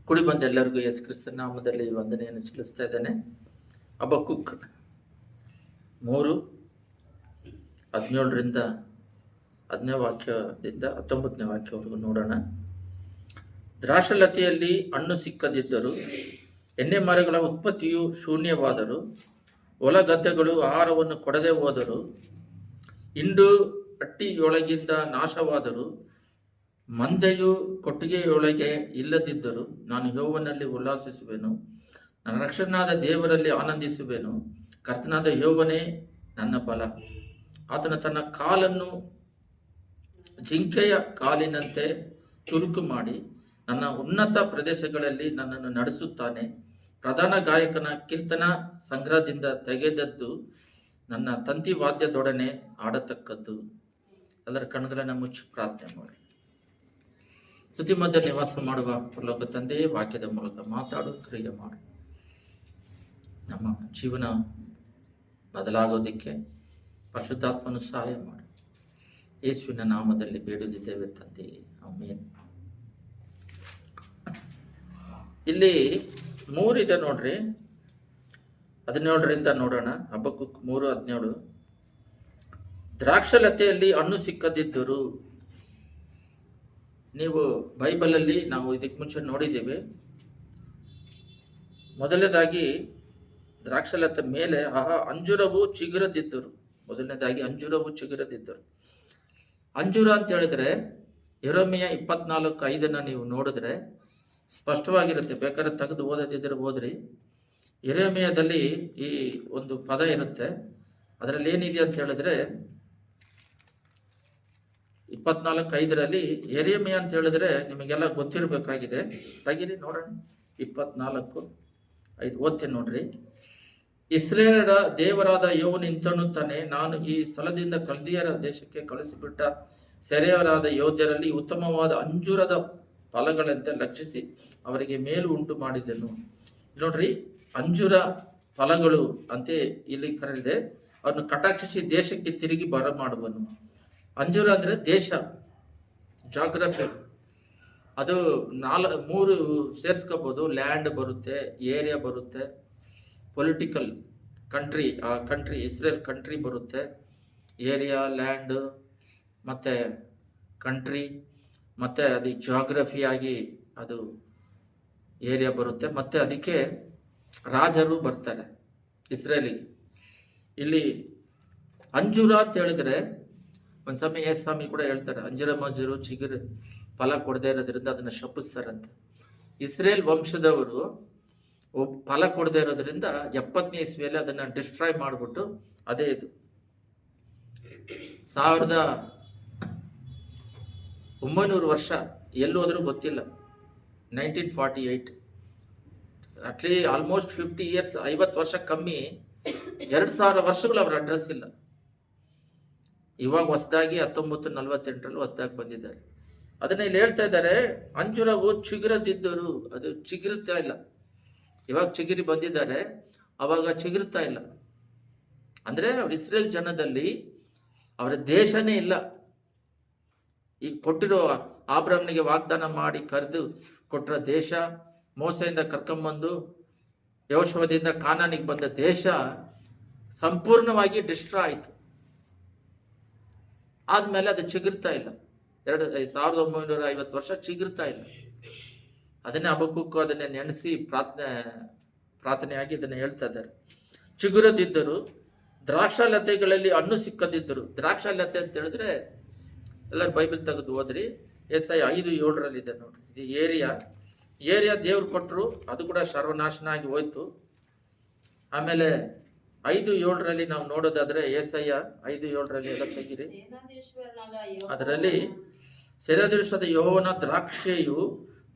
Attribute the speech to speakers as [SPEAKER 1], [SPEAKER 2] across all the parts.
[SPEAKER 1] ಕುಡಿ ಬಂದ ಎಲ್ಲರಿಗೂ ಯೇಸು ಕ್ರಿಸ್ತನ ನಾಮದಲ್ಲಿ ವಂದನೆಯನ್ನು ತಿಳಿಸ್ತಾ ಇದ್ದೇನೆ. ಹಬಕ್ಕೂಕ್ 3:17 10ನೇ ವಾಕ್ಯದಿಂದ 19ನೇ ವಾಕ್ಯವರೆಗೂ ನೋಡೋಣ. ದ್ರಾಕ್ಷಲತೆಯಲ್ಲಿ ಹಣ್ಣು ಸಿಕ್ಕದಿದ್ದರೂ, ಎಣ್ಣೆ ಮರಗಳ ಉತ್ಪತ್ತಿಯು ಶೂನ್ಯವಾದರೂ, ಹೊಲ ಗದ್ದೆಗಳು ಆಹಾರವನ್ನು ಕೊಡದೆ ಹೋದರೂ, ಹಿಂಡು ಹಟ್ಟಿಯೊಳಗಿಂದ ನಾಶವಾದರೂ, ಮಂದೆಯು ಕೊಟ್ಟಿಗೆಯೊಳಗೆ ಇಲ್ಲದಿದ್ದರೂ, ನಾನು ಯೆಹೋವನಲ್ಲಿ ಉಲ್ಲಾಸಿಸುವೆನು, ನನ್ನ ರಕ್ಷಕನಾದ ದೇವರಲ್ಲಿ ಆನಂದಿಸುವೆನು. ಕರ್ತನಾದ ಯೆಹೋವನೇ ನನ್ನ ಬಲ, ಆತನು ತನ್ನ ಕಾಲನ್ನು ಜಿಂಕೆಯ ಕಾಲಿನಂತೆ ಚುರುಕು ಮಾಡಿ ನನ್ನ ಉನ್ನತ ಪ್ರದೇಶಗಳಲ್ಲಿ ನನ್ನನ್ನು ನಡೆಸುತ್ತಾನೆ. ಪ್ರಧಾನ ಗಾಯಕನ ಕೀರ್ತನ ಸಂಗ್ರಹದಿಂದ ತೆಗೆದದ್ದು ನನ್ನ ತಂತಿ ವಾದ್ಯದೊಡನೆ ಆಡತಕ್ಕದ್ದು. ಅದರ ಕಣ್ಣುಗಳನ್ನು ಮುಚ್ಚಿ ಪ್ರಾರ್ಥನೆ ಮಾಡಿ. ಸ್ತುತಿ ಮಧ್ಯ ನಿವಾಸ ಮಾಡುವ ಪರಲೋಕ ತಂದೆಯೇ, ವಾಕ್ಯದ ಮೂಲಕ ಮಾತಾಡು, ಕ್ರಿಯೆ ಮಾಡು. ನಮ್ಮ ಜೀವನ ಬದಲಾಗೋದಿಕ್ಕೆ ಪರಿಶುದ್ಧಾತ್ಮನು ಸಹಾಯ ಮಾಡು. ಯೇಸುವಿನ ನಾಮದಲ್ಲಿ ಬೇಡುತ್ತಿದ್ದೇವೆ ತಂದೆಯೇ, ಆಮೆನ್. ಇಲ್ಲಿ 3 ಇದೆ ನೋಡ್ರಿ, 17ರಿಂದ ನೋಡೋಣ. ಹಬಕ್ಕೂಕ್ 3:17. ದ್ರಾಕ್ಷಲತೆಯಲ್ಲಿ ಹಣ್ಣು ಸಿಕ್ಕದಿದ್ದರೂ. ನೀವು ಬೈಬಲಲ್ಲಿ ನಾವು ಇದಕ್ಕೆ ಮುಂಚೆ ನೋಡಿದ್ದೇವೆ. ಮೊದಲನೇದಾಗಿ ದ್ರಾಕ್ಷಲತೆ ಮೇಲೆ ಅಂಜೂರವು ಚಿಗುರದಿದ್ದರು. ಮೊದಲನೇದಾಗಿ ಅಂಜೂರವು ಚಿಗುರದಿದ್ದರು. ಅಂಜೂರ ಅಂತ ಹೇಳಿದ್ರೆ ಯೆರೆಮೀಯ 24:5 ನೀವು ನೋಡಿದ್ರೆ ಸ್ಪಷ್ಟವಾಗಿರುತ್ತೆ. ಬೇಕಾದ್ರೆ ತೆಗೆದು ಓದದಿದ್ರೆ ಓದ್ರಿ. ಯೆರೆಮೀಯದಲ್ಲಿ ಈ ಒಂದು ಪದ ಇರುತ್ತೆ. ಅದರಲ್ಲಿ ಏನಿದೆ ಅಂತ ಹೇಳಿದ್ರೆ 24:5 ಯೆರೆಮೀಯ ಅಂತ ಹೇಳಿದ್ರೆ ನಿಮಗೆಲ್ಲ ಗೊತ್ತಿರಬೇಕಾಗಿದೆ. ತೆಗಿರಿ ನೋಡೋಣ. 24:5 ಓದ್ತೀನಿ ನೋಡ್ರಿ. ಇಸ್ರಾಯೇಲರ ದೇವರಾದ ಯೆಹೋವನು ಇಂತೆನ್ನುತ್ತಾನೆ, ನಾನು ಈ ಸ್ಥಳದಿಂದ ಕಲ್ದೀಯರ ದೇಶಕ್ಕೆ ಕಳಿಸಿಬಿಟ್ಟ ಸೆರೆಯವರಾದ ಯೋಧರಲ್ಲಿ ಉತ್ತಮವಾದ ಅಂಜೂರದ ಫಲಗಳಂತೆ ಲಕ್ಷಿಸಿ ಅವರಿಗೆ ಮೇಲು ಉಂಟು ಮಾಡಿದೆನು. ನೋಡ್ರಿ, ಅಂಜೂರ ಫಲಗಳು ಅಂತೆ ಇಲ್ಲಿ ಕರೆದಿದೆ. ಅವನು ಕಟಾಕ್ಷಿಸಿ ದೇಶಕ್ಕೆ ತಿರುಗಿ ಬರಮಾಡುವನು. ಅಂಜೂರ ಅಂದ್ರೆ ದೇಶ, ಜಾಗ್ರಫಿ. ಅದು 3 ಸೇರಿಸ್ಕೋಬಹುದು. ಲ್ಯಾಂಡ್ ಬರುತ್ತೆ, ಏರಿಯಾ ಬರುತ್ತೆ, ಪೊಲಿಟಿಕಲ್ ಕಂಟ್ರಿ, ಆ ಕಂಟ್ರಿ ಇಸ್ರೇಲ್ ಕಂಟ್ರಿ ಬರುತ್ತೆ. ಏರಿಯಾ, ಲ್ಯಾಂಡ್ ಮತ್ತು ಕಂಟ್ರಿ, ಮತ್ತು ಅದು ಜಾಗ್ರಫಿಯಾಗಿ ಅದು ಏರಿಯಾ ಬರುತ್ತೆ. ಮತ್ತು ಅದಕ್ಕೆ ರಾಜರು ಬರ್ತಾರೆ ಇಸ್ರೇಲಿಗೆ. ಇಲ್ಲಿ ಅಂಜೂರ ಅಂತ ಹೇಳಿದ್ರೆ ಒಂದು ಸಮಯ ಸ್ವಾಮಿ ಕೂಡ ಹೇಳ್ತಾರೆ, ಅಂಜೂರ ಮಜೂರು ಚಿಗುರು ಫಲ ಕೊಡದೇ ಇರೋದ್ರಿಂದ ಅದನ್ನು ಶಪಿಸ್ತಾರಂತೆ. ಇಸ್ರೇಲ್ ವಂಶದವರು ಫಲ ಕೊಡದೇ ಇರೋದ್ರಿಂದ 70ನೇ ಇಸ್ವಿಯಲ್ಲಿ ಅದನ್ನು ಡಿಸ್ಟ್ರಾಯ್ ಮಾಡಿಬಿಟ್ಟು, ಅದೇ ಇದು 1900 ವರ್ಷ ಎಲ್ಲೋದ್ರೂ ಗೊತ್ತಿಲ್ಲ. 1948 ಆಲ್ಮೋಸ್ಟ್ 50 ಇಯರ್ಸ್, 50 ವರ್ಷ ಕಮ್ಮಿ, 2000 ವರ್ಷಗಳು ಅವ್ರ ಅಡ್ರೆಸ್ ಇಲ್ಲ. ಇವಾಗ ಹೊಸದಾಗಿ 1948 ಹೊಸದಾಗಿ ಬಂದಿದ್ದಾರೆ. ಅದನ್ನ ಇಲ್ಲಿ ಹೇಳ್ತಾ ಇದ್ದಾರೆ, ಅಂಜೂರವು ಚಿಗುರದಿದ್ದರು. ಅದು ಚಿಗುರುತ್ತಾ ಇಲ್ಲ. ಇವಾಗ ಚಿಗುರಿ ಬಂದಿದ್ದಾರೆ, ಅವಾಗ ಚಿಗುರುತ್ತಾ ಇಲ್ಲ. ಅಂದ್ರೆ ಅವ್ರ ಇಸ್ರೇಲ್ ಜನದಲ್ಲಿ ಅವರ ದೇಶನೇ ಇಲ್ಲ. ಈಗ ಕೊಟ್ಟಿರೋ ಆಬ್ರಹ್ಮನಿಗೆ ವಾಗ್ದಾನ ಮಾಡಿ ಕರೆದು ಕೊಟ್ಟಿರೋ ದೇಶ, ಮೋಸೆಯಿಂದ ಕರ್ಕೊಂಬಂದು ಯೆಹೋಶುವದಿಂದ ಕಾನಾನಿಗೆ ಬಂದ ದೇಶ ಸಂಪೂರ್ಣವಾಗಿ ಡಿಸ್ಟ್ರಾಯ್ ಆಯಿತು. ಆದ್ಮೇಲೆ ಅದು ಚಿಗುರ್ತಾ ಇಲ್ಲ. 1950 ವರ್ಷ ಚಿಗುರ್ತಾ ಇಲ್ಲ. ಅದನ್ನೇ ಹಬಕ್ಕೂಕ್ ಅದನ್ನೇ ನೆನೆಸಿ ಪ್ರಾರ್ಥನೆಯಾಗಿ ಇದನ್ನು ಹೇಳ್ತಾ ಇದ್ದಾರೆ. ಚಿಗುರದಿದ್ದರು, ದ್ರಾಕ್ಷಾಲತೆಗಳಲ್ಲಿ ಹಣ್ಣು ಸಿಕ್ಕದಿದ್ದರು. ದ್ರಾಕ್ಷಾಲತೆ ಅಂತ ಹೇಳಿದ್ರೆ ಎಲ್ಲರೂ ಬೈಬಲ್ ತೆಗೆದು ಹೋದ್ರಿ. ಯೆಶಾಯ 5:7 ಇದೆ ನೋಡ್ರಿ. ಇದು ಏರಿಯಾ ದೇವ್ರು ಕೊಟ್ಟರು, ಅದು ಕೂಡ ಸರ್ವನಾಶನ ಆಗಿ ಹೋಯ್ತು. ಆಮೇಲೆ 5:7 ನಾವು ನೋಡೋದಾದ್ರೆ, ಯೆಶಾಯ 5:7 ಎಲ್ಲ ತೆಗೀರಿ. ಅದರಲ್ಲಿ ಸೇನಾಧೀಶ್ವರದ ಯೆಹೋವನ ದ್ರಾಕ್ಷಿಯು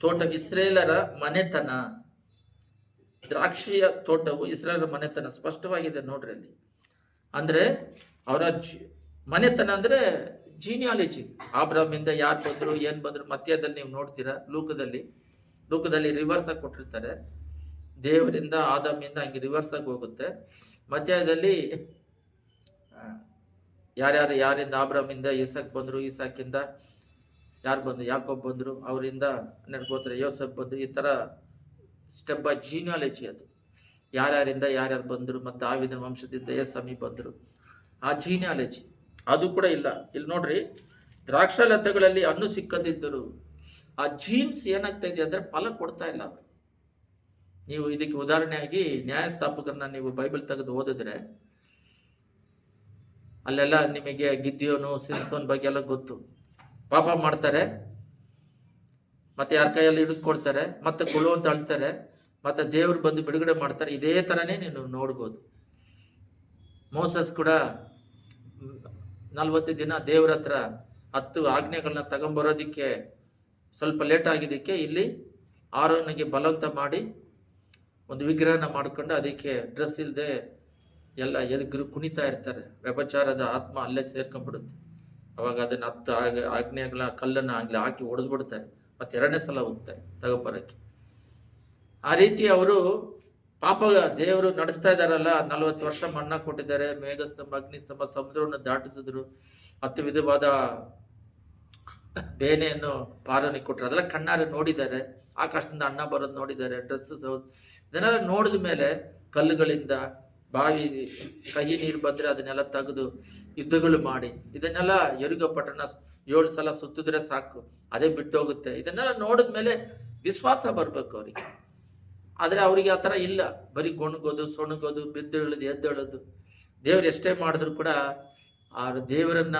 [SPEAKER 1] ತೋಟ ಇಸ್ರೇಲರ ಮನೆತನ. ದ್ರಾಕ್ಷಿಯ ತೋಟವು ಇಸ್ರೇಲರ ಮನೆತನ ಸ್ಪಷ್ಟವಾಗಿದೆ ನೋಡ್ರಿ ಅಲ್ಲಿ. ಅಂದ್ರೆ ಅವರ ಮನೆತನ ಅಂದ್ರೆ ಜೀನಿಯಾಲಜಿ. ಆಬ್ರಹ್ಮಿಂದ ಯಾರು ಬಂದ್ರು, ಏನ್ ಬಂದ್ರು, ಮಧ್ಯದಲ್ಲಿ ನೀವು ನೋಡ್ತೀರಾ. ಲೂಕದಲ್ಲಿ ರಿವರ್ಸ್ ಆಗಿ ಕೊಟ್ಟಿರ್ತಾರೆ. ದೇವರಿಂದ ಆದಾಮಿಂದ ಹಂಗೆ ರಿವರ್ಸ್ ಆಗಿ ಹೋಗುತ್ತೆ. ಮಧ್ಯದಲ್ಲಿ ಯಾರಿಂದ ಆಬ್ರಹ್ಮಿಂದ ಇಸಾಕ್ ಬಂದ್ರು, ಇಸಾಕಿಂದ ಯಾರು ಬಂದರು, ಯಾಕೊಬ್ಬ ಬಂದರು, ಅವರಿಂದ 12 ಗೋತ್ರ, ಯೋಸೆಫ್ ಬಂದರು. ಈ ಥರ ಸ್ಟೆಪ್ ಬೈ ಜೀನಿಯಾಲಜಿ ಅದು, ಯಾರ್ಯಾರಿಂದ ಯಾರ್ಯಾರು ಬಂದರು. ಮತ್ತು ದಾವೀದನ ವಂಶದಿಂದ ಯೇಸಮಿ ಬಂದರು, ಆ ಜೀನಿಯಾಲಜಿ ಅದು ಕೂಡ ಇಲ್ಲ. ಇಲ್ಲಿ ನೋಡ್ರಿ, ದ್ರಾಕ್ಷಾಲತೆಗಳಲ್ಲಿ ಹಣ್ಣು ಸಿಕ್ಕದಿದ್ದರು. ಆ ಜೀನ್ಸ್ ಏನಾಗ್ತಾ ಇದೆ ಅಂದರೆ ಫಲ ಕೊಡ್ತಾ ಇಲ್ಲ ಅವರು. ನೀವು ಇದಕ್ಕೆ ಉದಾಹರಣೆಯಾಗಿ ನ್ಯಾಯಸ್ಥಾಪಕರನ್ನ ನೀವು ಬೈಬಲ್ ತೆಗೆದು ಓದಿದ್ರೆ ಅಲ್ಲೆಲ್ಲ ನಿಮಗೆ ಗಿದ್ಯೋನು, ಸಿಂಸೋನ್ ಬಗ್ಗೆ ಎಲ್ಲ ಗೊತ್ತು. ಪಾಪ ಮಾಡ್ತಾರೆ, ಮತ್ತೆ ಯಾರ ಕೈಯಲ್ಲಿ ಹಿಡಿದುಕೊಡ್ತಾರೆ, ಮತ್ತೆ ಕೊಳು ಅಂತ ಅಳ್ತಾರೆ, ಮತ್ತೆ ದೇವ್ರು ಬಂದು ಬಿಡುಗಡೆ ಮಾಡ್ತಾರೆ. ಇದೇ ಥರನೇ ನೀನು ನೋಡ್ಬೋದು. ಮೋಸಸ್ ಕೂಡ 40 ದಿನ ದೇವ್ರ ಹತ್ರ 10 ಆಜ್ಞೆಗಳನ್ನ ತಗೊಂಬರೋದಿಕ್ಕೆ ಸ್ವಲ್ಪ ಲೇಟ್ ಆಗಿದ್ದಕ್ಕೆ ಇಲ್ಲಿ ಆರೋನಿಗೆ ಬಲವಂತ ಮಾಡಿ ಒಂದು ವಿಗ್ರಹನ ಮಾಡ್ಕೊಂಡು ಅದಕ್ಕೆ ಡ್ರೆಸ್ ಇಲ್ಲದೆ ಎಲ್ಲ ಎದುರು ಕುಣಿತಾ ಇರ್ತಾರೆ. ವ್ಯಭಚಾರದ ಆತ್ಮ ಅಲ್ಲೇ ಸೇರ್ಕೊಂಡ್ಬಿಡುತ್ತೆ. ಅವಾಗ ಅದನ್ನ 10 ಆಜ್ಞೆಗಳ ಕಲ್ಲನ್ನು ಆಗಲಿ ಹಾಕಿ ಹೊಡೆದ್ಬಿಡ್ತಾರೆ. ಮತ್ತೆ 2ನೇ ಸಲ ಹೋಗ್ತಾರೆ ತಗೊಂಬರೋಕ್ಕೆ. ಆ ರೀತಿ ಅವರು ಪಾಪ ದೇವರು ನಡೆಸ್ತಾ ಇದ್ದಾರಲ್ಲ. 40 ವರ್ಷ ಮಣ್ಣಾ ಕೊಟ್ಟಿದ್ದಾರೆ, ಮೇಘಸ್ತಂಭ, ಅಗ್ನಿಸ್ತಂಭ, ಸಮುದ್ರವನ್ನು ದಾಟಿಸಿದ್ರು, 10 ವಿಧವಾದ ಬೇನೆಯನ್ನು ಪಾರನಿಗೆ ಕೊಟ್ಟರು. ಅದೆಲ್ಲ ಕಣ್ಣಾರೆ ನೋಡಿದ್ದಾರೆ. ಆಕಾಶದಿಂದ ಅನ್ನ ಬರೋದು ನೋಡಿದ್ದಾರೆ. ಡ್ರೆಸ್ಸಸ್ ಇದನ್ನೆಲ್ಲ ನೋಡಿದ ಮೇಲೆ ಕಲ್ಲುಗಳಿಂದ ಬಾವಿ ಕಹಿ ನೀರು ಬಂದರೆ ಅದನ್ನೆಲ್ಲ ತೆಗೆದು ಯುದ್ಧಗಳು ಮಾಡಿ, ಇದನ್ನೆಲ್ಲ ಯೆರಿಕೋ ಪಟ್ಟಣ 7 ಸಲ ಸುತ್ತಿದ್ರೆ ಸಾಕು, ಅದೇ ಬಿಟ್ಟೋಗುತ್ತೆ. ಇದನ್ನೆಲ್ಲ ನೋಡಿದ ಮೇಲೆ ವಿಶ್ವಾಸ ಬರಬೇಕು ಅವರಿಗೆ. ಆದರೆ ಅವರಿಗೆ ಆ ಥರ ಇಲ್ಲ. ಬರೀ ಗೊಣಗೋದು, ಸೊಣಗೋದು, ಬಿದ್ದೇಳೋದು, ಎದ್ದೇಳೋದು. ದೇವರು ಎಷ್ಟೇ ಮಾಡಿದ್ರು ಕೂಡ ಆ ದೇವರನ್ನ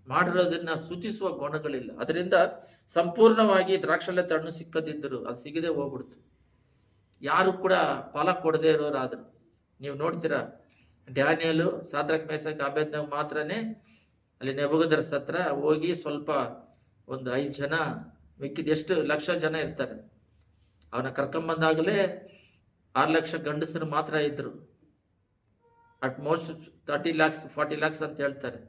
[SPEAKER 1] ಮಾಡಿರೋದನ್ನ ಸ್ತುತಿಸುವ ಗುಣಗಳಿಲ್ಲ. ಅದರಿಂದ ಸಂಪೂರ್ಣವಾಗಿ ದ್ರಾಕ್ಷಾಲತೆ ಹಣ್ಣು ಸಿಕ್ಕದಿದ್ದರು, ಅದು ಸಿಗದೆ ಹೋಗ್ಬಿಡ್ತು. ಯಾರು ಕೂಡ ಫಲ ಕೊಡದೇ ಇರೋರಾದ್ರು. ನೀವು ನೋಡ್ತೀರಾ, ಡ್ಯಾನಿಯಲು, ಸಾದ್ರಕ್, ಮೇಷಕ್, ಅಬೇದ್ನೆಗೋ ಮಾತ್ರನೇ ಅಲ್ಲಿ ನೆಬೂಕದ್ನೆಚ್ಚರ್ ಹತ್ರ ಹೋಗಿ ಸ್ವಲ್ಪ ಒಂದು 5 ಜನ, ಮಿಕ್ಕಿದ ಎಷ್ಟು ಲಕ್ಷ ಜನ ಇರ್ತಾರೆ. ಅವನ ಕರ್ಕೊಂಬಂದಾಗಲೇ 6 ಲಕ್ಷ ಗಂಡಸರು ಮಾತ್ರ ಇದ್ರು. ಅಟ್ ಮೋಸ್ಟ್ 30 lakhs 40 lakhs ಅಂತ ಹೇಳ್ತಾರೆ.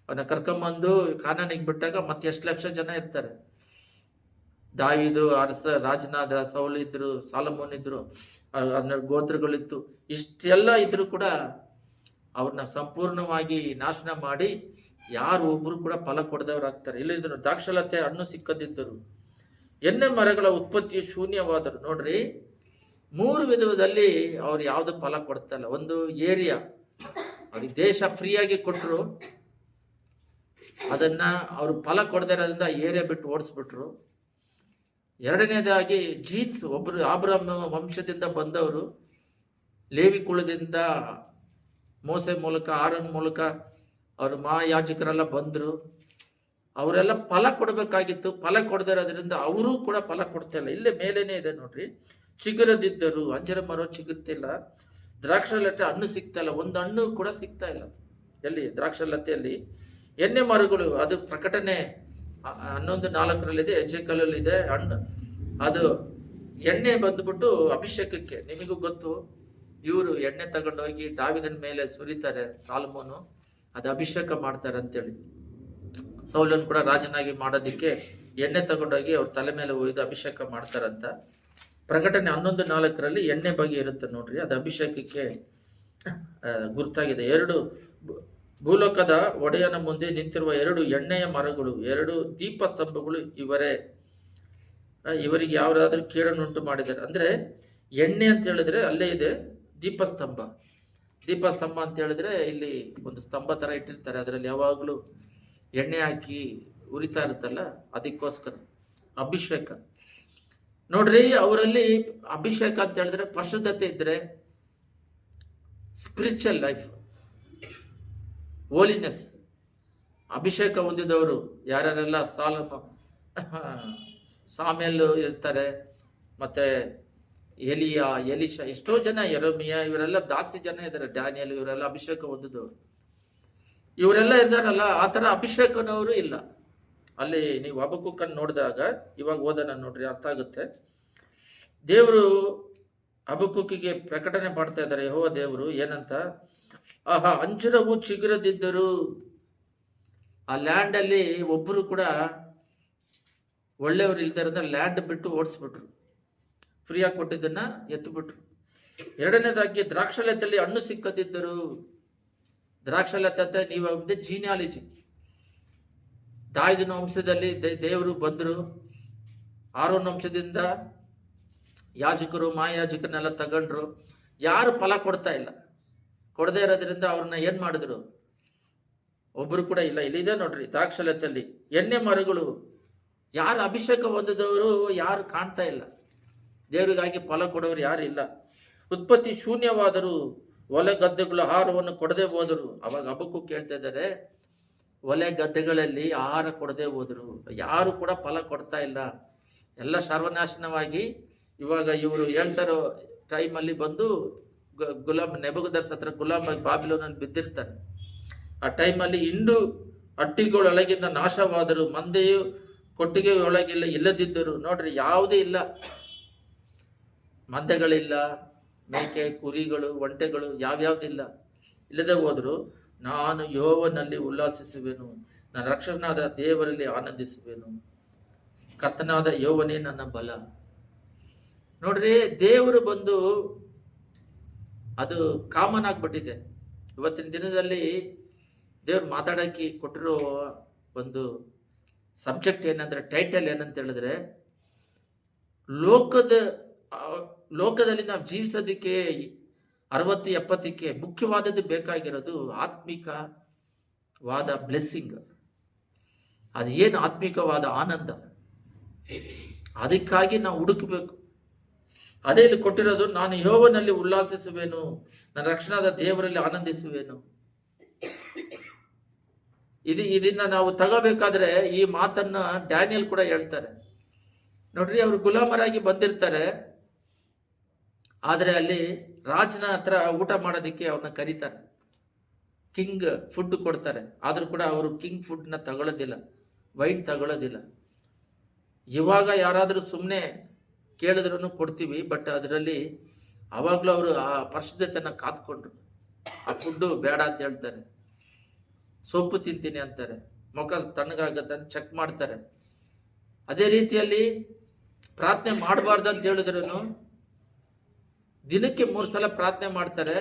[SPEAKER 1] ಅವನ್ನ ಕರ್ಕೊಂಬಂದು ಕಾನಾನಿಗೆ ಬಿಟ್ಟಾಗ ಮತ್ತೆ ಎಷ್ಟು ಲಕ್ಷ ಜನ ಇರ್ತಾರೆ. ದಾವೀದು ರಾಜನಾದ ಸೌಲ್ ಇದ್ರು, ಸಾಲಮೋನ್ ಇದ್ರು, 12 ಗೋತ್ರಗಳಿತ್ತು. ಇಷ್ಟೆಲ್ಲ ಇದ್ರು ಕೂಡ ಅವ್ರನ್ನ ಸಂಪೂರ್ಣವಾಗಿ ನಾಶನ ಮಾಡಿ ಯಾರು ಒಬ್ರು ಕೂಡ ಫಲ ಕೊಡದವರಾಗ್ತಾರೆ. ಇಲ್ಲಿದ್ರು ದ್ರಾಕ್ಷಾಲತೆ ಹಣ್ಣು ಸಿಕ್ಕದಿದ್ದರು, ಎಣ್ಣೆ ಮರಗಳ ಉತ್ಪತ್ತಿಯು ಶೂನ್ಯವಾದರು. ನೋಡ್ರಿ, 3 ವಿಧದಲ್ಲಿ ಅವ್ರು ಯಾವ್ದು ಫಲ ಕೊಡ್ತಾ ಇಲ್ಲ. ಒಂದು ಏರಿಯಾ, ಅವ್ರಿಗೆ ದೇಶ ಫ್ರೀಯಾಗಿ ಕೊಟ್ಟರು, ಅದನ್ನ ಅವರು ಫಲ ಕೊಡದೇ ಇರೋದ್ರಿಂದ ಏರಿಯಾ ಬಿಟ್ಟು ಓಡಿಸ್ಬಿಟ್ರು. 2ನೇದಾಗಿ ಜೀನ್ಸ್, ಒಬ್ರು ಆಬ್ರಹಾಮ್ ವಂಶದಿಂದ ಬಂದವರು, ಲೇವಿ ಕುಲದಿಂದ ಮೋಸೆ ಮೂಲಕ, ಆರೋನ್ ಮೂಲಕ ಅವರು ಮಹಾಯಾಜಕರೆಲ್ಲ ಬಂದರು. ಅವರೆಲ್ಲ ಫಲ ಕೊಡಬೇಕಾಗಿತ್ತು, ಫಲ ಕೊಡದೇ ಇರೋದ್ರಿಂದ ಅವರು ಕೂಡ ಫಲ ಕೊಡ್ತಾ ಇಲ್ಲ. ಇಲ್ಲೇ ಮೇಲೇನೆ ಇದೆ ನೋಡ್ರಿ, ಚಿಗುರದಿದ್ದರು. ಅಂಜರ ಮರ ಚಿಗುರ್ತಿಲ್ಲ, ದ್ರಾಕ್ಷಾಲತೆ ಹಣ್ಣು ಸಿಗ್ತಾ ಇಲ್ಲ, ಒಂದು ಹಣ್ಣು ಕೂಡ ಸಿಗ್ತಾ ಇಲ್ಲ. ಎಲ್ಲಿ? ದ್ರಾಕ್ಷಾಲತೆಯಲ್ಲಿ. ಎಣ್ಣೆ ಮರಗಳು, ಅದು ಪ್ರಕಟಣೆ 11:4 ಎಜೆಕಲಲ್ಲಿದೆ ಹಣ್ಣು. ಅದು ಎಣ್ಣೆ ಬಂದ್ಬಿಟ್ಟು ಅಭಿಷೇಕಕ್ಕೆ. ನಿಮಗೂ ಗೊತ್ತು, ಇವರು ಎಣ್ಣೆ ತಗೊಂಡೋಗಿ ದಾವೀದನ ಮೇಲೆ ಸುರಿತಾರೆ, ಸಾಲಮೋನು, ಅದು ಅಭಿಷೇಕ ಮಾಡ್ತಾರೆ ಅಂತೇಳಿ. ಸೌಲನ್ ಕೂಡ ರಾಜನಾಗಿ ಮಾಡೋದಕ್ಕೆ ಎಣ್ಣೆ ತಗೊಂಡೋಗಿ ಅವ್ರ ತಲೆ ಮೇಲೆ ಒಯ್ದು ಅಭಿಷೇಕ ಮಾಡ್ತಾರಂತ. ಪ್ರಕಟಣೆ 11:4 ಎಣ್ಣೆ ಬಗ್ಗೆ ಇರುತ್ತೆ ನೋಡ್ರಿ, ಅದು ಅಭಿಷೇಕಕ್ಕೆ ಗುರ್ತಾಗಿದೆ. 2 ಭೂಲೋಕದ ಒಡೆಯನ ಮುಂದೆ ನಿಂತಿರುವ 2 ಎಣ್ಣೆಯ ಮರಗಳು, 2 ದೀಪ ಸ್ತಂಭಗಳು ಇವರೇ. ಇವರಿಗೆ ಯಾರಾದ್ರೂ ಕೇಡನ್ನುಂಟು ಮಾಡಿದ್ದಾರೆ ಅಂದ್ರೆ, ಎಣ್ಣೆ ಅಂತ ಹೇಳಿದ್ರೆ ಅಲ್ಲೇ ಇದೆ ದೀಪಸ್ತಂಭ. ದೀಪಸ್ತಂಭ ಅಂತ ಹೇಳಿದ್ರೆ ಇಲ್ಲಿ ಒಂದು ಸ್ತಂಭ ತರ ಇಟ್ಟಿರ್ತಾರೆ, ಅದರಲ್ಲಿ ಯಾವಾಗಲೂ ಎಣ್ಣೆ ಹಾಕಿ ಉರಿತಾ ಇರುತ್ತಲ್ಲ, ಅದಕ್ಕೋಸ್ಕರ ಅಭಿಷೇಕ. ನೋಡ್ರಿ, ಅವರಲ್ಲಿ ಅಭಿಷೇಕ ಅಂತ ಹೇಳಿದ್ರೆ ಪರಿಶುದ್ಧತೆ ಇದ್ರೆ, ಸ್ಪಿರಿಚುವಲ್ ಲೈಫ್, ಹೋಲಿನೆಸ್, ಅಭಿಷೇಕ ಹೊಂದಿದವರು ಯಾರ್ಯಾರೆಲ್ಲ ಸಾಮೇಲ್ ಇರ್ತಾರೆ, ಮತ್ತೆ ಎಲಿಶಾ, ಎಷ್ಟೋ ಜನ, ಯೆರೆಮೀಯ, ಇವರೆಲ್ಲ ಜಾಸ್ತಿ ಜನ ಇದ್ದಾರೆ, ಡ್ಯಾನಿಯಲ್, ಇವರೆಲ್ಲ ಅಭಿಷೇಕ ಹೊಂದಿದವರು. ಇವರೆಲ್ಲ ಇದ್ದಾರಲ್ಲ, ಆ ಥರ ಅಭಿಷೇಕನವರು ಇಲ್ಲ. ಅಲ್ಲಿ ನೀವು ಹಬಕ್ಕೂಕನ್ನು ನೋಡಿದಾಗ, ಇವಾಗ ಓದೋಣ ನೋಡ್ರಿ, ಅರ್ಥ ಆಗುತ್ತೆ. ದೇವರು ಹಬಕ್ಕೂಕಿಗೆ ಪ್ರಕಟಣೆ ಮಾಡ್ತಾ ಇದ್ದಾರೆ, ಯೆಹೋವ ದೇವರು ಏನಂತ, ಆಹಾ, ಅಂಜೂರವು ಚಿಗುರದಿದ್ದರು. ಆ ಲ್ಯಾಂಡಲ್ಲಿ ಒಬ್ಬರು ಕೂಡ ಒಳ್ಳೆಯವರು ಇಲ್ದಾರದ ಲ್ಯಾಂಡ್ ಬಿಟ್ಟು ಓಡಿಸ್ಬಿಟ್ರು, ಫ್ರೀಯಾಗಿ ಕೊಟ್ಟಿದ್ದನ್ನ ಎತ್ತುಬಿಟ್ರು. 2ನೇದಾಗಿ ದ್ರಾಕ್ಷಾಲತೆಯಲ್ಲಿ ಹಣ್ಣು ಸಿಕ್ಕದಿದ್ದರು. ದ್ರಾಕ್ಷಾಲತೆ ಅಂತ ನೀವು ಜೀನಿಯಾಲಜಿ, ದಾವಿದನ ವಂಶದಲ್ಲಿ ದೇವರು ಬಂದರು. ಆರೋನ್ ವಂಶದಿಂದ ಯಾಜಕರು ಮಹಾಯಾಜಕರನ್ನೆಲ್ಲ ತಗೊಂಡ್ರು. ಯಾರು ಫಲ ಕೊಡ್ತಾ ಇಲ್ಲ. ಕೊಡದೇ ಇರೋದ್ರಿಂದ ಅವ್ರನ್ನ ಏನು ಮಾಡಿದ್ರು? ಒಬ್ಬರು ಕೂಡ ಇಲ್ಲ. ಇಲ್ಲಿದೆ ನೋಡ್ರಿ, ದಾಕ್ಷಲತೆಯಲ್ಲಿ ಎಣ್ಣೆ ಮರಗಳು, ಯಾರು ಅಭಿಷೇಕ ಹೊಂದಿದವರು ಯಾರು ಕಾಣ್ತಾ ಇಲ್ಲ. ದೇವರಿಗಾಗಿ ಫಲ ಕೊಡೋರು ಯಾರು ಇಲ್ಲ. ಉತ್ಪತ್ತಿ ಶೂನ್ಯವಾದರು, ಹೊಲ ಗದ್ದೆಗಳು ಆಹಾರವನ್ನು ಕೊಡದೆ ಹೋದರು. ಅವಾಗ ಹಬ್ಬಕ್ಕೂ ಕೇಳ್ತಾ ಇದ್ದಾರೆ, ಹೊಲೆ ಗದ್ದೆಗಳಲ್ಲಿ ಆಹಾರ ಕೊಡದೆ ಹೋದರು. ಯಾರು ಕೂಡ ಫಲ ಕೊಡ್ತಾ ಇಲ್ಲ, ಎಲ್ಲ ಸರ್ವನಾಶನವಾಗಿ. ಇವಾಗ ಇವರು ಹೇಳ್ತಾರೋ ಟೈಮಲ್ಲಿ ಬಂದು ನೆಬೂಕದ್ನೆಚ್ಚರ್ ಹತ್ರ ಗುಲಾಮಾಗಿ ಬಾಬಿಲೋನಲ್ಲಿ ಬಿದ್ದಿರ್ತಾರೆ. ಆ ಟೈಮಲ್ಲಿ ಹಿಂಡು ಹಟ್ಟಿಗಳೊಳಗಿಂದ ನಾಶವಾದರು, ಮಂದೆಯು ಕೊಟ್ಟಿಗೆ ಒಳಗಿಲ್ಲ ಇಲ್ಲದಿದ್ದರು. ನೋಡ್ರಿ, ಯಾವುದೇ ಇಲ್ಲ, ಮಂದೆಗಳಿಲ್ಲ, ಮೇಕೆ ಕುರಿಗಳು ಒಂಟೆಗಳು ಯಾವ್ಯಾವ್ದಿಲ್ಲ, ಇಲ್ಲದೆ ಹೋದ್ರು. ನಾನು ಯೆಹೋವನಲ್ಲಿ ಉಲ್ಲಾಸಿಸುವೆನು, ನನ್ನ ರಕ್ಷಕನಾದ ದೇವರಲ್ಲಿ ಆನಂದಿಸುವೆನು, ಕರ್ತನಾದ ಯೆಹೋವನೇ ನನ್ನ ಬಲ. ನೋಡ್ರಿ, ದೇವರು ಬಂದು ಅದು ಕಾಮನ್ ಆಗ್ಬಿಟ್ಟಿದೆ. ಇವತ್ತಿನ ದಿನದಲ್ಲಿ ದೇವ್ರು ಮಾತಾಡಕ್ಕೆ ಕೊಟ್ಟಿರೋ ಒಂದು ಸಬ್ಜೆಕ್ಟ್ ಏನಂದ್ರೆ, ಟೈಟಲ್ ಏನಂತ ಹೇಳಿದ್ರೆ, ಲೋಕದಲ್ಲಿ ನಾವು ಜೀವಿಸೋದಕ್ಕೆ 60-70ಕ್ಕೆ ಮುಖ್ಯವಾದದ್ದು ಬೇಕಾಗಿರೋದು ಆತ್ಮಿಕವಾದ ಬ್ಲೆಸ್ಸಿಂಗ್. ಅದು ಏನು ಆತ್ಮಿಕವಾದ ಆನಂದ, ಅದಕ್ಕಾಗಿ ನಾವು ಹುಡುಕಬೇಕು. ಅದೇ ಇಲ್ಲಿ ಕೊಟ್ಟಿರೋದು, ನಾನು ಯೆಹೋವನಲ್ಲಿ ಉಲ್ಲಾಸಿಸುವೆನು, ನನ್ನ ರಕ್ಷಣಾದ ದೇವರಲ್ಲಿ ಆನಂದಿಸುವೆನು. ಇದನ್ನ ನಾವು ತಗೋಬೇಕಾದ್ರೆ ಈ ಮಾತನ್ನ ಡ್ಯಾನಿಯಲ್ ಕೂಡ ಹೇಳ್ತಾರೆ. ನೋಡ್ರಿ, ಅವರು ಗುಲಾಮರಾಗಿ ಬಂದಿರ್ತಾರೆ, ಆದರೆ ಅಲ್ಲಿ ರಾಜನ ಹತ್ರ ಊಟ ಮಾಡೋದಕ್ಕೆ ಅವ್ರನ್ನ ಕರೀತಾರೆ, ಕಿಂಗ್ ಫುಡ್ ಕೊಡ್ತಾರೆ. ಆದರೂ ಕೂಡ ಅವರು ಕಿಂಗ್ ಫುಡ್ನ ತಗೊಳ್ಳೋದಿಲ್ಲ, ವೈನ್ ತಗೊಳ್ಳೋದಿಲ್ಲ. ಇವಾಗ ಯಾರಾದರೂ ಸುಮ್ಮನೆ ಕೇಳಿದ್ರೂ ಕೊಡ್ತೀವಿ, ಬಟ್ ಅದರಲ್ಲಿ ಅವಾಗಲೂ ಅವರು ಆ ಪರಿಶುದ್ಧತೆಯನ್ನು ಕಾತ್ಕೊಂಡ್ರು. ಆ ಫುಡ್ಡು ಬೇಡ ಅಂತ ಹೇಳ್ತಾರೆ, ಸೊಪ್ಪು ತಿಂತೀನಿ ಅಂತಾರೆ, ಮುಖ ತಣ್ಣಗಾಗತ್ತೆ ಚೆಕ್ ಮಾಡ್ತಾರೆ. ಅದೇ ರೀತಿಯಲ್ಲಿ ಪ್ರಾರ್ಥನೆ ಮಾಡಬಾರ್ದು ಅಂತ ಹೇಳಿದ್ರು ದಿನಕ್ಕೆ 3 ಸಲ ಪ್ರಾರ್ಥನೆ ಮಾಡ್ತಾರೆ.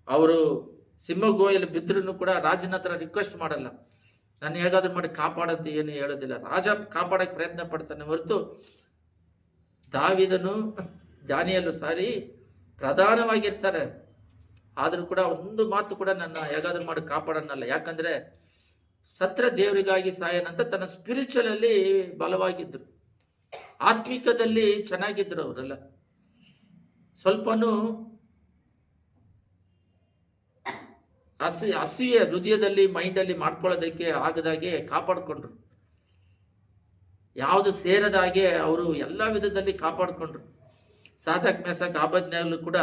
[SPEAKER 1] ಅವರು ಸಿಂಹಗೋಯಲ್ಲಿ ಬಿದ್ದರೂ ಕೂಡ ರಾಜನ ಹತ್ರ ರಿಕ್ವೆಸ್ಟ್ ಮಾಡಲ್ಲ, ನಾನು ಹೇಗಾದ್ರೂ ಮಾಡಿ ಕಾಪಾಡಂತ ಏನು ಹೇಳೋದಿಲ್ಲ. ರಾಜ ಕಾಪಾಡಕ್ಕೆ ಪ್ರಯತ್ನ ಪಡ್ತಾನೆ ಹೊರತು ದಾವೀದನು ದಾನಿಯೇಲನು ಸಾರಿ ಪ್ರಧಾನವಾಗಿರ್ತಾರೆ. ಆದರೂ ಕೂಡ ಒಂದು ಮಾತು ಕೂಡ ನನ್ನ ಹೇಗಾದ್ರೂ ಮಾಡಿ ಕಾಪಾಡನ್ನಲ್ಲ. ಯಾಕಂದ್ರೆ ಸತ್ರ ದೇವರಿಗಾಗಿ ಸಾಯನಂತ ತನ್ನ ಸ್ಪಿರಿಚುವಲ್ ಅಲ್ಲಿ ಬಲವಾಗಿದ್ರು, ಆತ್ಮಿಕದಲ್ಲಿ ಚೆನ್ನಾಗಿದ್ರು. ಅವರೆಲ್ಲ ಸ್ವಲ್ಪನೂ ಅಸೂಯೆ ಹೃದಯದಲ್ಲಿ ಮೈಂಡಲ್ಲಿ ಮಾಡ್ಕೊಳ್ಳೋದಕ್ಕೆ ಆಗದಾಗೆ ಕಾಪಾಡ್ಕೊಂಡ್ರು. ಯಾವುದು ಸೇರದ ಹಾಗೆ ಅವರು ಎಲ್ಲ ವಿಧದಲ್ಲಿ ಕಾಪಾಡ್ಕೊಂಡ್ರು. ಸಾಧಕ್ ಮೇಸಕ್ ಆಬದ್ನೇಗಲು ಕೂಡ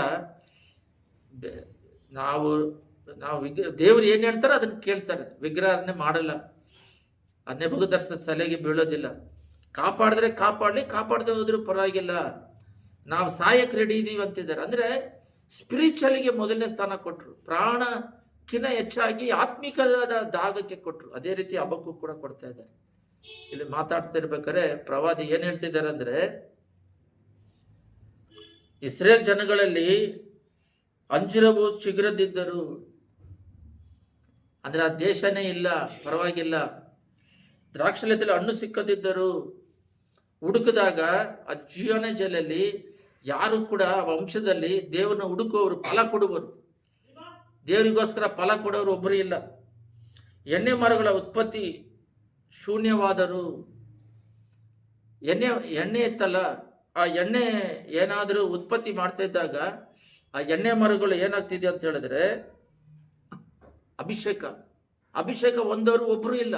[SPEAKER 1] ನಾವು ದೇವ್ರು ಏನು ಹೇಳ್ತಾರೋ ಅದನ್ನ ಕೇಳ್ತಾರೆ, ವಿಗ್ರಹನೇ ಮಾಡಲ್ಲ, ನೆಬೂಕದ್ನೆಚ್ಚರ್ ಸಲೆಗೆ ಬೀಳೋದಿಲ್ಲ. ಕಾಪಾಡಿದ್ರೆ ಕಾಪಾಡಲಿ, ಕಾಪಾಡದೆ ಹೋದ್ರೂ ಪರವಾಗಿಲ್ಲ, ನಾವು ಸಾಯಕ್ಕೆ ರೆಡಿ ಇದೀವಿ ಅಂತಿದ್ದಾರೆ. ಅಂದ್ರೆ ಸ್ಪಿರಿಚುವಲ್ಗೆ ಮೊದಲನೇ ಸ್ಥಾನ ಕೊಟ್ಟರು, ಪ್ರಾಣಕ್ಕಿಂತ ಹೆಚ್ಚಾಗಿ ಆತ್ಮಿಕದ ದಾಗಕ್ಕೆ ಕೊಟ್ಟರು. ಅದೇ ರೀತಿ ಹಬ್ಬಕ್ಕೂ ಕೂಡ ಕೊಡ್ತಾ ಇದ್ದಾರೆ. ಇಲ್ಲಿ ಮಾತಾಡ್ತಾ ಇರ್ಬೇಕಾದ್ರೆ ಪ್ರವಾದಿ ಏನ್ ಹೇಳ್ತಿದ್ದಾರೆ ಅಂದ್ರೆ, ಇಸ್ರೇಲ್ ಜನಗಳಲ್ಲಿ ಅಂಜೂರವು ಚಿಗುರದಿದ್ದರು, ಅಂದ್ರೆ ಆ ದೇಶನೇ ಇಲ್ಲ, ಪರವಾಗಿಲ್ಲ. ದ್ರಾಕ್ಷಾಲತೆಯಲ್ಲಿ ಹಣ್ಣು ಸಿಕ್ಕದಿದ್ದರು, ಹುಡುಕಿದಾಗ ಆ ಜೀವನ ಜಲಲ್ಲಿ ಯಾರು ಕೂಡ ವಂಶದಲ್ಲಿ ದೇವರನ್ನ ಹುಡುಕುವವರು, ಫಲ ಕೊಡುವರು, ದೇವರಿಗೋಸ್ಕರ ಫಲ ಕೊಡೋರು ಒಬ್ಬರು ಇಲ್ಲ. ಎಣ್ಣೆ ಮರಗಳ ಉತ್ಪತ್ತಿ ಶೂನ್ಯವಾದರು. ಎಣ್ಣೆ ಇತ್ತಲ್ಲ, ಆ ಎಣ್ಣೆ ಏನಾದರೂ ಉತ್ಪತ್ತಿ ಮಾಡ್ತಾ ಇದ್ದಾಗ ಆ ಎಣ್ಣೆ ಮರಗಳು ಏನಾಗ್ತಿದೆ ಅಂತ ಹೇಳಿದ್ರೆ, ಅಭಿಷೇಕ ಹೊಂದವರು ಒಬ್ರು ಇಲ್ಲ.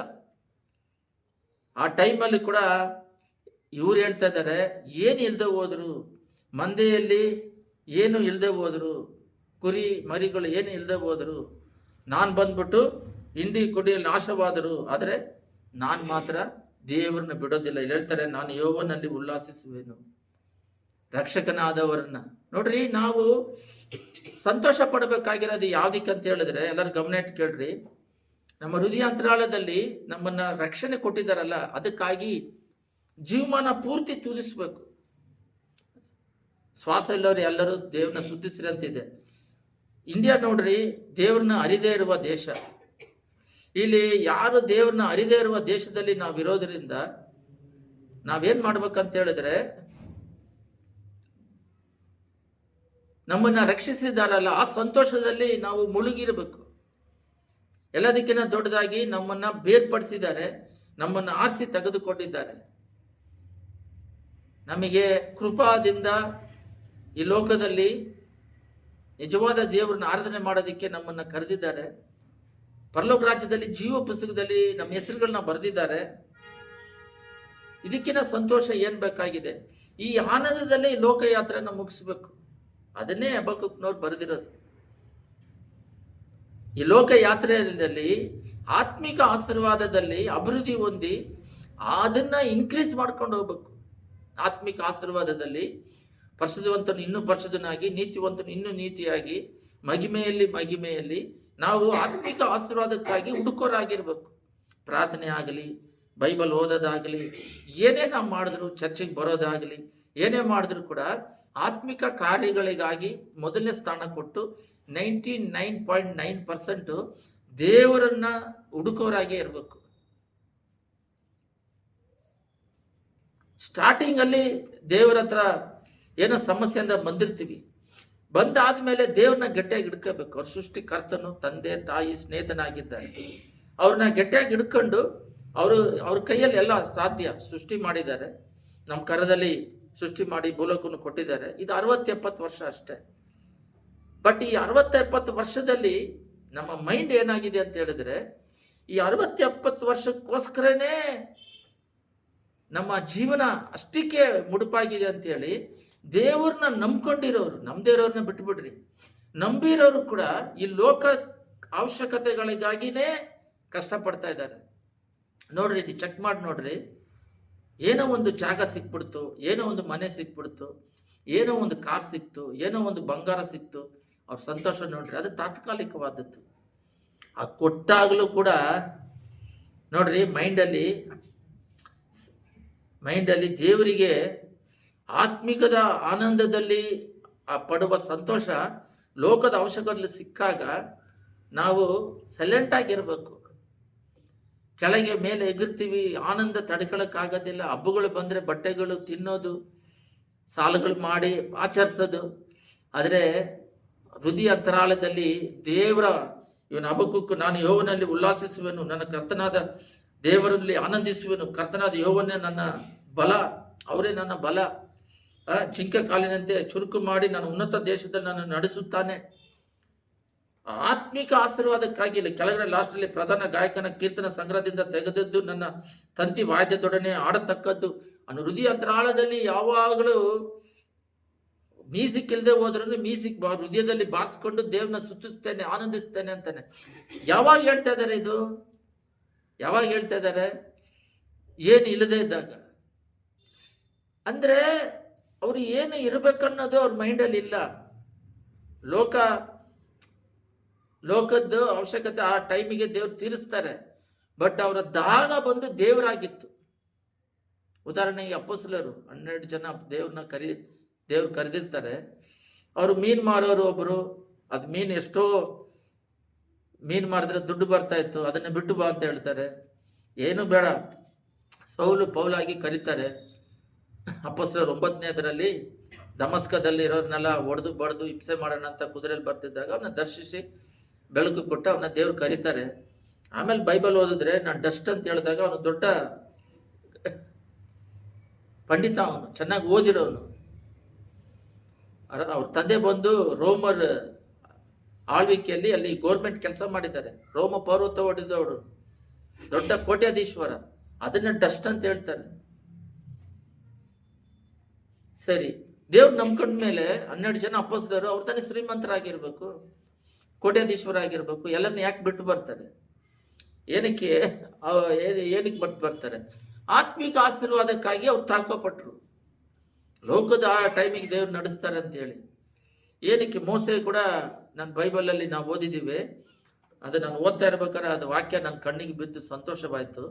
[SPEAKER 1] ಆ ಟೈಮಲ್ಲಿ ಕೂಡ ಇವ್ರು ಹೇಳ್ತಾ ಇದ್ದಾರೆ, ಏನು ಇಲ್ಲದೆ ಹೋದ್ರು, ಮಂದೆಯಲ್ಲಿ ಏನು ಇಲ್ಲದೆ ಹೋದ್ರು, ಕುರಿ ಮರಿಗಳು ಏನು ಇಲ್ಲದೆ ಹೋದ್ರು, ನಾನು ಬಂದ್ಬಿಟ್ಟು ಹಿಂಡಿ ಕುಡಿಯಲ್ಲಿ ನಾಶವಾದರು, ಆದರೆ ನಾನು ಮಾತ್ರ ದೇವರನ್ನ ಬಿಡೋದಿಲ್ಲ. ಇಲ್ಲಿ ಹೇಳ್ತಾರೆ, ನಾನು ಯೆಹೋವನಲ್ಲಿ ಉಲ್ಲಾಸಿಸುವೆನು, ರಕ್ಷಕನಾದವರನ್ನ. ನೋಡ್ರಿ, ನಾವು ಸಂತೋಷ ಪಡಬೇಕಾಗಿರೋದು ಯಾವ್ದಕ್ಕಂತ ಹೇಳಿದ್ರೆ, ಎಲ್ಲರೂ ಗಮನ ಇಟ್ಟು ಕೇಳ್ರಿ, ನಮ್ಮ ಹೃದಯಾಂತರಾಳದಲ್ಲಿ ನಮ್ಮನ್ನ ರಕ್ಷಣೆ ಕೊಟ್ಟಿದ್ದಾರಲ್ಲ, ಅದಕ್ಕಾಗಿ ಜೀವಮಾನ ಪೂರ್ತಿ ತುದಿಸ್ಬೇಕು. ಶ್ವಾಸ ಇಲ್ಲವ್ರು ಎಲ್ಲರೂ ದೇವ್ರನ್ನ ಸುದ್ದಿಸ್ರಿ ಅಂತಿದೆ. ಇಂಡಿಯಾ ನೋಡ್ರಿ, ದೇವ್ರನ್ನ ಅರಿದೇ ಇರುವ ದೇಶ. ಇಲ್ಲಿ ಯಾರು ದೇವ್ರನ್ನ ಅರಿದೇ ಇರುವ ದೇಶದಲ್ಲಿ ನಾವಿರೋದ್ರಿಂದ ನಾವೇನ್ ಮಾಡ್ಬೇಕಂತ ಹೇಳಿದ್ರೆ, ನಮ್ಮನ್ನ ರಕ್ಷಿಸಿದಾರಲ್ಲ ಆ ಸಂತೋಷದಲ್ಲಿ ನಾವು ಮುಳುಗಿರಬೇಕು. ಎಲ್ಲದಕ್ಕಿಂತ ದೊಡ್ಡದಾಗಿ ನಮ್ಮನ್ನ ಬೇರ್ಪಡಿಸಿದ್ದಾರೆ, ನಮ್ಮನ್ನ ಆರಿಸಿ ತೆಗೆದುಕೊಂಡಿದ್ದಾರೆ. ನಮಗೆ ಕೃಪಾದಿಂದ ಈ ಲೋಕದಲ್ಲಿ ನಿಜವಾದ ದೇವರನ್ನ ಆರಾಧನೆ ಮಾಡೋದಕ್ಕೆ ನಮ್ಮನ್ನ ಕರೆದಿದ್ದಾರೆ. ಪರಲೋಕ ರಾಜ್ಯದಲ್ಲಿ ಜೀವ ಪುಸ್ತಕದಲ್ಲಿ ನಮ್ಮ ಹೆಸರುಗಳನ್ನ ಬರೆದಿದ್ದಾರೆ. ಇದಕ್ಕಿಂತ ಸಂತೋಷ ಏನ್ ಬೇಕಾಗಿದೆ? ಈ ಆನಂದದಲ್ಲೇ ಈ ಲೋಕಯಾತ್ರೆಯನ್ನು ಮುಗಿಸ್ಬೇಕು. ಅದನ್ನೇ ಹಬಕ್ಕೂಕನವರು ಬರೆದಿರೋದು. ಈ ಲೋಕಯಾತ್ರೆಯಲ್ಲಿ ಆತ್ಮಿಕ ಆಶೀರ್ವಾದದಲ್ಲಿ ಅಭಿವೃದ್ಧಿ ಹೊಂದಿ ಅದನ್ನ ಇನ್ಕ್ರೀಸ್ ಮಾಡ್ಕೊಂಡು ಹೋಗ್ಬೇಕು. ಆತ್ಮಿಕ ಆಶೀರ್ವಾದದಲ್ಲಿ ಪರಿಶುದ್ಧವಂತನು ಇನ್ನೂ ಪರಿಶುದ್ಧನಾಗಿ, ನೀತಿವಂತನು ಇನ್ನೂ ನೀತಿಯಾಗಿ, ಮಹಿಮೆಯಲ್ಲಿ ನಾವು ಆತ್ಮಿಕ ಆಶೀರ್ವಾದಕ್ಕಾಗಿ ಹುಡುಕೋರಾಗಿರ್ಬೇಕು. ಪ್ರಾರ್ಥನೆ ಆಗಲಿ, ಬೈಬಲ್ ಓದೋದಾಗಲಿ, ಏನೇ ನಾವು ಮಾಡಿದ್ರು, ಚರ್ಚೆಗೆ ಬರೋದಾಗಲಿ, ಏನೇ ಮಾಡಿದ್ರು ಕೂಡ ಆತ್ಮಿಕ ಕಾರ್ಯಗಳಿಗಾಗಿ ಮೊದಲನೇ ಸ್ಥಾನ ಕೊಟ್ಟು 99.9% ದೇವರನ್ನ ಹುಡುಕೋರಾಗೇ ಇರಬೇಕು. ಸ್ಟಾರ್ಟಿಂಗ್ ಅಲ್ಲಿ ದೇವರ ಹತ್ರ ಏನೋ ಸಮಸ್ಯೆಯಿಂದ ಬಂದಿರ್ತೀವಿ. ಬಂದಾದ್ಮೇಲೆ ದೇವ್ರನ್ನ ಗಟ್ಟಿಯಾಗಿ ಹಿಡ್ಕೋಬೇಕು. ಅವ್ರ ಸೃಷ್ಟಿಕರ್ತನು, ತಂದೆ ತಾಯಿ, ಸ್ನೇಹಿತನಾಗಿದ್ದಾರೆ. ಅವ್ರನ್ನ ಗಟ್ಟಿಯಾಗಿ ಹಿಡ್ಕೊಂಡು ಅವ್ರ ಕೈಯಲ್ಲಿ ಎಲ್ಲ ಸಾಧ್ಯ. ಸೃಷ್ಟಿ ಮಾಡಿದ್ದಾರೆ, ನಮ್ಮ ಕರದಲ್ಲಿ ಸೃಷ್ಟಿ ಮಾಡಿ ಭೂಲೋಕವನ್ನು ಕೊಟ್ಟಿದ್ದಾರೆ. ಇದು 60-70 ವರ್ಷ ಅಷ್ಟೇ. ಬಟ್ ಈ 60-70 ವರ್ಷದಲ್ಲಿ ನಮ್ಮ ಮೈಂಡ್ ಏನಾಗಿದೆ ಅಂತ ಹೇಳಿದ್ರೆ, ಈ 60-70 ವರ್ಷಕ್ಕೋಸ್ಕರನೇ ನಮ್ಮ ಜೀವನ ಅಷ್ಟಕ್ಕೆ ಮುಡುಪಾಗಿದೆ ಅಂತೇಳಿ ದೇವ್ರನ್ನ ನಂಬ್ಕೊಂಡಿರೋರು, ನಂಬದೇ ಇರೋರನ್ನ ಬಿಟ್ಬಿಡ್ರಿ, ನಂಬಿರೋರು ಕೂಡ ಈ ಲೋಕ ಅವಶ್ಯಕತೆಗಳಿಗಾಗಿನೇ ಕಷ್ಟಪಡ್ತಾ ಇದ್ದಾರೆ. ನೋಡ್ರಿ, ನೀವು ಚೆಕ್ ಮಾಡಿ ನೋಡ್ರಿ. ಏನೋ ಒಂದು ಜಾಗ ಸಿಕ್ಬಿಡ್ತು, ಏನೋ ಒಂದು ಮನೆ ಸಿಕ್ಬಿಡ್ತು, ಏನೋ ಒಂದು ಕಾರ್ ಸಿಕ್ತು, ಏನೋ ಒಂದು ಬಂಗಾರ ಸಿಕ್ತು, ಅವ್ರ ಸಂತೋಷ ನೋಡ್ರಿ, ಅದು ತಾತ್ಕಾಲಿಕವಾದದ್ದು. ಆ ಕೊಟ್ಟಾಗಲೂ ಕೂಡ ನೋಡ್ರಿ, ಮೈಂಡಲ್ಲಿ ದೇವರಿಗೆ ಆತ್ಮಿಕದ ಆನಂದದಲ್ಲಿ ಪಡುವ ಸಂತೋಷ ಲೋಕದ ಅವಶ್ಯಕತೆಯಲ್ಲಿ ಸಿಕ್ಕಾಗ ನಾವು ಸೈಲೆಂಟ್ ಆಗಿರ್ಬೇಕು. ಕೆಳಗೆ ಮೇಲೆ ಎಗಿರ್ತೀವಿ, ಆನಂದ ತಡ್ಕೊಳಕ್ಕಾಗೋದಿಲ್ಲ. ಹಬ್ಬಗಳು ಬಂದರೆ ಬಟ್ಟೆಗಳು ತಿನ್ನೋದು, ಸಾಲಗಳು ಮಾಡಿ ಆಚರಿಸೋದು. ಆದರೆ ಹೃದಯ ಅಂತರಾಳದಲ್ಲಿ ದೇವರ ಇವನ ಹಬ್ಬಕ್ಕೂ ನಾನು ಯೆಹೋವನಲ್ಲಿ ಉಲ್ಲಾಸಿಸುವೆನು, ನನ್ನ ಕರ್ತನಾದ ದೇವರಲ್ಲಿ ಆನಂದಿಸುವೆನು, ಕರ್ತನಾದ ಯೆಹೋವನೇ ನನ್ನ ಬಲ, ಅವರೇ ನನ್ನ ಬಲ, ಜಿಂಕೆ ಕಾಲಿನಂತೆ ಚುರುಕು ಮಾಡಿ ನನ್ನ ಉನ್ನತ ದೇಶದಲ್ಲಿ ನನ್ನ ನಡೆಸುತ್ತಾನೆ. ಆತ್ಮಿಕ ಆಶೀರ್ವಾದಕ್ಕಾಗಿ ಇಲ್ಲಿ ಕೆಳಗಡೆ ಲಾಸ್ಟಲ್ಲಿ ಪ್ರಧಾನ ಗಾಯಕನ ಕೀರ್ತನ ಸಂಗ್ರಹದಿಂದ ತೆಗೆದದ್ದು ನನ್ನ ತಂತಿ ವಾದ್ಯದೊಡನೆ ಆಡತಕ್ಕದ್ದು. ಅವನು ಹೃದಯ ಅಂತರಾಳದಲ್ಲಿ ಯಾವಾಗಲೂ ಮ್ಯೂಸಿಕ್ ಇಲ್ಲದೆ ಹೋದ್ರೂ ಮ್ಯೂಸಿಕ್ ಹೃದಯದಲ್ಲಿ ಬಾರಿಸ್ಕೊಂಡು ದೇವ್ರನ್ನ ಸ್ತುತಿಸ್ತೇನೆ, ಆನಂದಿಸ್ತೇನೆ ಅಂತಾನೆ. ಯಾವಾಗ ಹೇಳ್ತಾ ಇದ್ದಾರೆ ಇದು? ಯಾವಾಗ ಹೇಳ್ತಾ ಇದ್ದಾರೆ? ಏನು ಇಲ್ಲದೆ ಇದ್ದಾಗ. ಅಂದ್ರೆ ಅವ್ರು ಏನು ಇರ್ಬೇಕನ್ನೋದು ಅವ್ರ ಮೈಂಡಲ್ಲಿ ಇಲ್ಲ. ಲೋಕದ್ದು ಅವಶ್ಯಕತೆ ಆ ಟೈಮಿಗೆ ದೇವ್ರು ತೀರಿಸ್ತಾರೆ. ಬಟ್ ಅವರ ದಾಹ ಬಂದು ದೇವರಾಗಿತ್ತು. ಉದಾಹರಣೆಗೆ ಅಪೊಸ್ತಲರು 12 ಜನ ದೇವ್ರು ಕರೆದಿರ್ತಾರೆ. ಅವರು ಮೀನು ಮಾರೋರು ಒಬ್ಬರು, ಅದು ಮೀನು ಎಷ್ಟೋ ಮೀನು ಮಾರಿದ್ರೆ ದುಡ್ಡು ಬರ್ತಾ ಇತ್ತು, ಅದನ್ನ ಬಿಟ್ಟು ಬಾ ಅಂತ ಹೇಳ್ತಾರೆ. ಏನು ಬೇಡ, ಪೌಲಾಗಿ ಕರೀತಾರೆ. ಅಪೊಸ್ತಲರು 9ನೇದರಲ್ಲಿ ದಮಸ್ಕದಲ್ಲಿ ಇರೋರ್ನೆಲ್ಲ ಹೊಡೆದು ಬಡ್ದು ಹಿಂಸೆ ಮಾಡೋಣ ಅಂತ ಕುದುರೆಯಲ್ಲಿ ಬರ್ತಿದ್ದಾಗ ಅವನ್ನ ದರ್ಶಿಸಿ ಬೆಳಕು ಕೊಟ್ಟು ಅವನ್ನ ದೇವ್ರು ಕರೀತಾರೆ. ಆಮೇಲೆ ಬೈಬಲ್ ಓದಿದ್ರೆ ನಾನು ಡಸ್ಟ್ ಅಂತ ಹೇಳಿದಾಗ ಅವನು ದೊಡ್ಡ ಪಂಡಿತ, ಅವನು ಚೆನ್ನಾಗಿ ಓದಿರೋನು. ಅವ್ರ ತಂದೆ ಬಂದು ರೋಮರ್ ಆಳ್ವಿಕೆಯಲ್ಲಿ ಅಲ್ಲಿ ಗೌರ್ಮೆಂಟ್ ಕೆಲಸ ಮಾಡಿದ್ದಾರೆ. ರೋಮ ಪರ್ವತ ಹೊಡೆದವರು, ದೊಡ್ಡ ಕೋಟ್ಯಾಧೀಶ್ವರ. ಅದನ್ನ ಡಸ್ಟ್ ಅಂತ ಹೇಳ್ತಾರೆ. ಸರಿ, ದೇವ್ರು ನಂಬ್ಕೊಂಡ್ಮೇಲೆ 12 ಜನ ಅಪೊಸ್ತಲರು ಅವ್ರ ತಾನೇ ಶ್ರೀಮಂತರಾಗಿರ್ಬೇಕು, ಕೋಟ್ಯಾಧೀಶ್ವರ ಆಗಿರ್ಬೇಕು. ಎಲ್ಲನ್ನ ಯಾಕೆ ಬಿಟ್ಟು ಬರ್ತಾರೆ? ಏನಕ್ಕೆ ಬಿಟ್ಟು ಬರ್ತಾರೆ? ಆತ್ಮಿಕ ಆಶೀರ್ವಾದಕ್ಕಾಗಿ ಅವ್ರು ತಾಕೋಪಟ್ರು. ಲೋಕದ ಆ ಟೈಮಿಗೆ ದೇವ್ರು ನಡೆಸ್ತಾರೆ ಅಂತ ಹೇಳಿ. ಏನಕ್ಕೆ ಮೋಸೆ ಕೂಡ ನನ್ನ ಬೈಬಲಲ್ಲಿ ನಾವು ಓದಿದ್ದೀವಿ. ಅದು ನಾನು ಓದ್ತಾ ಇರ್ಬೇಕಾದ್ರೆ ಅದು ವಾಕ್ಯ ನನ್ನ ಕಣ್ಣಿಗೆ ಬಿದ್ದು ಸಂತೋಷವಾಯಿತು.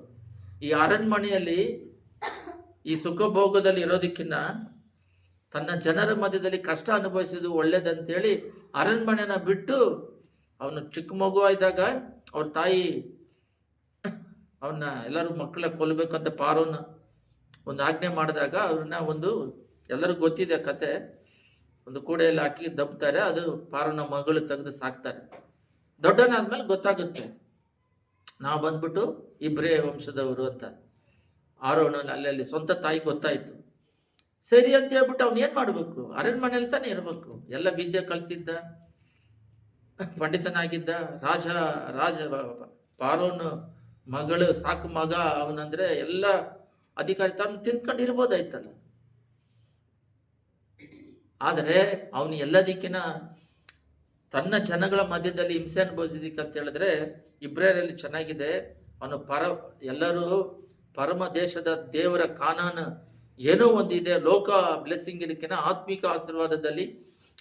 [SPEAKER 1] ಈ ಅರಣ್ಮನೆಯಲ್ಲಿ ಈ ಸುಖಭೋಗದಲ್ಲಿ ಇರೋದಕ್ಕಿಂತ ತನ್ನ ಜನರ ಮಧ್ಯದಲ್ಲಿ ಕಷ್ಟ ಅನುಭವಿಸಿದ್ದು ಅವನ್ನ ಎಲ್ಲರೂ ಮಕ್ಕಳ ಕೊಲ್ಲಬೇಕಂತ ಪಾರೋನ ಒಂದು ಆಜ್ಞೆ ಮಾಡಿದಾಗ ಅವ್ರನ್ನ ಎಲ್ಲರಿಗೂ ಗೊತ್ತಿದೆ ಕತೆ, ಒಂದು ಕೂಡೆಯಲ್ಲಿ ಹಾಕಿ ದಬ್ತಾರೆ, ಅದು ಪಾರೋನ ಮಗಳು ತೆಗೆದು ಸಾಕ್ತಾರೆ. ದೊಡ್ಡನಾದ್ಮೇಲೆ ಗೊತ್ತಾಗುತ್ತೆ ನಾವು ಬಂದ್ಬಿಟ್ಟು ಇಬ್ರೇ ವಂಶದವರು ಅಂತ. ಆರೋನಲ್ಲಿ ಅಲ್ಲಲ್ಲಿ ಸ್ವಂತ ತಾಯಿ ಗೊತ್ತಾಯ್ತು. ಸರಿ ಅಂತ ಹೇಳ್ಬಿಟ್ಟು ಅವ್ನು ಏನ್ ಮಾಡ್ಬೇಕು? ಅರಣ್ಮನೆಯಲ್ಲಿ ತಾನೇ ಇರ್ಬೇಕು. ಎಲ್ಲ ವಿದ್ಯೆ ಕಲ್ತಿದ್ದ, ಪಂಡಿತನಾಗಿದ್ದ, ರಾಜ ಪಾರೋನ್ ಮಗಳು ಸಾಕು ಮಗ ಅವನಂದ್ರೆ ಎಲ್ಲ ಅಧಿಕಾರಿ ತಾನು ತಿನ್ಕೊಂಡು ಇರ್ಬೋದಾಯ್ತಲ್ಲ. ಆದರೆ ಅವನು ಎಲ್ಲದಕ್ಕಿನ ತನ್ನ ಜನಗಳ ಮಧ್ಯದಲ್ಲಿ ಹಿಂಸೆ ಅನುಭವಿಸಿದಕ್ಕೆ ಅಂತ ಹೇಳಿದ್ರೆ ಇಬ್ರಿಯರಲ್ಲಿ ಚೆನ್ನಾಗಿದೆ. ಅವನು ಎಲ್ಲರೂ ಪರಮ ದೇಶದ ದೇವರ ಕಾನಾನ ಏನೋ ಒಂದಿದೆ, ಲೋಕ ಬ್ಲೆಸ್ಸಿಂಗ್ ಇದಕ್ಕಿನ ಆತ್ಮಿಕ ಆಶೀರ್ವಾದದಲ್ಲಿ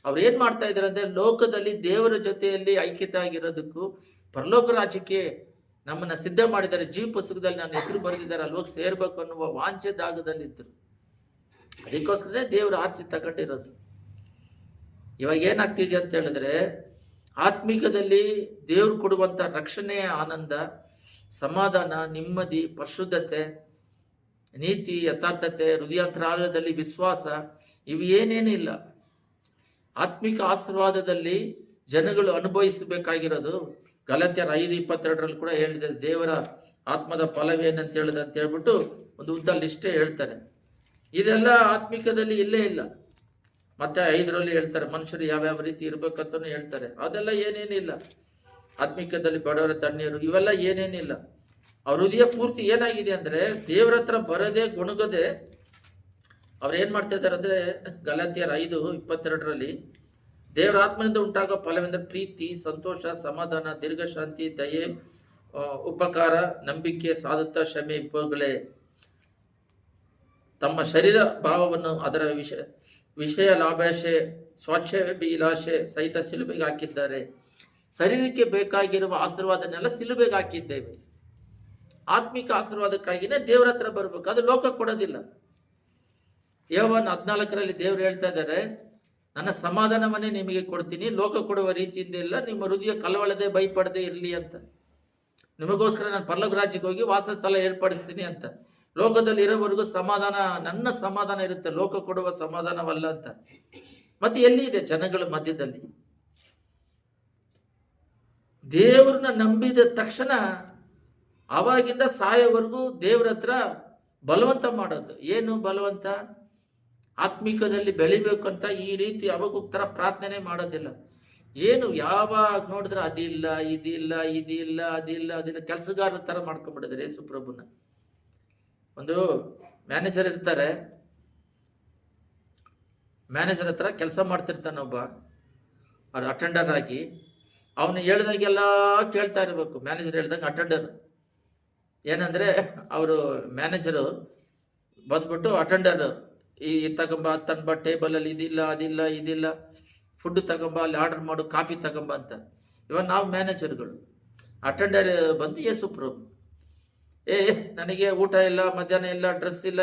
[SPEAKER 1] ಅವ್ರು ಏನ್ ಮಾಡ್ತಾ ಇದ್ದಾರೆ ಅಂದ್ರೆ ಲೋಕದಲ್ಲಿ ದೇವರ ಜೊತೆಯಲ್ಲಿ ಐಕ್ಯತೆ ಆಗಿರೋದಕ್ಕೂ ಪರಲೋಕ ರಾಜ್ಯಕ್ಕೆ ನಮ್ಮನ್ನ ಸಿದ್ಧ ಮಾಡಿದ್ದಾರೆ. ಜೀವ ಪುಸ್ತಕದಲ್ಲಿ ನಾನು ಹೆಸರು ಬರೆದಿದ್ದಾರೆ, ಅಲ್ಲಿ ಹೋಗಿ ಸೇರ್ಬೇಕು ಅನ್ನುವ ವಾಂಛೆ ದಾಗದಲ್ಲಿದ್ದರು. ಅದಕ್ಕೋಸ್ಕರನೇ ದೇವರು ಆರಿಸಿ ತಗೊಂಡಿರೋದು. ಇವಾಗ ಏನಾಗ್ತಿದೆ ಅಂತ ಹೇಳಿದ್ರೆ ಆತ್ಮಿಕದಲ್ಲಿ ದೇವ್ರು ಕೊಡುವಂತ ರಕ್ಷಣೆಯ ಆನಂದ, ಸಮಾಧಾನ, ನೆಮ್ಮದಿ, ಪರಿಶುದ್ಧತೆ, ನೀತಿ, ಯಥಾರ್ಥತೆ, ಹೃದಯಾಂತರಾಳದಲ್ಲಿ ವಿಶ್ವಾಸ, ಇವು ಏನೇನಿಲ್ಲ. ಆತ್ಮಿಕ ಆಶೀರ್ವಾದದಲ್ಲಿ ಜನಗಳು ಅನುಭವಿಸಬೇಕಾಗಿರೋದು ಗಲಾತ್ಯರ 5:22 ಕೂಡ ಹೇಳಿದೆ. ದೇವರ ಆತ್ಮದ ಫಲವೇನಂತ ಹೇಳಿದೆ ಅಂತ ಹೇಳ್ಬಿಟ್ಟು ಒಂದು ಉದ್ದ ಲಿಸ್ಟೇ ಹೇಳ್ತಾರೆ. ಇದೆಲ್ಲ ಆತ್ಮಿಕದಲ್ಲಿ ಇಲ್ಲೇ ಇಲ್ಲ. ಮತ್ತೆ 5ರಲ್ಲಿ ಹೇಳ್ತಾರೆ ಮನುಷ್ಯರು ಯಾವ್ಯಾವ ರೀತಿ ಇರ್ಬೇಕಂತನೂ ಹೇಳ್ತಾರೆ. ಅದೆಲ್ಲ ಏನೇನಿಲ್ಲ. ಆತ್ಮಿಕದಲ್ಲಿ ಬಡವರ ತಣ್ಣೀರು ಇವೆಲ್ಲ ಏನೇನಿಲ್ಲ. ಅವ್ರ ಹೃದಯ ಪೂರ್ತಿ ಏನಾಗಿದೆ ಅಂದ್ರೆ ದೇವರ ಹತ್ರ ಬರದೆ ಗುಣಗದೆ ಅವ್ರು ಏನ್ ಮಾಡ್ತಾ ಇದ್ದಾರೆ ಅಂದ್ರೆ ಗಲಾತ್ಯರ 5:22 ದೇವರ ಆತ್ಮನಿಂದ ಉಂಟಾಗೋ ಫಲವೆಂದರೆ ಪ್ರೀತಿ, ಸಂತೋಷ, ಸಮಾಧಾನ, ದೀರ್ಘಶಾಂತಿ, ದಯೆ, ಉಪಕಾರ, ನಂಬಿಕೆ, ಸಾಧುತ್ವ, ಕ್ಷಮೆ ಇವುಗಳೇ. ತಮ್ಮ ಶರೀರ ಭಾವವನ್ನು ಅದರ ವಿಷಯ ಲಾಭಾಶೆ, ಸ್ವಾಚ್ಛಾಭಿಲಾಷೆ ಸಹಿತ ಸಿಲುಬೆಗೆ ಹಾಕಿದ್ದಾರೆ. ಶರೀರಕ್ಕೆ ಬೇಕಾಗಿರುವ ಆಶೀರ್ವಾದನೆಲ್ಲ ಸಿಲುಬೆಗೆ ಹಾಕಿದ್ದೇವೆ. ಆತ್ಮಿಕ ಆಶೀರ್ವಾದಕ್ಕಾಗಿನೇ ದೇವರ ಹತ್ರ ಬರ್ಬೇಕು, ಅದು ಲೋಕ ಕೊಡೋದಿಲ್ಲ. ಯೋಹಾನ 14ರಲ್ಲಿ ದೇವರು ಹೇಳ್ತಾ ಇದ್ದಾರೆ, ನನ್ನ ಸಮಾಧಾನವನ್ನೇ ನಿಮಗೆ ಕೊಡ್ತೀನಿ, ಲೋಕ ಕೊಡುವ ರೀತಿಯಿಂದ ಇಲ್ಲ. ನಿಮ್ಮ ಹೃದಯ ಕಳವಳದೆ ಭಯಪಡದೆ ಇರಲಿ ಅಂತ. ನಿಮಗೋಸ್ಕರ ನಾನು ಪರಲೋಕ ರಾಜ್ಯಕ್ಕೆ ಹೋಗಿ ವಾಸಸ್ಥಳ ಏರ್ಪಡಿಸ್ತೀನಿ ಅಂತ. ಲೋಕದಲ್ಲಿ ಇರೋವರೆಗೂ ಸಮಾಧಾನ, ನನ್ನ ಸಮಾಧಾನ ಇರುತ್ತೆ, ಲೋಕ ಕೊಡುವ ಸಮಾಧಾನವಲ್ಲ ಅಂತ. ಮತ್ತೆ ಎಲ್ಲಿ ಇದೆ ಜನಗಳ ಮಧ್ಯದಲ್ಲಿ? ದೇವ್ರನ್ನ ನಂಬಿದ ತಕ್ಷಣ ಆವಾಗಿಂದ ಸಾಯೋವರೆಗೂ ದೇವ್ರ ಹತ್ರ ಬಲವಂತ ಮಾಡೋದು. ಏನು ಬಲವಂತ? ಆತ್ಮಿಕದಲ್ಲಿ ಬೆಳಿಬೇಕು ಅಂತ ಈ ರೀತಿ ಅವಾಗ ತರ ಪ್ರಾರ್ಥನೆ ಮಾಡೋದಿಲ್ಲ. ಏನು ಯಾವಾಗ ನೋಡಿದ್ರೆ ಅದಿಲ್ಲ, ಅದಿಲ್ಲ ಕೆಲಸಗಾರರ ತರ ಮಾಡ್ಕೊಂಡ್ಬಿಡಿದ್ರೆ ಯೇಸು ಪ್ರಭುನ. ಒಂದು ಮ್ಯಾನೇಜರ್ ಇರ್ತಾರೆ, ಮ್ಯಾನೇಜರ್ ಹತ್ರ ಕೆಲಸ ಮಾಡ್ತಿರ್ತಾನೆ ಒಬ್ಬ, ಅವ್ರು ಅಟೆಂಡರ್ ಆಗಿ. ಅವನು ಹೇಳ್ದಾಗೆಲ್ಲ ಕೇಳ್ತಾ ಇರಬೇಕು. ಮ್ಯಾನೇಜರ್ ಹೇಳ್ದಂಗೆ ಅಟೆಂಡರ್ ಏನಂದ್ರೆ ಅವರು ಮ್ಯಾನೇಜರು ಬಂದ್ಬಿಟ್ಟು ಅಟೆಂಡರ್ ಈ ತಗೊಂಬ, ತನ್ಬ, ಟೇಬಲಲ್ಲಿ ಇದಿಲ್ಲ, ಫುಡ್ ತಗೊಂಬ, ಅಲ್ಲಿ ಆರ್ಡರ್ ಮಾಡು, ಕಾಫಿ ತಗೊಂಬ ಅಂತ. ಇವಾಗ ನಾವು ಮ್ಯಾನೇಜರ್ಗಳು, ಅಟೆಂಡರ್ ಬಂದು ಯೇಸು ಪ್ರಭು, ನನಗೆ ಊಟ ಇಲ್ಲ, ಮಧ್ಯಾಹ್ನ ಇಲ್ಲ, ಡ್ರೆಸ್ ಇಲ್ಲ,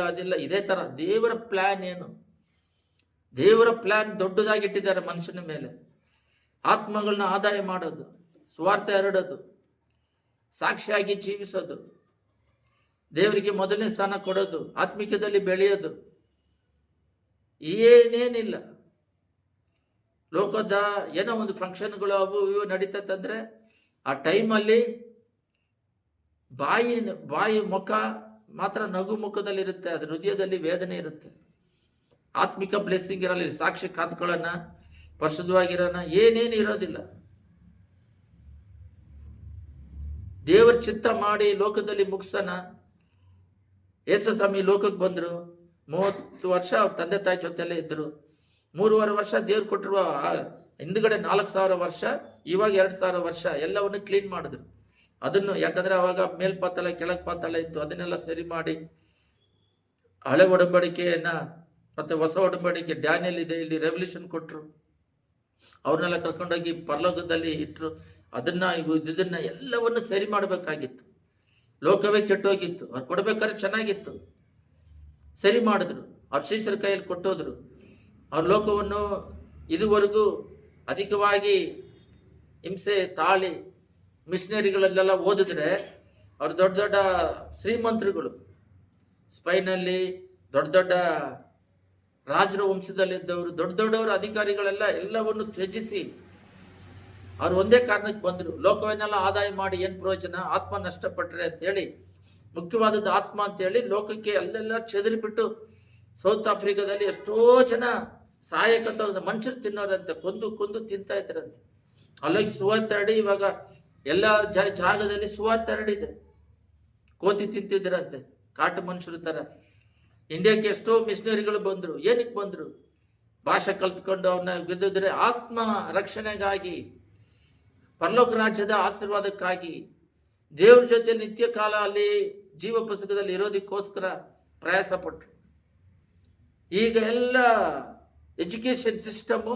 [SPEAKER 1] ಅದಿಲ್ಲ. ಇದೇ ತರ ದೇವರ ಪ್ಲಾನ್ ಏನು? ದೇವರ ಪ್ಲಾನ್ ದೊಡ್ಡದಾಗಿಟ್ಟಿದ್ದಾರೆ ಮನುಷ್ಯನ ಮೇಲೆ. ಆತ್ಮಗಳನ್ನ ಆದಾಯ ಮಾಡೋದು, ಸ್ವಾರ್ಥ ಹರಡೋದು, ಸಾಕ್ಷಿಯಾಗಿ ಜೀವಿಸೋದು, ದೇವರಿಗೆ ಮೊದಲನೇ ಸ್ಥಾನ ಕೊಡೋದು, ಆತ್ಮಿಕದಲ್ಲಿ ಬೆಳೆಯೋದು, ಏನೇನಿಲ್ಲ. ಲೋಕದ ಏನೋ ಒಂದು ಫಂಕ್ಷನ್ಗಳು ಅವು ಇವು ನಡೀತಂದ್ರೆ ಆ ಟೈಮಲ್ಲಿ ಬಾಯಿ ಮುಖ ಮಾತ್ರ ನಗು ಮುಖದಲ್ಲಿರುತ್ತೆ, ಅದ್ರ ಹೃದಯದಲ್ಲಿ ವೇದನೆ ಇರುತ್ತೆ. ಆತ್ಮಿಕ ಬ್ಲೆಸ್ಸಿಂಗ್ ಇರಲ್ಲ, ಸಾಕ್ಷಿ ಕಾತ್ಕೊಳ್ಳೋಣ, ಪರಿಶುದ್ಧವಾಗಿರೋಣ, ಏನೇನು ಇರೋದಿಲ್ಲ. ದೇವರ ಚಿತ್ತ ಮಾಡಿ ಲೋಕದಲ್ಲಿ ಮುಗಿಸೋಣ. ಯೇಸು ಸ್ವಾಮಿ ಲೋಕಕ್ಕೆ ಬಂದರು, 30 ವರ್ಷ ಅವ್ರ ತಂದೆ ತಾಯಿ ಜೊತೆಲ್ಲೇ ಇದ್ರು. 3.5 ವರ್ಷ ದೇವ್ರು ಕೊಟ್ಟಿರುವ ಹಿಂದ್ಗಡೆ 4,000 ವರ್ಷ, ಇವಾಗ 2,000 ವರ್ಷ ಎಲ್ಲವನ್ನು ಕ್ಲೀನ್ ಮಾಡಿದ್ರು. ಅದನ್ನು ಯಾಕಂದ್ರೆ ಅವಾಗ ಮೇಲ್ಪಾತಲ ಕೆಳಗ್ ಪಾತಲ ಇತ್ತು, ಅದನ್ನೆಲ್ಲ ಸರಿ ಮಾಡಿ ಹಳೆ ಒಡಂಬಡಿಕೆಯನ್ನ ಮತ್ತೆ ಹೊಸ ಒಡಂಬಡಿಕೆ ಡ್ಯಾನಿಯಲ್ ಇದೆ, ಇಲ್ಲಿ ರೆವಲ್ಯೂಷನ್ ಕೊಟ್ರು. ಅವ್ರನ್ನೆಲ್ಲ ಕರ್ಕೊಂಡೋಗಿ ಪರಲೋಕದಲ್ಲಿ ಇಟ್ರು. ಇದನ್ನ ಎಲ್ಲವನ್ನು ಸರಿ ಮಾಡಬೇಕಾಗಿತ್ತು. ಲೋಕವೇ ಕೆಟ್ಟೋಗಿತ್ತು, ಅವ್ರು ಕೊಡ್ಬೇಕಾದ್ರೆ ಚೆನ್ನಾಗಿತ್ತು, ಸರಿ ಮಾಡಿದ್ರು. ಅವ್ರ ಶಿಷ್ಯರ ಕೈಯಲ್ಲಿ ಕೊಟ್ಟೋದ್ರು. ಅವ್ರ ಲೋಕವನ್ನು ಇದುವರೆಗೂ ಅಧಿಕವಾಗಿ ಹಿಂಸೆ ತಾಳಿ ಮಿಷನರಿಗಳಲ್ಲೆಲ್ಲ ಓದಿದ್ರೆ ಅವ್ರು ದೊಡ್ಡ ದೊಡ್ಡ ಶ್ರೀಮಂತರುಗಳು, ಸ್ಪೈನಲ್ಲಿ ದೊಡ್ಡ ದೊಡ್ಡ ರಾಜರ ವಂಶದಲ್ಲಿದ್ದವರು, ದೊಡ್ಡ ದೊಡ್ಡವರು, ಅಧಿಕಾರಿಗಳೆಲ್ಲ ಎಲ್ಲವನ್ನು ತ್ಯಜಿಸಿ ಅವ್ರು ಒಂದೇ ಕಾರಣಕ್ಕೆ ಬಂದರು, ಲೋಕವನ್ನೆಲ್ಲ ಆದಾಯ ಮಾಡಿ ಏನು ಪ್ರಯೋಜನ, ಆತ್ಮ ನಷ್ಟಪಟ್ಟರೆ ಅಂತ ಹೇಳಿ, ಮುಖ್ಯವಾದದ್ದು ಆತ್ಮ ಅಂತೇಳಿ ಲೋಕಕ್ಕೆ ಅಲ್ಲೆಲ್ಲ ಚೆದರಿಬಿಟ್ಟು ಸೌತ್ ಆಫ್ರಿಕಾದಲ್ಲಿ ಎಷ್ಟೋ ಜನ ಸಹಾಯಕಂತ ಮನುಷ್ಯರು ತಿನ್ನೋರಂತೆ, ಕೊಂದು ತಿಂತಾ ಇದ್ದಾರಂತೆ. ಅಲ್ಲಿಗೆ ಸುವಾರ್ತೆ ಹರಡಿ, ಇವಾಗ ಎಲ್ಲ ಜಾಗದಲ್ಲಿ ಸುವಾರ್ತೆ ಹರಡಿದೆ. ಕೋತಿ ತಿಂತಿದ್ರಂತೆ, ಕಾಟು ಮನುಷ್ಯರ ಥರ. ಇಂಡಿಯಾಕ್ಕೆ ಎಷ್ಟೋ ಮಿಷನರಿಗಳು ಬಂದರು. ಏನಕ್ಕೆ ಬಂದರು? ಭಾಷೆ ಕಲ್ತ್ಕೊಂಡು ಅವನ್ನ ಗೆದ್ದಿದ್ರೆ ಆತ್ಮ ರಕ್ಷಣೆಗಾಗಿ, ಪರಲೋಕ ರಾಜ್ಯದ ಆಶೀರ್ವಾದಕ್ಕಾಗಿ, ದೇವ್ರ ಜೊತೆ ನಿತ್ಯ ಕಾಲ ಅಲ್ಲಿ ಜೀವ ಪುಸ್ತಕದಲ್ಲಿ ಇರೋದಕ್ಕೋಸ್ಕರ ಪ್ರಯಾಸ ಪಟ್ಟರು. ಈಗ ಎಲ್ಲ ಎಜುಕೇಷನ್ ಸಿಸ್ಟಮು,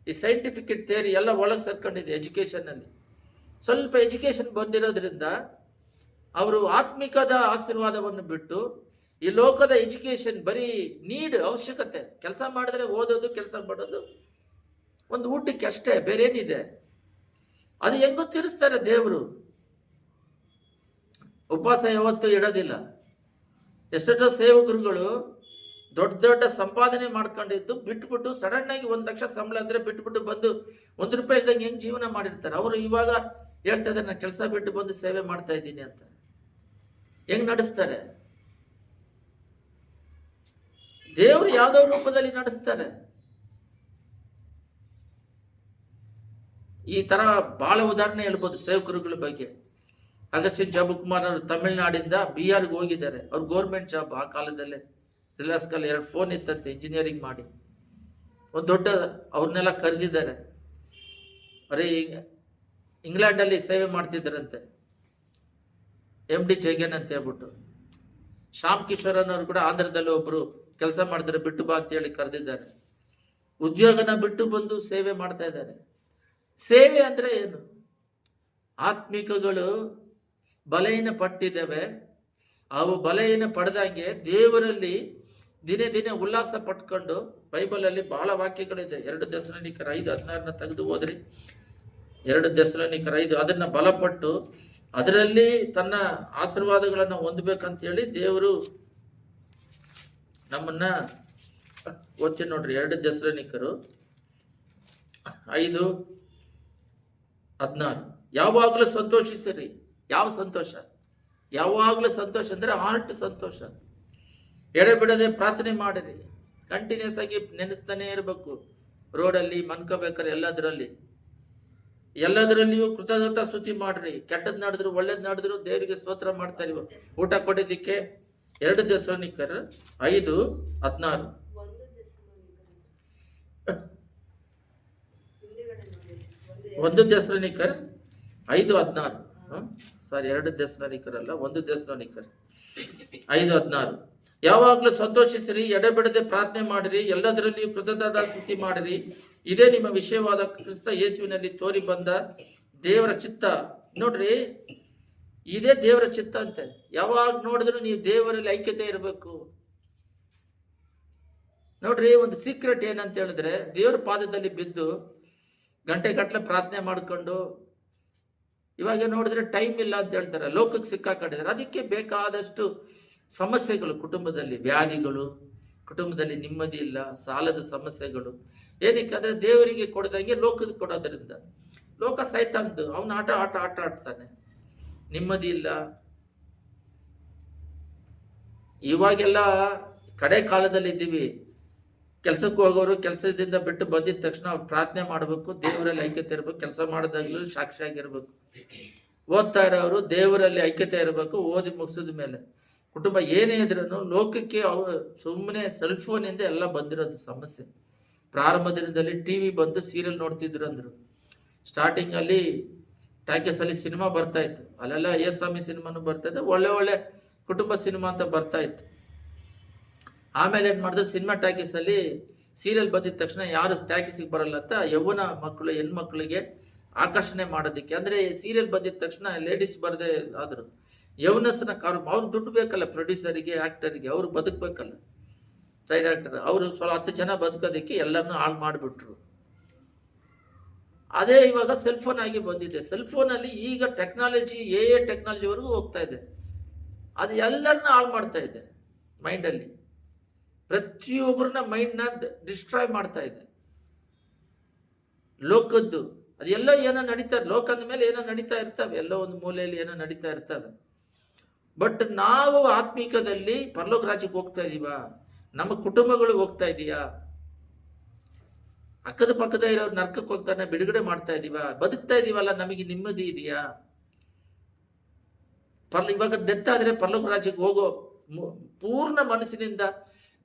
[SPEAKER 1] ಈ ಸೈಂಟಿಫಿಕ್ ಥಿಯರಿ ಎಲ್ಲ ಒಳಗೆ ಸೇರ್ಕೊಂಡಿದೆ ಎಜುಕೇಷನ್ನಲ್ಲಿ. ಸ್ವಲ್ಪ ಎಜುಕೇಷನ್ ಬಂದಿರೋದ್ರಿಂದ ಅವರು ಆತ್ಮಿಕದ ಆಶೀರ್ವಾದವನ್ನು ಬಿಟ್ಟು ಈ ಲೋಕದ ಎಜುಕೇಷನ್ ಬರೀ ಅವಶ್ಯಕತೆ, ಕೆಲಸ ಮಾಡಿದ್ರೆ ಓದೋದು, ಕೆಲಸ ಮಾಡೋದು, ಒಂದು ಊಟಕ್ಕೆ ಅಷ್ಟೇ, ಬೇರೇನಿದೆ? ಅದು ಹೆಂಗೋ ತೀರಿಸ್ತಾರೆ ದೇವರು. ಉಪವಾಸ ಯಾವತ್ತೂ ಇಡೋದಿಲ್ಲ. ಎಷ್ಟೆಷ್ಟೋ ಸೇವಕರುಗಳು ದೊಡ್ಡ ದೊಡ್ಡ ಸಂಪಾದನೆ ಮಾಡ್ಕೊಂಡಿದ್ದು ಬಿಟ್ಬಿಟ್ಟು, ಸಡನ್ ಆಗಿ 1 ಲಕ್ಷ ಸಂಬಳ ಅಂದ್ರೆ ಬಿಟ್ಬಿಟ್ಟು ಬಂದು ₹1 ಇಲ್ದಂಗೆ ಹೆಂಗ್ ಜೀವನ ಮಾಡಿರ್ತಾರೆ. ಅವರು ಇವಾಗ ಹೇಳ್ತಾ ಇದ್ದಾರೆ, ನಾನು ಕೆಲಸ ಬಿಟ್ಟು ಬಂದು ಸೇವೆ ಮಾಡ್ತಾ ಇದ್ದೀನಿ ಅಂತ. ಹೆಂಗ್ ನಡೆಸ್ತಾರೆ? ದೇವರು ಯಾವ್ದೋ ರೂಪದಲ್ಲಿ ನಡೆಸ್ತಾರೆ. ಈ ತರ ಬಹಳ ಉದಾಹರಣೆ ಹೇಳ್ಬೋದು ಸೇವಕರುಗಳ ಬಗ್ಗೆ. ಅಗಸ್ಟಿನ್ ಜಾಬಕುಮಾರ್ ಅವರು ತಮಿಳುನಾಡಿಂದ ಬಿಹಾರ್ಗೆ ಹೋಗಿದ್ದಾರೆ. ಅವ್ರು ಗೌರ್ಮೆಂಟ್ ಜಾಬ್ ಆ ಕಾಲದಲ್ಲೇ. ರಿಲಾಯನ್ಸ್ ಕಾಲ 2 ಫೋನ್ ಇತ್ತಂತೆ, ಇಂಜಿನಿಯರಿಂಗ್ ಮಾಡಿ ಒಂದು ದೊಡ್ಡ ಅವ್ರನ್ನೆಲ್ಲ ಕರೆದಿದ್ದಾರೆ. ಬರೀ ಇಂಗ್ಲೆಂಡಲ್ಲಿ ಸೇವೆ ಮಾಡ್ತಿದ್ದಾರಂತೆ, MD ಜಗನ್ ಅಂತ ಹೇಳ್ಬಿಟ್ಟು. ಶ್ಯಾಮ್ ಕಿಶೋರನ್ ಅವರು ಕೂಡ ಆಂಧ್ರದಲ್ಲಿ ಒಬ್ರು ಕೆಲಸ ಮಾಡಿದ್ರೆ ಬಿಟ್ಟು ಬಾ ಅಂತ ಹೇಳಿ ಕರೆದಿದ್ದಾರೆ. ಉದ್ಯೋಗನ ಬಿಟ್ಟು ಬಂದು ಸೇವೆ ಮಾಡ್ತಾ ಇದ್ದಾರೆ. ಸೇವೆ ಅಂದ್ರೆ ಏನು? ಆತ್ಮಿಕಗಳು ಬಲಹೀನ ಪಟ್ಟಿದ್ದೇವೆ. ಅವು ಬಲಹೀನ ಪಡೆದಂಗೆ ದೇವರಲ್ಲಿ ದಿನೇ ದಿನೇ ಉಲ್ಲಾಸ ಪಟ್ಕೊಂಡು, ಬೈಬಲಲ್ಲಿ ಬಹಳ ವಾಕ್ಯಗಳಿದೆ. 2 ಥೆಸಲೋನಿಕರ 5:16 ತೆಗೆದು ಹೋದ್ರಿ. 2 ಥೆಸಲೋನಿಕರ 5, ಅದನ್ನ ಬಲಪಟ್ಟು ಅದರಲ್ಲಿ ತನ್ನ ಆಶೀರ್ವಾದಗಳನ್ನು ಹೊಂದಬೇಕಂತ ಹೇಳಿ ದೇವರು ನಮ್ಮನ್ನ ಓದ್ತೀನಿ ನೋಡ್ರಿ. 2 ಥೆಸಲೋನಿಕರು 5:16. ಯಾವಾಗಲೂ ಸಂತೋಷಿಸಿರಿ. ಯಾವ ಸಂತೋಷ? ಯಾವಾಗಲೂ ಸಂತೋಷ ಅಂದ್ರೆ ಹಾರ್ಟ್ ಸಂತೋಷ. ಎಡೆಬಿಡದೆ ಪ್ರಾರ್ಥನೆ ಮಾಡಿರಿ. ಕಂಟಿನ್ಯೂಸ್ ಆಗಿ ನೆನೆಸ್ತಾನೆ ಇರಬೇಕು. ರೋಡಲ್ಲಿ, ಮನ್ಕೋಬೇಕಾರೆ, ಎಲ್ಲದರಲ್ಲಿಯೂ ಕೃತಜ್ಞತಾ ಸ್ತುತಿ ಮಾಡ್ರಿ. ಕೆಟ್ಟದ್ ನಡೆದ್ರು ಒಳ್ಳೇದ್ ನಡೆದ್ರು ದೇವರಿಗೆ ಸ್ತೋತ್ರ ಮಾಡ್ತಾರೆ. ಊಟ ಕೊಡೋದಿಕ್ಕೆ 2 ಥೆಸಲೋನಿಕರ 5:16. 1 ಥೆಸಲೋನಿಕರ 5:16. ಸಾರಿ, 2 ಥೆಸಲೋನಿಕರ ಅಲ್ಲ, 1 ಥೆಸಲೋನಿಕರ 5:16. ಯಾವಾಗಲೂ ಸಂತೋಷಿಸಿರಿ, ಎಡೆಬಿಡದೆ ಪ್ರಾರ್ಥನೆ ಮಾಡಿರಿ, ಎಲ್ಲದರಲ್ಲಿಯೂ ಕೃತಜ್ಞತಾ ಸ್ತುತಿ ಮಾಡಿರಿ. ಇದೇ ನಿಮ್ಮ ವಿಷಯವಾದ ಕ್ರಿಸ್ತ ಯೇಸುವಿನಲ್ಲಿ ತೋರಿ ಬಂದ ದೇವರ ಚಿತ್ತ. ನೋಡ್ರಿ, ಇದೇ ದೇವರ ಚಿತ್ತ ಅಂತೆ. ಯಾವಾಗ ನೋಡಿದ್ರು ನೀವು ದೇವರಲ್ಲಿ ಐಕ್ಯತೆ ಇರಬೇಕು. ನೋಡ್ರಿ, ಒಂದು ಸೀಕ್ರೆಟ್ ಏನಂತ ಹೇಳಿದ್ರೆ, ದೇವರ ಪಾದದಲ್ಲಿ ಬಿದ್ದು ಗಂಟೆಗಟ್ಟಲೆ ಪ್ರಾರ್ಥನೆ ಮಾಡ್ಕೊಂಡು, ಇವಾಗ ನೋಡಿದ್ರೆ ಟೈಮ್ ಇಲ್ಲ ಅಂತ ಹೇಳ್ತಾರೆ, ಲೋಕಕ್ಕೆ ಸಿಕ್ಕಾಕೊಂಡಿದ್ದಾರೆ. ಅದಕ್ಕೆ ಬೇಕಾದಷ್ಟು ಸಮಸ್ಯೆಗಳು ಕುಟುಂಬದಲ್ಲಿ, ವ್ಯಾಧಿಗಳು, ಕುಟುಂಬದಲ್ಲಿ ನೆಮ್ಮದಿ ಇಲ್ಲ, ಸಾಲದ ಸಮಸ್ಯೆಗಳು. ಏನಕ್ಕೆ ಅಂದ್ರೆ ದೇವರಿಗೆ ಕೊಡದಂಗೆ ಲೋಕದ ಕೊಡೋದ್ರಿಂದ. ಲೋಕ ಸೈತಾನ್ದು, ಅವನ ಆಟ ಆಡ್ತಾನೆ. ನೆಮ್ಮದಿ ಇಲ್ಲ. ಇವಾಗೆಲ್ಲ ಕಡೆ ಕಾಲದಲ್ಲಿ ಇದ್ದೀವಿ. ಕೆಲಸಕ್ಕೆ ಹೋಗೋರು ಕೆಲಸದಿಂದ ಬಿಟ್ಟು ಬಂದಿದ ತಕ್ಷಣ ಅವ್ರು ಪ್ರಾರ್ಥನೆ ಮಾಡಬೇಕು, ದೇವರಲ್ಲಿ ಐಕ್ಯತೆ ಇರಬೇಕು. ಕೆಲಸ ಮಾಡೋದಾಗ್ಲೂ ಸಾಕ್ಷಿಯಾಗಿರ್ಬೇಕು. ಓದ್ತಾ ಇರೋರು ದೇವರಲ್ಲಿ ಐಕ್ಯತೆ ಇರಬೇಕು. ಓದಿ ಮುಗಿಸಿದ ಮೇಲೆ ಕುಟುಂಬ ಏನೇ ಇದ್ರೂ ಲೋಕಕ್ಕೆ ಸುಮ್ಮನೆ ಸೆಲ್ ಫೋನಿಂದ ಎಲ್ಲ ಬಂದಿರೋದು ಸಮಸ್ಯೆ. ಪ್ರಾರಂಭದಿಂದಲೇ TV ಬಂದು ಸೀರಿಯಲ್ ನೋಡ್ತಿದ್ರು ಅಂದರು. ಸ್ಟಾರ್ಟಿಂಗಲ್ಲಿ ಟಾಕೀಸಲ್ಲಿ ಸಿನಿಮಾ ಬರ್ತಾ ಇತ್ತು. ಅಲ್ಲೆಲ್ಲ ಯೇಸ್ವಾಮಿ ಸಿನಿಮಾನು ಬರ್ತಾ ಇತ್ತು, ಒಳ್ಳೆ ಕುಟುಂಬ ಸಿನಿಮಾ ಅಂತ ಬರ್ತಾ ಇತ್ತು. ಆಮೇಲೆ ಏನು ಮಾಡಿದ್ರು, ಸಿನಿಮಾ ಟಾಕೀಸಲ್ಲಿ ಸೀರಿಯಲ್ ಬಂದಿದ ತಕ್ಷಣ ಯಾರು ಟಾಕೀಸಿಗೆ ಬರಲ್ಲ ಅಂತ ಯೌವನ ಮಕ್ಕಳು, ಹೆಣ್ಮಕ್ಳಿಗೆ ಆಕರ್ಷಣೆ ಮಾಡೋದಕ್ಕೆ. ಅಂದರೆ ಸೀರಿಯಲ್ ಬಂದಿದ ತಕ್ಷಣ ಲೇಡೀಸ್ ಬರದೆ ಆದರು. ಯೌವನಸ್ಸನ್ನ ಅವ್ರು ದುಡ್ಡು ಬೇಕಲ್ಲ, ಪ್ರೊಡ್ಯೂಸರಿಗೆ, ಆ್ಯಕ್ಟರಿಗೆ, ಅವರು ಬದುಕಬೇಕಲ್ಲ, ಸೈಡ್ ಆ್ಯಕ್ಟರ್. ಅವರು 10 ಜನ ಬದುಕೋದಕ್ಕೆ ಎಲ್ಲರನ್ನೂ ಹಾಳು ಮಾಡಿಬಿಟ್ರು. ಅದೇ ಇವಾಗ ಸೆಲ್ ಫೋನ್ ಆಗಿ ಬಂದಿದೆ. ಸೆಲ್ ಫೋನಲ್ಲಿ ಈಗ ಟೆಕ್ನಾಲಜಿ ಟೆಕ್ನಾಲಜಿವರೆಗೂ ಹೋಗ್ತಾ ಇದೆ. ಅದು ಎಲ್ಲರನ್ನ ಹಾಳು ಮಾಡ್ತಾ ಇದೆ. ಮೈಂಡಲ್ಲಿ ಪ್ರತಿಯೊಬ್ಬರನ್ನ ಮೈಂಡ್ನ ಡಿಸ್ಟ್ರಾಯ್ ಮಾಡ್ತಾ ಇದೆ. ಲೋಕದ್ದು ಅದೆಲ್ಲ ಏನೋ ನಡೀತಾ, ಲೋಕದ ಮೇಲೆ ಏನೋ ನಡೀತಾ ಇರ್ತವೆ, ಎಲ್ಲೋ ಒಂದು ಮೂಲೆಯಲ್ಲಿ ಏನೋ ನಡೀತಾ ಇರ್ತವೆ. ಬಟ್ ನಾವು ಆತ್ಮಿಕದಲ್ಲಿ ಪರಲೋಕ ರಾಜ್ಯಕ್ಕೆ ಹೋಗ್ತಾ ಇದೀವ? ನಮ್ಮ ಕುಟುಂಬಗಳು ಹೋಗ್ತಾ ಇದೆಯಾ? ಅಕ್ಕದ ಪಕ್ಕದ ಇರೋರು ನರ್ಕಕ್ಕೆ ಹೋಗ್ತಾನೆ ಬಿಡುಗಡೆ ಮಾಡ್ತಾ ಇದೀವ? ಬದುಕ್ತಾ ಇದೀವಲ್ಲ, ನಮಗೆ ನೆಮ್ಮದಿ ಇದೆಯಾ? ಇವಾಗ ಡೆತ್ ಆದ್ರೆ ಪರಲೋಕ ರಾಜ್ಯಕ್ಕೆ ಹೋಗೋ ಪೂರ್ಣ ಮನಸ್ಸಿನಿಂದ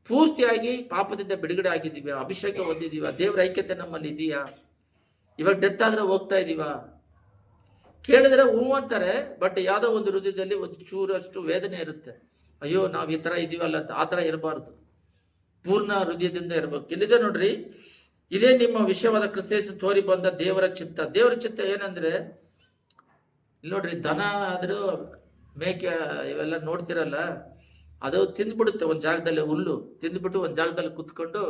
[SPEAKER 1] ಪೂರ್ತಿಯಾಗಿ ಪಾಪದಿಂದ ಬಿಡುಗಡೆ ಆಗಿದ್ದೀವಿ, ಅಭಿಷೇಕ ಹೊಂದಿದೀವ, ದೇವರ ಐಕ್ಯತೆ ನಮ್ಮಲ್ಲಿ ಇದೆಯಾ? ಇವಾಗ ಡೆತ್ ಆದ್ರೆ ಹೋಗ್ತಾ ಇದೀವ? ಕೇಳಿದ್ರೆ ಹೂ ಅಂತಾರೆ, ಬಟ್ ಯಾವುದೋ ಒಂದು ಹೃದಯದಲ್ಲಿ ಒಂದು ಚೂರಷ್ಟು ವೇದನೆ ಇರುತ್ತೆ. ಅಯ್ಯೋ ನಾವು ಈ ಥರ ಇದೀವಲ್ಲ ಅಂತ. ಆ ಥರ ಇರಬಾರ್ದು, ಪೂರ್ಣ ಹೃದಯದಿಂದ ಇರಬೇಕು. ಇಲ್ಲಿದೆ ನೋಡ್ರಿ, ಇದೇ ನಿಮ್ಮ ವಿಷಯವಾದ ಕ್ರಿಸ್ತೇಸು ತೋರಿ ಬಂದ ದೇವರ ಚಿತ್ತ. ದೇವರ ಚಿತ್ತ ಏನಂದ್ರೆ, ಇಲ್ಲಿ ನೋಡ್ರಿ, ದನ ಆದರೂ ಮೇಕೆ ಇವೆಲ್ಲ ನೋಡ್ತಿರಲ್ಲ, ಅದು ತಿಂದ್ಬಿಡುತ್ತೆ ಒಂದು ಜಾಗದಲ್ಲಿ, ಹುಲ್ಲು ತಿಂದ್ಬಿಟ್ಟು ಒಂದು ಜಾಗದಲ್ಲಿ ಕುತ್ಕೊಂಡು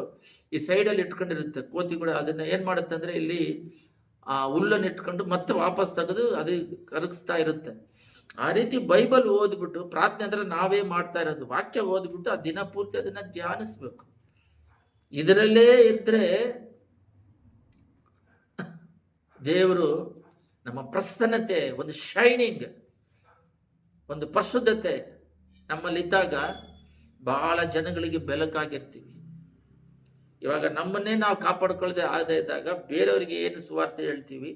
[SPEAKER 1] ಈ ಸೈಡಲ್ಲಿ ಇಟ್ಕೊಂಡಿರುತ್ತೆ. ಕೋತಿ ಕೂಡ ಅದನ್ನ ಏನು ಮಾಡುತ್ತೆ ಅಂದರೆ, ಇಲ್ಲಿ ಆ ಹುಲ್ಲನ್ನು ಇಟ್ಕೊಂಡು ಮತ್ತೆ ವಾಪಸ್ ತೆಗೆದು ಅದು ಕರಗಿಸ್ತಾ ಇರುತ್ತೆ. ಆ ರೀತಿ ಬೈಬಲ್ ಓದ್ಬಿಟ್ಟು, ಪ್ರಾರ್ಥನೆ ಅಂದರೆ ನಾವೇ ಮಾಡ್ತಾ ಇರೋದು, ವಾಕ್ಯ ಓದ್ಬಿಟ್ಟು ಆ ದಿನ ಪೂರ್ತಿ ಅದನ್ನು ಧ್ಯಾನಿಸ್ಬೇಕು. ಇದರಲ್ಲೇ ಇದ್ರೆ ದೇವರು ನಮ್ಮ ಪ್ರಸನ್ನತೆ, ಒಂದು ಶೈನಿಂಗ್, ಒಂದು ಪರಿಶುದ್ಧತೆ ನಮ್ಮಲ್ಲಿದ್ದಾಗ ಬಹಳ ಜನಗಳಿಗೆ ಬೆಳಕಾಗಿರ್ತೀವಿ. ಇವಾಗ ನಮ್ಮನ್ನೇ ನಾವು ಕಾಪಾಡ್ಕೊಳ್ಳದೆ ಆಗದೆ ಇದ್ದಾಗ ಬೇರೆಯವರಿಗೆ ಏನು ಸುವಾರ್ತೆ ಹೇಳ್ತೀವಿ,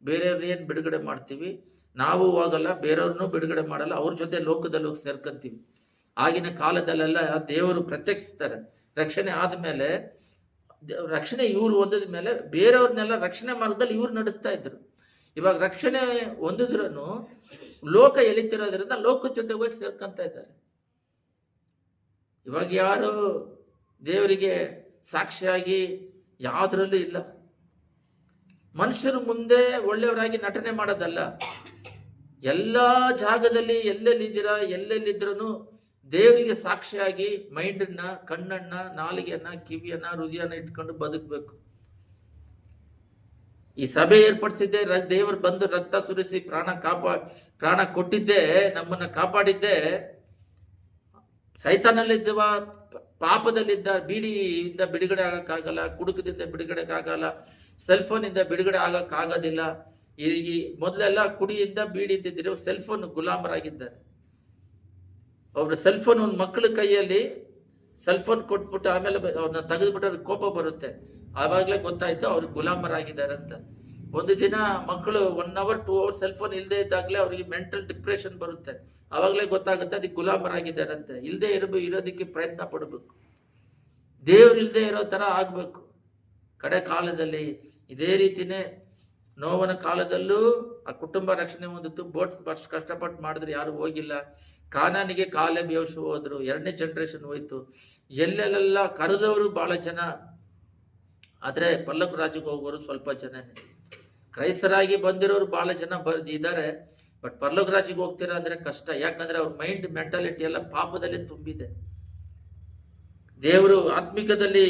[SPEAKER 1] ಬೇರೆಯವ್ರಿಗೆ ಏನು ಬಿಡುಗಡೆ ಮಾಡ್ತೀವಿ? ನಾವು ಹೋಗಲ್ಲ, ಬೇರೆಯವ್ರನ್ನೂ ಬಿಡುಗಡೆ ಮಾಡಲ್ಲ, ಅವ್ರ ಜೊತೆ ಲೋಕದಲ್ಲಿ ಹೋಗಿ ಸೇರ್ಕೊಂತೀವಿ. ಆಗಿನ ಕಾಲದಲ್ಲೆಲ್ಲ ದೇವರು ಪ್ರತ್ಯಕ್ಷಿಸ್ತಾರೆ. ರಕ್ಷಣೆ ಆದಮೇಲೆ, ರಕ್ಷಣೆ ಇವ್ರು ಹೊಂದಿದ ಮೇಲೆ ಬೇರೆಯವ್ರನ್ನೆಲ್ಲ ರಕ್ಷಣೆ ಮಾರ್ಗದಲ್ಲಿ ಇವ್ರು ನಡೆಸ್ತಾ ಇದ್ರು. ಇವಾಗ ರಕ್ಷಣೆ ಹೊಂದಿದ್ರೂ ಲೋಕ ಎಳಿತಿರೋದ್ರಿಂದ ಲೋಕದ ಜೊತೆ ಹೋಗಿ ಸೇರ್ಕೊಂತ ಇದ್ದಾರೆ. ಇವಾಗ ಯಾರು ದೇವರಿಗೆ ಸಾಕ್ಷಿಯಾಗಿ ಯಾವುದರಲ್ಲೂ ಇಲ್ಲ. ಮನುಷ್ಯರು ಮುಂದೆ ಒಳ್ಳೆಯವರಾಗಿ ನಟನೆ ಮಾಡೋದಲ್ಲ, ಎಲ್ಲ ಜಾಗದಲ್ಲಿ ಎಲ್ಲೆಲ್ಲಿದ್ದೀರಾ, ಎಲ್ಲೆಲ್ಲಿದ್ರೂ ದೇವರಿಗೆ ಸಾಕ್ಷಿಯಾಗಿ ಮೈಂಡನ್ನ, ಕಣ್ಣನ್ನ, ನಾಲಿಗೆಯನ್ನ, ಕಿವಿಯನ್ನ, ಹೃದಯನ ಇಟ್ಕೊಂಡು ಬದುಕಬೇಕು. ಈ ಸಭೆ ಏರ್ಪಡಿಸಿದ್ದೆ ದೇವರು ಬಂದು ರಕ್ತ ಸುರಿಸಿ ಪ್ರಾಣ ಕೊಟ್ಟಿದ್ದೆ, ನಮ್ಮನ್ನ ಕಾಪಾಡಿದ್ದೆ. ಸೈತಾನಲ್ಲಿದ್ದವ, ಪಾಪದಲ್ಲಿದ್ದ, ಬೀಡಿಯಿಂದ ಬಿಡುಗಡೆ ಆಗಕ್ಕಾಗಲ್ಲ, ಕುಡುಕದಿಂದ ಬಿಡುಗಡೆ ಆಗಲ್ಲ, ಸೆಲ್ಫೋನಿಂದ ಬಿಡುಗಡೆ ಆಗಕ್ಕಾಗೋದಿಲ್ಲ. ಈ ಮೊದಲೆಲ್ಲ ಕುಡಿಯಿಂದ ಬೀಡಿದ್ದಿದ್ರು, ಸೆಲ್ಫೋನ್ ಗುಲಾಮರಾಗಿದ್ದಾರೆ. ಒಬ್ರು ಸೆಲ್ಫೋನ್ ಒಂದು ಮಕ್ಕಳ ಕೈಯಲ್ಲಿ ಸೆಲ್ಫೋನ್ ಕೊಟ್ಬಿಟ್ಟು ಆಮೇಲೆ ಅವ್ರನ್ನ ತೆಗೆದುಬಿಟ್ಟು ಅವ್ರಿಗೆ ಕೋಪ ಬರುತ್ತೆ. ಆವಾಗಲೇ ಗೊತ್ತಾಯ್ತು ಅವ್ರಿಗೆ ಗುಲಾಮರಾಗಿದ್ದಾರೆ ಅಂತ. ಒಂದು ದಿನ ಮಕ್ಕಳು 1 hour 2 hours ಸೆಲ್ಫೋನ್ ಇಲ್ಲದೆ ಇದ್ದಾಗಲೇ ಅವರಿಗೆ ಮೆಂಟಲ್ ಡಿಪ್ರೆಷನ್ ಬರುತ್ತೆ. ಆವಾಗಲೇ ಗೊತ್ತಾಗುತ್ತೆ ಅದಕ್ಕೆ ಗುಲಾಮರಾಗಿದ್ದಾರೆ ಅಂತ. ಇಲ್ಲದೆ ಇರೋದಕ್ಕೆ ಪ್ರಯತ್ನ ಪಡಬೇಕು. ದೇವ್ರು ಇಲ್ಲದೆ ಇರೋ ಥರ ಆಗಬೇಕು. ಕಡೆ ಕಾಲದಲ್ಲಿ ಇದೇ ರೀತಿನೇ ನೋವನ ಕಾಲದಲ್ಲೂ ಆ ಕುಟುಂಬ ರಕ್ಷಣೆ ಹೊಂದಿತ್ತು. ಅಷ್ಟು ಕಷ್ಟಪಟ್ಟು ಮಾಡಿದ್ರೆ ಯಾರು ಹೋಗಿಲ್ಲ. ಕಾನಾನಿಗೆ ಕಾಲೇಬ್ ಯೋಶುವ ಹೋದ್ರು, 2ನೇ ಜನರೇಷನ್ ಹೋಯ್ತು. ಎಲ್ಲೆಲ್ಲ ಕರೆದವರು ಭಾಳ ಜನ, ಆದರೆ ಪಲ್ಲಕ ರಾಜ್ಯಕ್ಕೆ ಹೋಗೋರು ಸ್ವಲ್ಪ ಜನನೇ. ಕ್ರೈಸ್ತರಾಗಿ ಬಂದಿರೋರು ಭಾಳ ಜನ ಇದ್ದಾರೆ, ಬಟ್ ಪರಲೋಕ ರಾಜ್ಯಕ್ಕೆ ಹೋಗ್ತೀರಾ ಅಂದರೆ ಕಷ್ಟ. ಯಾಕಂದರೆ ಅವ್ರ ಮೈಂಡ್ ಮೆಂಟಾಲಿಟಿ ಎಲ್ಲ ಪಾಪದಲ್ಲಿ ತುಂಬಿದೆ. ದೇವರು ಆತ್ಮಿಕದಲ್ಲಿ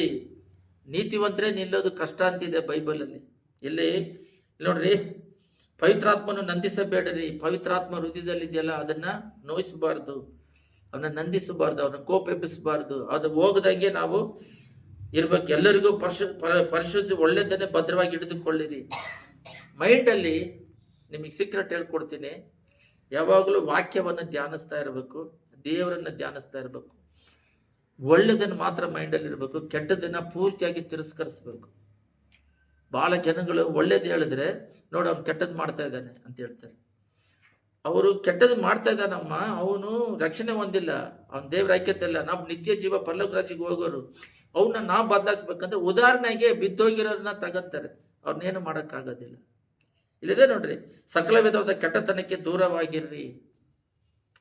[SPEAKER 1] ನೀತಿವಂತರೇ ನಿಲ್ಲೋದು ಕಷ್ಟ ಅಂತಿದೆ ಬೈಬಲಲ್ಲಿ. ಇಲ್ಲಿ ನೋಡ್ರಿ, ಪವಿತ್ರಾತ್ಮನು ನಂದಿಸಬೇಡ್ರಿ. ಪವಿತ್ರಾತ್ಮ ಹೃದಯದಲ್ಲಿದೆಯಲ್ಲ, ಅದನ್ನ ನೋಯಿಸಬಾರ್ದು, ಅವನ್ನ ನಂದಿಸಬಾರ್ದು, ಅವನ್ನ ಕೋಪ ಎಬ್ಬಿಸಬಾರ್ದು. ಅದು ಹೋಗದಂಗೆ ನಾವು ಇರ್ಬೇಕು. ಎಲ್ಲರಿಗೂ ಪರಿಶುದ್ಧ ಒಳ್ಳೆದನ್ನೇ ಭದ್ರವಾಗಿ ಹಿಡಿದುಕೊಳ್ಳಿರಿ. ಮೈಂಡಲ್ಲಿ ನಿಮಗೆ ಸೀಕ್ರೆಟ್ ಹೇಳ್ಕೊಡ್ತೀನಿ, ಯಾವಾಗಲೂ ವಾಕ್ಯವನ್ನು ಧ್ಯಾನಿಸ್ತಾ ಇರಬೇಕು, ದೇವರನ್ನು ಧ್ಯಾನಿಸ್ತಾ ಇರಬೇಕು. ಒಳ್ಳೆದನ್ನು ಮಾತ್ರ ಮೈಂಡಲ್ಲಿ ಇರಬೇಕು, ಕೆಟ್ಟದನ್ನು ಪೂರ್ತಿಯಾಗಿ ತಿರಸ್ಕರಿಸ್ಬೇಕು. ಭಾಳ ಜನಗಳು ಒಳ್ಳೇದು ಹೇಳಿದ್ರೆ, ನೋಡಿ ಅವ್ನು ಕೆಟ್ಟದ್ದು ಮಾಡ್ತಾ ಇದ್ದಾನೆ ಅಂತ ಹೇಳ್ತಾರೆ. ಅವರು ಕೆಟ್ಟದ್ದು ಮಾಡ್ತಾ ಇದ್ದಾನಮ್ಮ, ಅವನು ರಕ್ಷಣೆ ಹೊಂದಿಲ್ಲ, ಅವನ ದೇವ್ರ ಐಕ್ಯತೆ ಇಲ್ಲ, ನಾವು ನಿತ್ಯ ಜೀವ ಪರಲೋಕ ರಾಜ್ಯಕ್ಕೆ ಹೋಗೋರು. ಅವನ್ನ ನಾವು ಬದಲಾಯಿಸ್ಬೇಕಂದ್ರೆ, ಉದಾಹರಣೆಗೆ ಬಿದ್ದೋಗಿರೋರನ್ನ ತಗಂತಾರೆ, ಅವ್ರನ್ನೇನು ಮಾಡೋಕ್ಕಾಗೋದಿಲ್ಲ. ಇಲ್ಲಿದೆ ನೋಡ್ರಿ, ಸಕಲ ವಿಧವಾದ ಕೆಟ್ಟತನಕ್ಕೆ ದೂರವಾಗಿರ್ರಿ.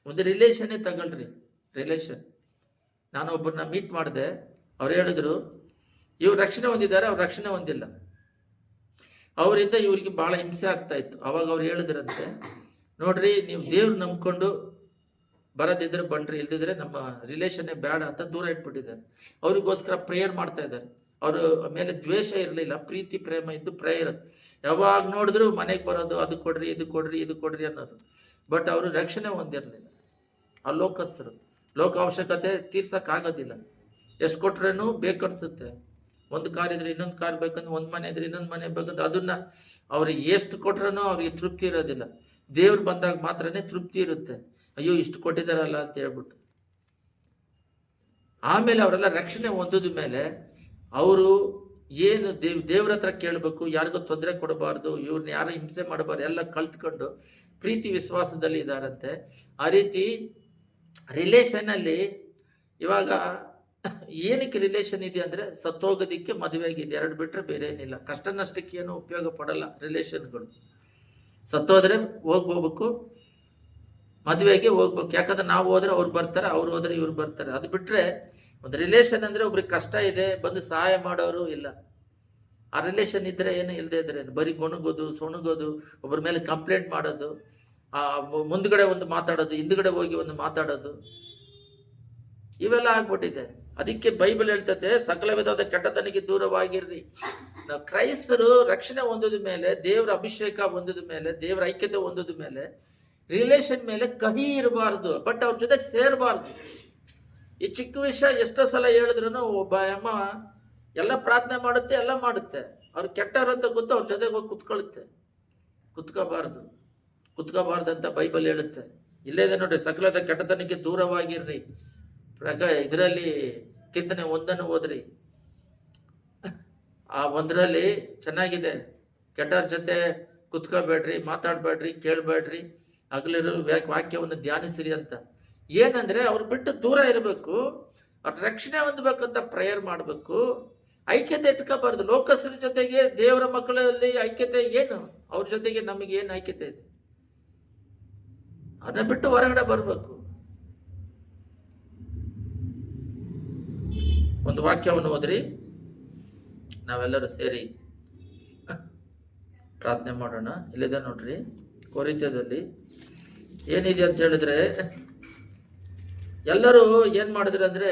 [SPEAKER 1] ಒಂದು ರಿಲೇಷನ್ನೇ ತಗೊಳ್ರಿ, ರಿಲೇಷನ್. ನಾನು ಒಬ್ಬರನ್ನ ಮೀಟ್ ಮಾಡಿದೆ, ಅವ್ರು ಹೇಳಿದ್ರು ಇವ್ರು ರಕ್ಷಣೆ ಹೊಂದಿದ್ದಾರೆ, ಅವ್ರು ರಕ್ಷಣೆ ಹೊಂದಿಲ್ಲ. ಅವರಿಂದ ಇವ್ರಿಗೆ ಭಾಳ ಹಿಂಸೆ ಆಗ್ತಾ ಇತ್ತು. ಅವಾಗ ಅವ್ರು ಹೇಳಿದ್ರಂತೆ, ನೋಡ್ರಿ ನೀವು ದೇವ್ರು ನಂಬ್ಕೊಂಡು ಬರೋದಿದ್ರೆ ಬನ್ರಿ, ಇಲ್ದಿದ್ರೆ ನಮ್ಮ ರಿಲೇಷನ್ನೇ ಬೇಡ ಅಂತ ದೂರ ಇಟ್ಬಿಟ್ಟಿದ್ದಾರೆ. ಅವ್ರಿಗೋಸ್ಕರ ಪ್ರೇಯರ್ ಮಾಡ್ತಾ ಇದ್ದಾರೆ. ಅವರು ಮೇಲೆ ದ್ವೇಷ ಇರಲಿಲ್ಲ, ಪ್ರೀತಿ ಪ್ರೇಮ ಇದ್ದು ಪ್ರೇಯರ್. ಯಾವಾಗ ನೋಡಿದ್ರು ಮನೆಗೆ ಬರೋದು, ಅದು ಕೊಡ್ರಿ, ಇದು ಕೊಡ್ರಿ, ಇದು ಕೊಡ್ರಿ ಅನ್ನೋದು. ಬಟ್ ಅವರು ರಕ್ಷಣೆ ಹೊಂದಿರಲಿಲ್ಲ. ಆ ಲೋಕಸ್ಥರು ಲೋಕ ಅವಶ್ಯಕತೆ ತೀರ್ಸಕ್ಕಾಗೋದಿಲ್ಲ. ಎಷ್ಟು ಕೊಟ್ರೇನು ಬೇಕನ್ಸುತ್ತೆ. ಒಂದು ಕಾರ್ ಇದ್ರೆ ಇನ್ನೊಂದು ಕಾರ್ ಬೇಕಂದ್ರೆ, ಒಂದು ಮನೆ ಇದ್ರೆ ಇನ್ನೊಂದು ಮನೆ ಬೇಕಂದ್ರೆ, ಅದನ್ನ ಅವ್ರಿಗೆ ಎಷ್ಟು ಕೊಟ್ರೂ ಅವ್ರಿಗೆ ತೃಪ್ತಿ ಇರೋದಿಲ್ಲ. ದೇವ್ರು ಬಂದಾಗ ಮಾತ್ರನೇ ತೃಪ್ತಿ ಇರುತ್ತೆ. ಅಯ್ಯೋ ಇಷ್ಟು ಕೊಟ್ಟಿದ್ದಾರಲ್ಲ ಅಂತ ಹೇಳ್ಬಿಟ್ಟು. ಆಮೇಲೆ ಅವರೆಲ್ಲ ರಕ್ಷಣೆ ಹೊಂದಿದ ಮೇಲೆ ಅವರು ಏನು ದೇವ್ರ ಹತ್ರ ಕೇಳಬೇಕು, ಯಾರಿಗೂ ತೊಂದರೆ ಕೊಡಬಾರ್ದು, ಇವ್ರನ್ನ ಯಾರು ಹಿಂಸೆ ಮಾಡಬಾರ್ದು, ಎಲ್ಲ ಕಲ್ತ್ಕೊಂಡು ಪ್ರೀತಿ ವಿಶ್ವಾಸದಲ್ಲಿ ಇದ್ದಾರಂತೆ. ಆ ರೀತಿ ರಿಲೇಷನಲ್ಲಿ ಇವಾಗ ಏನಕ್ಕೆ ರಿಲೇಷನ್ ಇದೆ ಅಂದರೆ ಸತ್ತೋಗೋದಿಕ್ಕೆ, ಮದುವೆಗಿದೆ, ಎರಡು ಬಿಟ್ಟರೆ ಬೇರೆ ಏನಿಲ್ಲ. ಕಷ್ಟ ನಷ್ಟಕ್ಕೆ ಏನು ಉಪಯೋಗ ಪಡಲ್ಲ ರಿಲೇಷನ್ಗಳು. ಸತ್ತೋದ್ರೆ ಹೋಗ್ಬೇಕು, ಮದುವೆಗೆ ಹೋಗ್ಬೇಕು. ಯಾಕಂದ್ರೆ ನಾವು ಹೋದ್ರೆ ಅವ್ರು ಬರ್ತಾರೆ, ಅವ್ರು ಹೋದ್ರೆ ಇವ್ರು ಬರ್ತಾರೆ. ಅದು ಬಿಟ್ಟರೆ ಒಂದು ರಿಲೇಷನ್ ಅಂದರೆ ಒಬ್ರಿಗೆ ಕಷ್ಟ ಇದೆ ಬಂದು ಸಹಾಯ ಮಾಡೋರು ಇಲ್ಲ. ಆ ರಿಲೇಷನ್ ಇದ್ರೆ ಏನು, ಇಲ್ಲದೆ ಇದ್ರೆ ಏನು, ಬರೀ ಗೊಣಗೋದು, ಸೊಣಗೋದು, ಒಬ್ಬರ ಮೇಲೆ ಕಂಪ್ಲೇಂಟ್ ಮಾಡೋದು, ಮುಂದ್ಗಡೆ ಒಂದು ಮಾತಾಡೋದು, ಹಿಂದ್ಗಡೆ ಹೋಗಿ ಒಂದು ಮಾತಾಡೋದು, ಇವೆಲ್ಲ ಆಗ್ಬಿಟ್ಟಿದೆ. ಅದಕ್ಕೆ ಬೈಬಲ್ ಹೇಳ್ತತೆ, ಸಕಲ ವಿಧವಾದ ಕೆಟ್ಟತನಿಗೆ ದೂರವಾಗಿರ್ರಿ. ನಾವು ಕ್ರೈಸ್ತರು ರಕ್ಷಣೆ ಹೊಂದಿದ ಮೇಲೆ, ದೇವರ ಅಭಿಷೇಕ ಹೊಂದಿದ ಮೇಲೆ, ದೇವರ ಐಕ್ಯತೆ ಹೊಂದಿದ ಮೇಲೆ ರಿಲೇಷನ್ ಮೇಲೆ ಕಹಿ ಇರಬಾರ್ದು, ಬಟ್ ಅವ್ರ ಜೊತೆಗೆ ಸೇರಬಾರ್ದು. ಈ ಚಿಕ್ಕ ವಿಷಯ ಎಷ್ಟೋ ಸಲ ಹೇಳಿದ್ರು ಒಬ್ಬ ಅಮ್ಮ ಎಲ್ಲ ಪ್ರಾರ್ಥನೆ ಮಾಡುತ್ತೆ, ಎಲ್ಲ ಮಾಡುತ್ತೆ, ಅವ್ರು ಕೆಟ್ಟವ್ರಂತ ಗೊತ್ತು, ಅವ್ರ ಜೊತೆಗೆ ಹೋಗಿ ಕುತ್ಕೋಬಾರ್ದು ಅಂತ ಬೈಬಲ್ ಹೇಳುತ್ತೆ. ಇಲ್ಲೇದೆ ನೋಡ್ರಿ, ಸಕಲದ ಕೆಟ್ಟತನಕ್ಕೆ ದೂರವಾಗಿರ್ರಿ. ಇದರಲ್ಲಿ ಕೀರ್ತನೆ 1 ಓದ್ರಿ. ಆ 1 ಚೆನ್ನಾಗಿದೆ. ಕೆಟ್ಟವ್ರ ಜೊತೆ ಕುತ್ಕೋಬೇಡ್ರಿ, ಮಾತಾಡಬೇಡ್ರಿ, ಕೇಳಬೇಡ್ರಿ, ಹಗಲಿರೋ ವಾಕ್ಯವನ್ನು ಧ್ಯಾನಿಸ್ರಿ ಅಂತ. ಏನಂದ್ರೆ ಅವ್ರು ಬಿಟ್ಟು ದೂರ ಇರಬೇಕು, ಅವ್ರ ರಕ್ಷಣೆ ಹೊಂದಬೇಕಂತ ಪ್ರೇಯರ್ ಮಾಡಬೇಕು. ಐಕ್ಯತೆ ಇಟ್ಕೋಬಾರ್ದು. ಲೋಕಸ್ಥರ ಜೊತೆಗೆ ದೇವರ ಮಕ್ಕಳಲ್ಲಿ ಐಕ್ಯತೆ ಏನು? ಅವ್ರ ಜೊತೆಗೆ ನಮಗೆ ಏನು ಐಕ್ಯತೆ ಇದೆ? ಅದನ್ನ ಬಿಟ್ಟು ಹೊರಗಡೆ ಬರಬೇಕು. ಒಂದು ವಾಕ್ಯವನ್ನು ಓದ್ರಿ, ನಾವೆಲ್ಲರೂ ಸೇರಿ ಪ್ರಾರ್ಥನೆ ಮಾಡೋಣ. ಇಲ್ಲಿದೆ ನೋಡ್ರಿ, ಕೊರಿಂಥದಲ್ಲಿ ಏನಿದೆ ಅಂತ ಹೇಳಿದ್ರೆ, ಎಲ್ಲರೂ ಏನ್ ಮಾಡಿದ್ರು ಅಂದ್ರೆ,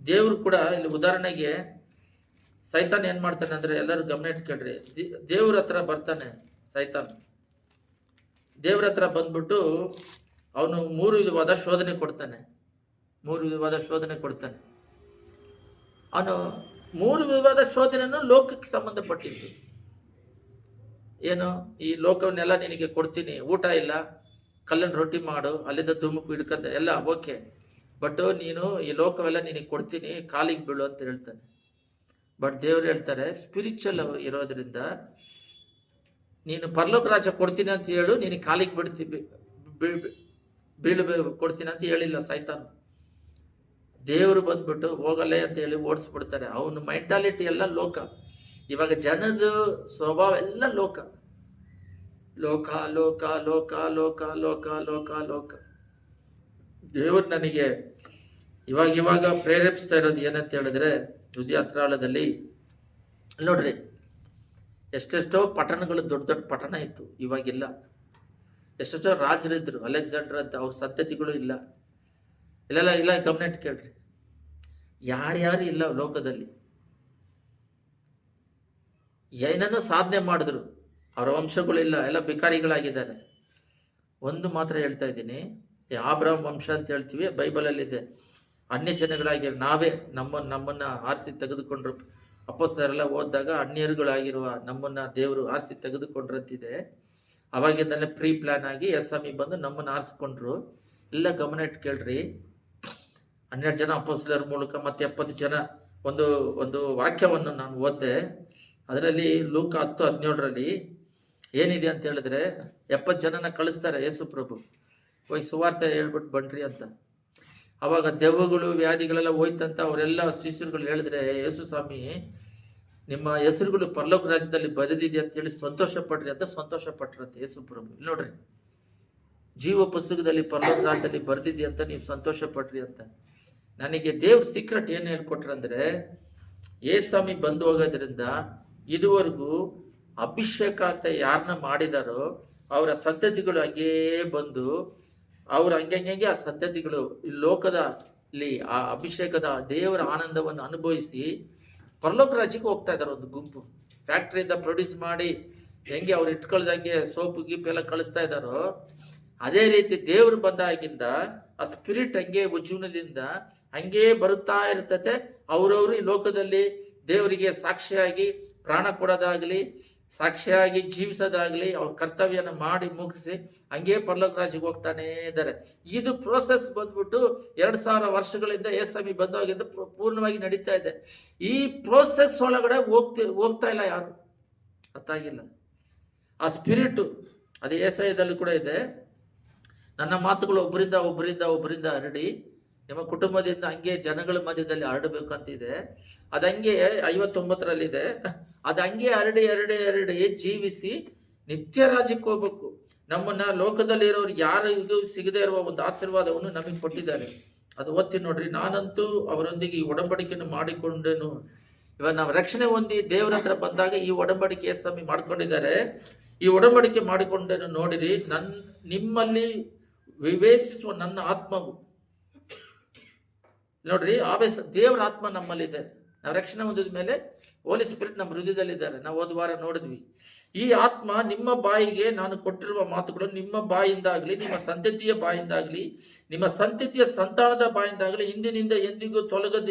[SPEAKER 1] ದೇವ್ರು ಕೂಡ ಇಲ್ಲಿ ಉದಾಹರಣೆಗೆ ಸೈತಾನ್ ಏನ್ ಮಾಡ್ತಾನೆ ಅಂದ್ರೆ, ಎಲ್ಲರೂ ಗಮನ ಇಟ್ಕೊಳ್ರಿ, ದೇವ್ರ ಹತ್ರ ಬರ್ತಾನೆ ಸೈತಾನ್. ದೇವ್ರ ಹತ್ರ ಬಂದ್ಬಿಟ್ಟು ಅವನು 3 ವಿಧವಾದ ಶೋಧನೆ ಕೊಡ್ತಾನೆ. ಅವನು 3 ವಿಧವಾದ ಶೋಧನೆಯನ್ನು ಲೋಕಕ್ಕೆ ಸಂಬಂಧಪಟ್ಟಿದ್ದು. ಏನು? ಈ ಲೋಕವನ್ನೆಲ್ಲ ನಿನಗೆ ಕೊಡ್ತೀನಿ, ಊಟ ಇಲ್ಲ, ಕಲ್ಲನ್ನು ರೊಟ್ಟಿ ಮಾಡು, ಅಲ್ಲಿಂದ ಧೂಮಕ್ಕೆ ಹಿಡ್ಕಂತ ಎಲ್ಲ ಓಕೆ, ಬಟ್ ನೀನು ಈ ಲೋಕವೆಲ್ಲ ನಿನಗೆ ಕೊಡ್ತೀನಿ, ಕಾಲಿಗೆ ಬೀಳು ಅಂತ ಹೇಳ್ತಾನೆ. ಬಟ್ ದೇವ್ರು ಹೇಳ್ತಾರೆ, ಸ್ಪಿರಿಚುವಲ್ ಇರೋದ್ರಿಂದ ನೀನು ಪರಲೋಕ ರಾಜ್ಯ ಕೊಡ್ತೀನಿ ಅಂತ ಹೇಳು, ನೀನು ಕಾಲಿಗೆ ಕೊಡ್ತೀನಿ ಅಂತ ಹೇಳಿಲ್ಲ ಸೈತಾನ್. ದೇವರು ಬಂದ್ಬಿಟ್ಟು ಹೋಗಲ್ಲೇ ಅಂತ ಹೇಳಿ ಓಡಿಸ್ಬಿಡ್ತಾರೆ. ಅವನ ಮೆಂಟಾಲಿಟಿ ಎಲ್ಲ ಲೋಕ. ಇವಾಗ ಜನದ ಸ್ವಭಾವ ಎಲ್ಲ ಲೋಕ. ದೇವರು ನನಗೆ ಇವಾಗ ಪ್ರೇರೇಪಿಸ್ತಾ ಇರೋದು ಏನಂತ ಹೇಳಿದ್ರೆ, ಹೃದಯ ಹತ್ರಾಳದಲ್ಲಿ ನೋಡ್ರಿ, ಎಷ್ಟೆಷ್ಟೋ ಪಟ್ಟಣಗಳು, ದೊಡ್ಡ ದೊಡ್ಡ ಪಟ್ಟಣ ಇತ್ತು, ಇವಾಗಿಲ್ಲ. ಎಷ್ಟೆಷ್ಟೋ ರಾಜರಿದ್ರು, ಅಲೆಕ್ಸಾಂಡರ್ ಅಂತ, ಅವ್ರ ಸಂತತಿಗಳು ಇಲ್ಲ. ಇಲ್ಲ ಗಮನ ಇಟ್ಟು ಕೇಳ್ರಿ, ಯಾರ್ಯಾರು ಇಲ್ಲ ಲೋಕದಲ್ಲಿ. ಏನನ್ನೋ ಸಾಧನೆ ಮಾಡಿದ್ರು, ಅವರ ವಂಶಗಳಿಲ್ಲ, ಎಲ್ಲ ಭಿಕಾರಿಗಳಾಗಿದ್ದಾರೆ. ಒಂದು ಮಾತ್ರ ಹೇಳ್ತಾ ಇದ್ದೀನಿ, ಆಬ್ರಹಾಮ್ ವಂಶ ಅಂತ ಹೇಳ್ತೀವಿ, ಬೈಬಲಲ್ಲಿದೆ. ಅನ್ಯ ಜನಗಳಾಗಿ ನಾವೇ ನಮ್ಮನ್ನ ಆರಿಸಿ ತೆಗೆದುಕೊಂಡ್ರು. ಅಪೊಸ್ತಲರೆಲ್ಲ ಓದಿದಾಗ ಅನ್ಯರುಗಳಾಗಿರುವ ನಮ್ಮನ್ನ ದೇವರು ಆರಿಸಿ ತೆಗೆದುಕೊಂಡ್ರಂತಿದೆ. ಅವಾಗಿಂದಲೇ ಪ್ರೀ ಪ್ಲಾನ್ ಆಗಿ ಎಸ್ವಾಮಿ ಬಂದು ನಮ್ಮನ್ನು ಆರಿಸ್ಕೊಂಡ್ರು. ಎಲ್ಲ ಗಮನ ಇಟ್ಟು ಕೇಳ್ರಿ, 12 ಜನ ಅಪೊಸ್ತಲರ ಮೂಲಕ ಮತ್ತೆ 70 ಜನ. ಒಂದು ವಾಕ್ಯವನ್ನು ನಾನು ಓದ್ದೆ, ಅದರಲ್ಲಿ ಲೂಕ 10:17 ಏನಿದೆ ಅಂತ ಹೇಳಿದ್ರೆ, 70 ಜನನ ಕಳಿಸ್ತಾರೆ ಯೇಸು ಪ್ರಭು, ಹೋಗಿ ಸುವಾರ್ತೆ ಹೇಳ್ಬಿಟ್ಟು ಬನ್ರಿ ಅಂತ. ಅವಾಗ ದೆವ್ವಗಳು ವ್ಯಾಧಿಗಳೆಲ್ಲ ಹೋಯ್ತಂತ ಅವರೆಲ್ಲ ಶಿಷ್ಯರುಗಳು ಹೇಳಿದ್ರೆ, ಯೇಸು ಸ್ವಾಮಿ ನಿಮ್ಮ ಹೆಸರುಗಳು ಪರಲೋಕ ರಾಜ್ಯದಲ್ಲಿ ಬರೆದಿದೆ ಅಂತೇಳಿ ಸಂತೋಷ ಪಡ್ರಿ ಅಂತ ಸಂತೋಷ ಪಟ್ರಂತೆ ಯೇಸು ಪ್ರಭು. ಇಲ್ಲಿ ನೋಡ್ರಿ, ಜೀವ ಪುಸ್ತಕದಲ್ಲಿ ಪರಲೋಕ ರಾಜ್ಯದಲ್ಲಿ ಬರೆದಿದೆ ಅಂತ ನೀವು ಸಂತೋಷ ಪಡ್ರಿ ಅಂತ. ನನಗೆ ದೇವ್ರ ಸೀಕ್ರೆಟ್ ಏನು ಹೇಳ್ಕೊಟ್ರಂದ್ರೆ, ಯೇಸ್ವಾಮಿ ಬಂದು ಹೋಗೋದ್ರಿಂದ ಇದುವರೆಗೂ ಅಭಿಷೇಕ ಅಂತ ಯಾರನ್ನ ಮಾಡಿದಾರೋ ಅವರ ಸಂತತಿಗಳು ಹಂಗೇ ಬಂದು ಅವ್ರು ಹಂಗೆ ಆ ಸಂತತಿಗಳು ಈ ಲೋಕದಲ್ಲಿ ಆ ಅಭಿಷೇಕದ ದೇವರ ಆನಂದವನ್ನು ಅನುಭವಿಸಿ ಪರಲೋಕ ರಾಜ್ಯಕ್ಕೆ ಹೋಗ್ತಾ ಇದ್ದಾರೆ ಒಂದು ಗುಂಪು. ಫ್ಯಾಕ್ಟ್ರಿಯಿಂದ ಪ್ರೊಡ್ಯೂಸ್ ಮಾಡಿ ಹೆಂಗೆ ಅವ್ರು ಇಟ್ಕೊಳ್ದಂಗೆ ಸೋಪು ಗೀಪ್ ಎಲ್ಲ ಕಳಿಸ್ತಾ ಇದ್ದಾರೋ, ಅದೇ ರೀತಿ ದೇವರು ಬಂದಾಗಿಂದ ಆ ಸ್ಪಿರಿಟ್ ಹಂಗೆ ಉಜ್ಜೀವನದಿಂದ ಹಂಗೆ ಬರುತ್ತಾ ಇರ್ತತೆ. ಅವರವರು ಈ ಲೋಕದಲ್ಲಿ ದೇವರಿಗೆ ಸಾಕ್ಷಿಯಾಗಿ ಪ್ರಾಣ ಕೊಡೋದಾಗ್ಲಿ, ಸಾಕ್ಷಿಯಾಗಿ ಜೀವಿಸೋದಾಗ್ಲಿ, ಅವ್ರ ಕರ್ತವ್ಯನ ಮಾಡಿ ಮುಗಿಸಿ ಹಂಗೆ ಪರಲೋಕ ರಾಜ್ಯಕ್ಕೆ ಹೋಗ್ತಾನೇ ಇದ್ದಾರೆ. ಇದು ಪ್ರೋಸೆಸ್ ಬಂದ್ಬಿಟ್ಟು 2000 ವರ್ಷಗಳಿಂದ ಯೇಸು ಬಂದವಾಗಿಂದ ಪೂರ್ಣವಾಗಿ ನಡೀತಾ ಇದೆ. ಈ ಪ್ರೋಸೆಸ್ ಒಳಗಡೆ ಹೋಗ್ತಾ ಇಲ್ಲ ಯಾರು, ಅರ್ಥ ಆಗಿಲ್ಲ. ಆ ಸ್ಪಿರಿಟ್ ಅದು ಯೆಶಾಯದಲ್ಲಿ ಕೂಡ ಇದೆ. ನನ್ನ ಮಾತುಗಳು ಒಬ್ಬರಿಂದ ಹರಡಿ ನಿಮ್ಮ ಕುಟುಂಬದಿಂದ ಹಂಗೆ ಜನಗಳ ಮಧ್ಯದಲ್ಲಿ ಹರಡಬೇಕಂತಿದೆ. ಅದಂಗೆ 59ರಲ್ಲಿದೆ. ಅದು ಹಂಗೆ ಹರಡಿ ಜೀವಿಸಿ ನಿತ್ಯ ರಾಜ್ಯಕ್ಕೆ ಹೋಗ್ಬೇಕು. ನಮ್ಮನ್ನ ಲೋಕದಲ್ಲಿರೋರು ಯಾರಿಗೂ ಸಿಗದೇ ಇರುವ ಒಂದು ಆಶೀರ್ವಾದವನ್ನು ನಮಗೆ ಕೊಟ್ಟಿದ್ದಾರೆ. ಅದು ಓದ್ತೀನಿ ನೋಡ್ರಿ. ನಾನಂತೂ ಅವರೊಂದಿಗೆ ಈ ಒಡಂಬಡಿಕೆಯನ್ನು ಮಾಡಿಕೊಂಡೇನು. ಇವಾಗ ನಾವು ರಕ್ಷಣೆ ಹೊಂದಿ ದೇವರ ಹತ್ರ ಬಂದಾಗ ಈ ಒಡಂಬಡಿಕೆ ಯೇಸು ಮಾಡ್ಕೊಂಡಿದ್ದಾರೆ. ಈ ಒಡಂಬಡಿಕೆ ಮಾಡಿಕೊಂಡೇನು ನೋಡಿರಿ, ನಿಮ್ಮಲ್ಲಿ ವಿವೇಚಿಸುವ ನನ್ನ ಆತ್ಮವು, ನೋಡ್ರಿ, ಆವೇಶ ದೇವರ ಆತ್ಮ ನಮ್ಮಲ್ಲಿದೆ. ನಾವು ರಕ್ಷಣೆ ಹೊಂದಿದ ಮೇಲೆ ಹೋಲಿ ಸ್ಪಿರಿಟ್ ನಮ್ಮ ಹೃದಯದಲ್ಲಿದ್ದಾರೆ. ನಾವು ಹೋದ ವಾರ ನೋಡಿದ್ವಿ. ಈ ಆತ್ಮ ನಿಮ್ಮ ಬಾಯಿಗೆ ನಾನು ಕೊಟ್ಟಿರುವ ಮಾತುಗಳು ನಿಮ್ಮ ಬಾಯಿಂದಾಗಲಿ, ನಿಮ್ಮ ಸಂತತಿಯ ಬಾಯಿಂದಾಗಲಿ, ನಿಮ್ಮ ಸಂತತಿಯ ಸಂತಾನದ ಬಾಯಿಂದಾಗಲಿ ಇಂದಿನಿಂದ ಎಂದಿಗೂ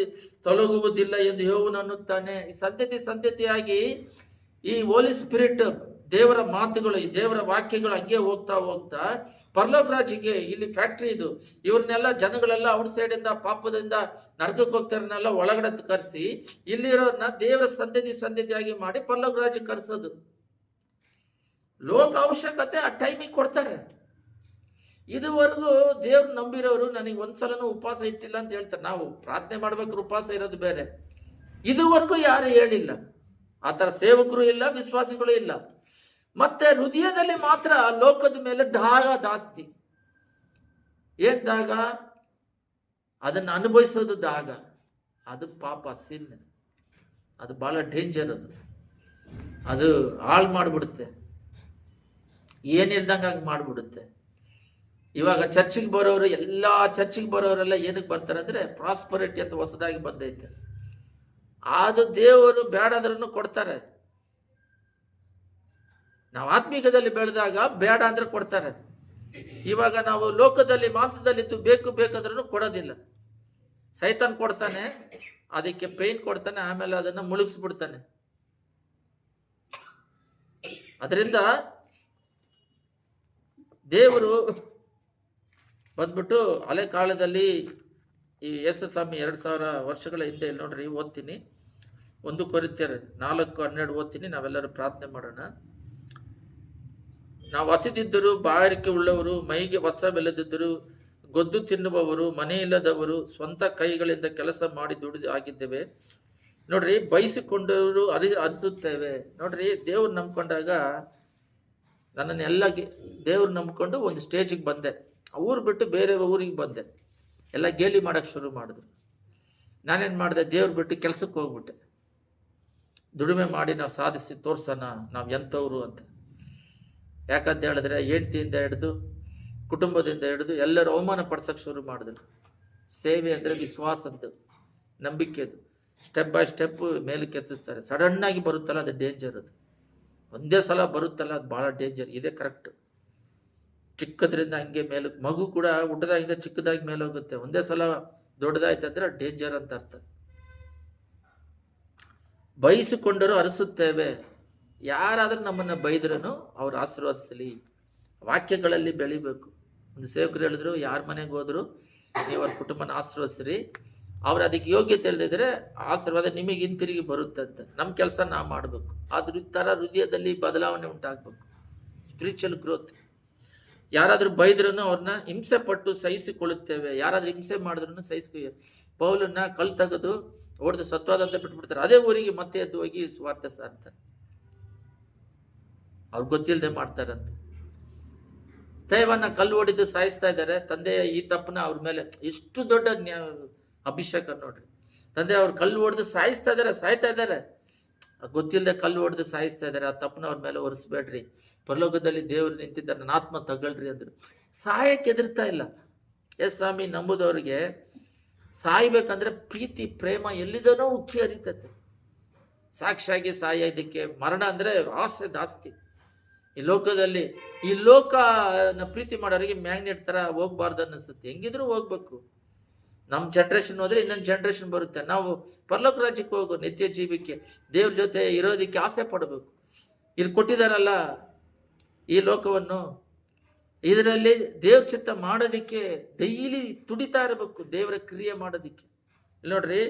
[SPEAKER 1] ತೊಲಗುವುದಿಲ್ಲ ಎಂದು ಯೆಹೋವನು ಅನ್ನುತ್ತಾನೆ. ಈ ಸಂತತಿಯಾಗಿ ಈ ಹೋಲಿ ಸ್ಪಿರಿಟ್ ದೇವರ ಮಾತುಗಳು, ಈ ದೇವರ ವಾಕ್ಯಗಳು ಹಂಗೆ ಹೋಗ್ತಾ ಪರಲೋಕ ರಾಜ್ಯಕ್ಕೆ, ಇಲ್ಲಿ ಫ್ಯಾಕ್ಟ್ರಿ ಇದು, ಇವ್ರನ್ನೆಲ್ಲ ಜನಗಳೆಲ್ಲ ಔಟ್ ಸೈಡಿಂದ ಪಾಪದಿಂದ ನರಕಕ್ಕೆ ಹೋಗ್ತಾರನ್ನೆಲ್ಲ ಒಳಗಡೆ ಕರೆಸಿ ಇಲ್ಲಿರೋರನ್ನ ದೇವರ ಸಂತತಿಯಾಗಿ ಮಾಡಿ ಪರಲೋಕ ರಾಜ್ಯಕ್ಕೆ ಕರೆಸೋದು. ಲೋಕ ಅವಶ್ಯಕತೆ ಆ ಟೈಮಿಗೆ ಕೊಡ್ತಾರೆ. ಇದುವರೆಗೂ ದೇವ್ರು ನಂಬಿರೋರು ನನಗೆ ಒಂದ್ಸಲನೂ ಉಪವಾಸ ಇಟ್ಟಿಲ್ಲ ಅಂತ ಹೇಳ್ತಾರೆ. ನಾವು ಪ್ರಾರ್ಥನೆ ಮಾಡ್ಬೇಕಾದ್ರೆ ಉಪವಾಸ ಇರೋದು ಬೇರೆ. ಇದುವರೆಗೂ ಯಾರು ಹೇಳಿಲ್ಲ. ಆ ಥರ ಸೇವಕರು ಇಲ್ಲ, ವಿಶ್ವಾಸಿಗಳು ಇಲ್ಲ. ಮತ್ತೆ ಹೃದಯದಲ್ಲಿ ಮಾತ್ರ ಲೋಕದ ಮೇಲೆ ದಾಹ ಜಾಸ್ತಿ. ಏನ್ ದಾಗ? ಅದನ್ನು ಅನುಭವಿಸೋದು ದಾಗ. ಅದು ಪಾಪ, ಸಿನ್. ಅದು ಬಹಳ ಡೇಂಜರ್. ಅದು ಹಾಳು ಮಾಡಿಬಿಡುತ್ತೆ, ಏನಿಲ್ದಂಗೆ ಮಾಡಿಬಿಡುತ್ತೆ. ಇವಾಗ ಚರ್ಚಿಗೆ ಬರೋರು ಎಲ್ಲ ಚರ್ಚಿಗೆ ಬರೋರೆಲ್ಲ ಏನಕ್ಕೆ ಬರ್ತಾರೆ ಅಂದರೆ ಪ್ರಾಸ್ಪರಿಟಿ ಅಂತ ಹೊಸದಾಗಿ ಬಂದೈತೆ. ಅದು ದೇವರು ಬೇಡಾದ್ರೂ ಕೊಡ್ತಾರೆ. ನಾವು ಆತ್ಮೀಕದಲ್ಲಿ ಬೆಳೆದಾಗ ಬೇಡ ಅಂದ್ರೆ ಕೊಡ್ತಾರೆ. ಇವಾಗ ನಾವು ಲೋಕದಲ್ಲಿ ಮಾಂಸದಲ್ಲಿದ್ದು ಬೇಕಾದ್ರೂ ಕೊಡೋದಿಲ್ಲ. ಸೈತಾನ್ ಕೊಡ್ತಾನೆ, ಅದಕ್ಕೆ ಪೇನ್ ಕೊಡ್ತಾನೆ, ಆಮೇಲೆ ಅದನ್ನು ಮುಳುಗಿಸ್ಬಿಡ್ತಾನೆ. ಅದರಿಂದ ದೇವರು ಬಂದ್ಬಿಟ್ಟು ಹಳೆ ಕಾಲದಲ್ಲಿ ಈ ಯೇಸು ಸ್ವಾಮಿ 2000 ವರ್ಷಗಳ ಹಿಂದೆ ನೋಡ್ರಿ, ಓದ್ತೀನಿ. 1 ಕೊರಿಂಥಿಯರು 4:12 ಓದ್ತೀನಿ. ನಾವೆಲ್ಲರೂ ಪ್ರಾರ್ಥನೆ ಮಾಡೋಣ. ನಾವು ಹಸಿದಿದ್ದರು, ಬಾಯಾರಿಕೆ ಉಳ್ಳವರು, ಮೈಗೆ ವಸ್ತ್ರವಿಲ್ಲದಿದ್ದರು, ಗೊದ್ದು ತಿನ್ನುವವರು, ಮನೆಯಿಲ್ಲದವರು, ಸ್ವಂತ ಕೈಗಳಿಂದ ಕೆಲಸ ಮಾಡಿ ದುಡಿದು ಆಗಿದ್ದೇವೆ. ನೋಡ್ರಿ, ಬಯಸಿಕೊಂಡವರು ಅರಿಸುತ್ತೇವೆ. ನೋಡ್ರಿ, ದೇವ್ರು ನಂಬ್ಕೊಂಡಾಗ ನನ್ನನ್ನೆಲ್ಲ ದೇವ್ರು ನಂಬ್ಕೊಂಡು ಒಂದು ಸ್ಟೇಜಿಗೆ ಬಂದೆ. ಊರು ಬಿಟ್ಟು ಬೇರೆ ಊರಿಗೆ ಬಂದೆ. ಎಲ್ಲ ಗೇಲಿ ಮಾಡೋಕ್ಕೆ ಶುರು ಮಾಡಿದ್ರು. ನಾನೇನು ಮಾಡಿದೆ? ದೇವ್ರು ಬಿಟ್ಟು ಕೆಲಸಕ್ಕೆ ಹೋಗ್ಬಿಟ್ಟೆ. ದುಡಿಮೆ ಮಾಡಿ ನಾವು ಸಾಧಿಸಿ ತೋರ್ಸೋಣ ನಾವು ಎಂಥವ್ರು ಅಂತ. ಯಾಕಂತ ಹೇಳಿದ್ರೆ ಹೆಂಡತಿಯಿಂದ ಹಿಡಿದು ಕುಟುಂಬದಿಂದ ಹಿಡಿದು ಎಲ್ಲರೂ ಅವಮಾನ ಪಡಿಸೋಕ್ಕೆ ಶುರು ಮಾಡಿದ್ರು. ಸೇವೆ ಅಂದರೆ ವಿಶ್ವಾಸ ಅಂತ, ನಂಬಿಕೆದು. ಸ್ಟೆಪ್ ಬೈ ಸ್ಟೆಪ್ ಮೇಲಕ್ಕೆ ಎತ್ತಿಸ್ತಾರೆ. ಸಡನ್ನಾಗಿ ಬರುತ್ತಲ್ಲ, ಅದು ಡೇಂಜರ್. ಅದು ಒಂದೇ ಸಲ ಬರುತ್ತಲ್ಲ, ಅದು ಭಾಳ ಡೇಂಜರ್. ಇದೇ ಕರೆಕ್ಟ್. ಚಿಕ್ಕದ್ರಿಂದ ಹಂಗೆ ಮೇಲಕ್ಕೆ, ಮಗು ಕೂಡ ಹುಟ್ಟದಾಗಿಂದ ಚಿಕ್ಕದಾಗಿ ಮೇಲೆ ಹೋಗುತ್ತೆ. ಒಂದೇ ಸಲ ದೊಡ್ಡದಾಯ್ತಂದ್ರೆ ಡೇಂಜರ್ ಅಂತ ಅರ್ಥ. ಬಯಸಿಕೊಂಡರೂ ಅರಸುತ್ತೇವೆ. ಯಾರಾದರೂ ನಮ್ಮನ್ನು ಬೈದ್ರೂ ಅವ್ರು ಆಶೀರ್ವದಿಸಲಿ, ವಾಕ್ಯಗಳಲ್ಲಿ ಬೆಳಿಬೇಕು. ಒಂದು ಸೇವಕರು ಹೇಳಿದ್ರು, ಯಾರ ಮನೆಗೆ ಹೋದ್ರು ನೀವು ಅವ್ರ ಕುಟುಂಬನ ಆಶೀರ್ವದಿಸ್ರಿ, ಅವ್ರು ಅದಕ್ಕೆ ಯೋಗ್ಯತೆ ತಿಳಿದಿದ್ರೆ ಆಶೀರ್ವಾದ ನಿಮಗೆ ಹಿಂತಿರುಗಿ ಬರುತ್ತೆ ಅಂತ. ನಮ್ಮ ಕೆಲಸ ನಾವು ಮಾಡಬೇಕು. ಅದ್ರ ಥರ ಹೃದಯದಲ್ಲಿ ಬದಲಾವಣೆ ಉಂಟಾಗಬೇಕು, ಸ್ಪಿರಿಚುವಲ್ ಗ್ರೋತ್. ಯಾರಾದರೂ ಬೈದ್ರೂ ಅವ್ರನ್ನ ಹಿಂಸೆ ಪಟ್ಟು ಸಹಿಸಿಕೊಳ್ಳುತ್ತೇವೆ. ಯಾರಾದರೂ ಹಿಂಸೆ ಮಾಡಿದ್ರೂ ಸಹಿಸ್ಕೊ. ಪೌಲನ್ನ ಕಲ್ ತೆಗೆದು ಹೊಡೆದು ಸತ್ವಾದಂತ ಬಿಟ್ಬಿಡ್ತಾರೆ. ಅದೇ ಊರಿಗೆ ಮತ್ತೆ ಎದ್ದು ಹೋಗಿ ಸ್ವಾರ್ಥ ಸಾರ್ತಾರೆ. ಅವ್ರು ಗೊತ್ತಿಲ್ಲದೆ ಮಾಡ್ತಾರಂತೆ. ಸ್ಥೇವನ್ನ ಕಲ್ಲು ಹೊಡೆದು ಸಾಯಿಸ್ತಾ ಇದ್ದಾರೆ. ತಂದೆಯ ಈ ತಪ್ಪನ ಅವ್ರ ಮೇಲೆ ಎಷ್ಟು ದೊಡ್ಡ ಅಭಿಷೇಕ ನೋಡ್ರಿ. ತಂದೆ ಅವ್ರು ಕಲ್ಲು ಹೊಡೆದು ಸಾಯ್ತಾ ಇದ್ದಾರೆ. ಗೊತ್ತಿಲ್ಲದೆ ಕಲ್ಲು ಹೊಡೆದು ಸಾಯಿಸ್ತಾ ಇದ್ದಾರೆ. ಆ ತಪ್ಪನ ಅವ್ರ ಮೇಲೆ ಒರೆಸ್ಬೇಡ್ರಿ, ಪರಲೋಕದಲ್ಲಿ ದೇವರು ನಿಂತಿದ್ದಾರೆ, ನನ್ನ ಆತ್ಮ ತಗೊಳ್ರಿ ಅಂದ್ರು. ಸಾಯಕ್ಕೆ ಎದುರ್ತಾ ಇಲ್ಲ. ಎಸ್ ಸ್ವಾಮಿ ನಂಬುದವ್ರಿಗೆ ಸಾಯ್ಬೇಕಂದ್ರೆ ಪ್ರೀತಿ ಪ್ರೇಮ ಎಲ್ಲಿದನೋ ಉಕ್ಕಿ ಹರಿತತೆ. ಸಾಕ್ಷಿಯಾಗಿ ಸಾಯೋದಕ್ಕೆ. ಮರಣ ಅಂದರೆ ಆಸೆ ಜಾಸ್ತಿ ಈ ಲೋಕದಲ್ಲಿ. ಈ ಲೋಕನ ಪ್ರೀತಿ ಮಾಡೋರಿಗೆ ಮ್ಯಾಗ್ನೆಟ್ ಥರ ಹೋಗ್ಬಾರ್ದು ಅನ್ನಿಸುತ್ತೆ. ಹೆಂಗಿದ್ರು ಹೋಗ್ಬೇಕು. ನಮ್ಮ ಜನ್ರೇಷನ್ ಹೋದರೆ ಇನ್ನೊಂದು ಜನ್ರೇಷನ್ ಬರುತ್ತೆ. ನಾವು ಪರಲೋಕ ರಾಜ್ಯಕ್ಕೆ ಹೋಗೋ ನಿತ್ಯ ಜೀವಕ್ಕೆ ದೇವ್ರ ಜೊತೆ ಇರೋದಕ್ಕೆ ಆಸೆ ಪಡಬೇಕು. ಇಲ್ಲಿ ಕೊಟ್ಟಿದ್ದಾರಲ್ಲ ಈ ಲೋಕವನ್ನು, ಇದರಲ್ಲಿ ದೇವ್ರ ಚಿತ್ತ ಮಾಡೋದಕ್ಕೆ ಡೈಲಿ ತುಡಿತಾ ಇರಬೇಕು, ದೇವರ ಕ್ರಿಯೆ ಮಾಡೋದಕ್ಕೆ. ಇಲ್ಲಿ ನೋಡ್ರಿ,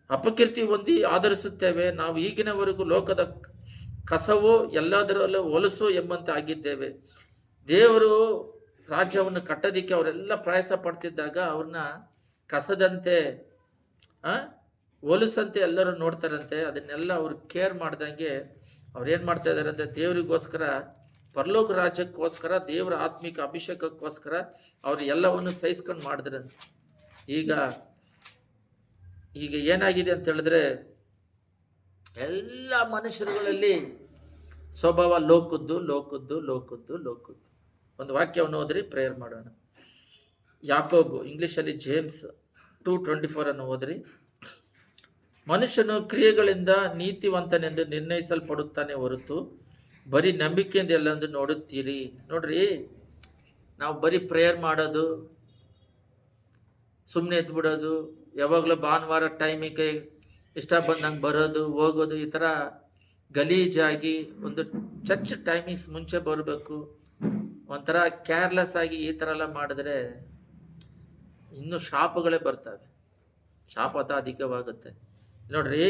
[SPEAKER 1] ಅಪಕೀರ್ತಿ ಹೊಂದಿ ಆಧರಿಸುತ್ತೇವೆ, ನಾವು ಈಗಿನವರೆಗೂ ಲೋಕದ ಕಸವೋ ಎಲ್ಲದರಲ್ಲೂ ಹೊಲಸು ಎಂಬಂತೆ ಆಗಿದ್ದೇವೆ. ದೇವರು ರಾಜ್ಯವನ್ನು ಕಟ್ಟೋದಿಕ್ಕೆ ಅವರೆಲ್ಲ ಪ್ರಯಾಸ ಪಡ್ತಿದ್ದಾಗ ಅವ್ರನ್ನ ಕಸದಂತೆ ಹೊಲಸಂತೆ ಎಲ್ಲರೂ ನೋಡ್ತಾರಂತೆ. ಅದನ್ನೆಲ್ಲ ಅವ್ರು ಕೇರ್ ಮಾಡ್ದಂಗೆ ಅವ್ರೇನು ಮಾಡ್ತಾ ಇದ್ದಾರೆ ಅಂದರೆ ದೇವರಿಗೋಸ್ಕರ, ಪರಲೋಕ ರಾಜ್ಯಕ್ಕೋಸ್ಕರ, ದೇವರ ಆತ್ಮಿಕ ಅಭಿಷೇಕಕ್ಕೋಸ್ಕರ ಅವ್ರು ಎಲ್ಲವನ್ನು ಸಹಿಸ್ಕೊಂಡು ಮಾಡಿದ್ರಂತೆ. ಈಗ ಏನಾಗಿದೆ ಅಂತ ಹೇಳಿದ್ರೆ, ಎಲ್ಲ ಮನುಷ್ಯರುಗಳಲ್ಲಿ ಸ್ವಭಾವ ಲೋಕದ್ದು. ಒಂದು ವಾಕ್ಯವನ್ನು ಓದ್ರಿ, ಪ್ರೇಯರ್ ಮಾಡೋಣ. ಯಾಕೋಬ್, ಇಂಗ್ಲೀಷಲ್ಲಿ ಜೇಮ್ಸ್ 2:24 ಓದ್ರಿ. ಮನುಷ್ಯನು ಕ್ರಿಯೆಗಳಿಂದ ನೀತಿವಂತನೆಂದು ನಿರ್ಣಯಿಸಲ್ಪಡುತ್ತಾನೆ ಹೊರತು ಬರೀ ನಂಬಿಕೆಯಿಂದ ಎಲ್ಲೆಂದು ನೋಡುತ್ತೀರಿ. ನೋಡ್ರಿ, ನಾವು ಬರೀ ಪ್ರೇಯರ್ ಮಾಡೋದು, ಸುಮ್ಮನೆ ಎದ್ಬಿಡೋದು, ಯಾವಾಗಲೂ ಭಾನುವಾರ ಟೈಮಿಗೆ ಇಷ್ಟ ಬಂದಂಗೆ ಬರೋದು ಹೋಗೋದು, ಈ ಥರ ಗಲೀಜಾಗಿ ಒಂದು ಚರ್ಚ್ ಟೈಮಿಂಗ್ಸ್ ಮುಂಚೆ ಬರಬೇಕು, ಒಂಥರ ಕೇರ್ಲೆಸ್ ಆಗಿ ಈ ಥರ ಎಲ್ಲ ಮಾಡಿದ್ರೆ ಇನ್ನೂ ಶಾಪಗಳೇ ಬರ್ತವೆ, ಶಾಪತ ಅಧಿಕವಾಗುತ್ತೆ. ನೋಡ್ರಿ,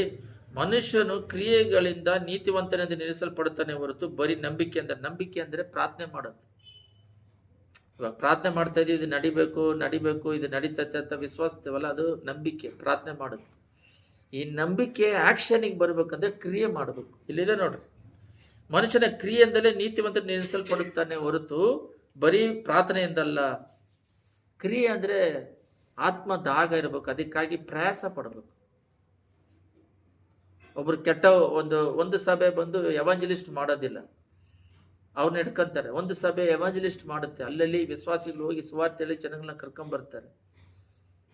[SPEAKER 1] ಮನುಷ್ಯನು ಕ್ರಿಯೆಗಳಿಂದ ನೀತಿವಂತನೆಂದು ನಿರ್ಣಯಿಸಲ್ಪಡುತ್ತಾನೆ ಹೊರತು ಬರೀ ನಂಬಿಕೆ ಅಂದರೆ ಪ್ರಾರ್ಥನೆ ಮಾಡೋದು. ಇವಾಗ ಪ್ರಾರ್ಥನೆ ಮಾಡ್ತಾ ಇದೀವಿ, ಇದು ನಡಿಬೇಕು, ಇದು ನಡೀತೈತೆ ಅಂತ ವಿಶ್ವಾಸಿಸ್ತೇವಲ್ಲ, ಅದು ನಂಬಿಕೆ, ಪ್ರಾರ್ಥನೆ ಮಾಡೋದು. ಈ ನಂಬಿಕೆ ಆ್ಯಕ್ಷನಿಗೆ ಬರಬೇಕಂದ್ರೆ ಕ್ರಿಯೆ ಮಾಡಬೇಕು. ಇಲ್ಲಿದೆ ನೋಡ್ರಿ, ಮನುಷ್ಯನ ಕ್ರಿಯೆಯಿಂದಲೇ ನೀತಿವಂತ ನಿರ್ಣಯಿಸಲ್ಪಡುತ್ತಾನೆ ಹೊರತು ಬರೀ ಪ್ರಾರ್ಥನೆಯಿಂದಲ್ಲ. ಕ್ರಿಯೆ ಅಂದರೆ ಆತ್ಮ ದಾಗ ಇರಬೇಕು, ಅದಕ್ಕಾಗಿ ಪ್ರಯಾಸ ಪಡಬೇಕು. ಒಬ್ರು ಕೆಟ್ಟ ಒಂದು ಸಭೆ ಬಂದು ಎವಾಂಜಲಿಸ್ಟ್ ಮಾಡೋದಿಲ್ಲ, ಅವ್ರನ್ನ ಹಿಡ್ಕೊಂತಾರೆ. ಒಂದು ಸಭೆ ಎವಾಂಜಲಿಸ್ಟ್ ಮಾಡುತ್ತೆ, ಅಲ್ಲಲ್ಲಿ ವಿಶ್ವಾಸಿಗಳು ಹೋಗಿ ಸುವಾರ್ತೆ ಹೇಳಿ ಜನಗಳನ್ನ ಕರ್ಕೊಂಬರ್ತಾರೆ.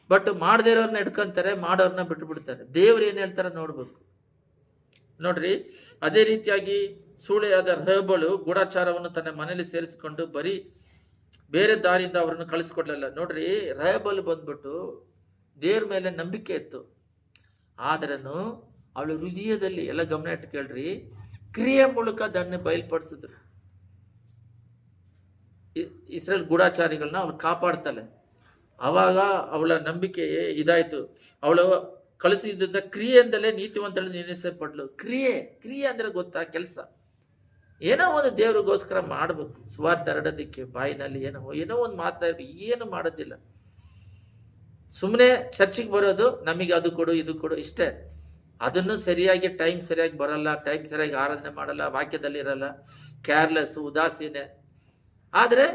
[SPEAKER 1] ಬಟ್ ಮಾಡದೇ ಇರೋರ್ನ ಹಿಡ್ಕೊಂತಾರೆ, ಮಾಡೋರ್ನ ಬಿಟ್ಟು ಬಿಡ್ತಾರೆ. ದೇವ್ರು ಏನು ಹೇಳ್ತಾರೆ ನೋಡ್ಬೇಕು. ನೋಡ್ರಿ, ಅದೇ ರೀತಿಯಾಗಿ ಸೂಳೆಯಾದ ರಹಬಳು ಗೂಢಾಚಾರವನ್ನು ತನ್ನ ಮನೆಯಲ್ಲಿ ಸೇರಿಸಿಕೊಂಡು ಬರೀ ಬೇರೆ ದಾರಿಯಿಂದ ಅವರನ್ನು ಕಳಿಸ್ಕೊಡ್ಲಿಲ್ಲ. ನೋಡ್ರಿ, ರಹಬಳು ಬಂದ್ಬಿಟ್ಟು ದೇವ್ರ ಮೇಲೆ ನಂಬಿಕೆ ಇತ್ತು, ಆದ್ರೂ ಅವಳು ಹೃದಯದಲ್ಲಿ, ಎಲ್ಲ ಗಮನ ಇಟ್ಟು ಕೇಳ್ರಿ, ಕ್ರಿಯೆ ಮೂಲಕ ಅದನ್ನು ಬಯಲ್ಪಡಿಸಿದ್ರು. ಇಸ್ರೇಲ್ ಗೂಢಾಚಾರಿಗಳನ್ನ ಅವ್ರು ಕಾಪಾಡ್ತಾಳೆ. ಆವಾಗ ಅವಳ ನಂಬಿಕೆ ಇದಾಯಿತು. ಅವಳು ಕಳಿಸಿದ್ದ ಕ್ರಿಯೆಯಿಂದಲೇ ನೀತಿವಂತಳು ನಿರ್ಣಯಿಸಲ್ಪಡ್ಲು. ಕ್ರಿಯೆ ಅಂದರೆ ಗೊತ್ತಾ? ಕೆಲಸ. ಏನೋ ಒಂದು ದೇವ್ರಿಗೋಸ್ಕರ ಮಾಡಬೇಕು. ಸುವಾರ್ತೆ ಹರಡೋದಕ್ಕೆ ಬಾಯಿನಲ್ಲಿ ಏನೋ ಒಂದು ಮಾತಾಡ್ಬೇಕು, ಏನು ಮಾಡೋದಿಲ್ಲ. ಸುಮ್ಮನೆ ಚರ್ಚಿಗೆ ಬರೋದು, ನಮಗೆ ಅದು ಕೊಡು ಇದು ಕೊಡು ಇಷ್ಟೇ. ಅದನ್ನು ಸರಿಯಾಗಿ ಟೈಮ್ ಸರಿಯಾಗಿ ಬರಲ್ಲ, ಟೈಮ್ ಸರಿಯಾಗಿ ಆರಾಧನೆ ಮಾಡಲ್ಲ, ವಾಕ್ಯದಲ್ಲಿ ಇರಲ್ಲ, ಕೇರ್ಲೆಸ್, ಉದಾಸೀನೆ. ಆದರೆ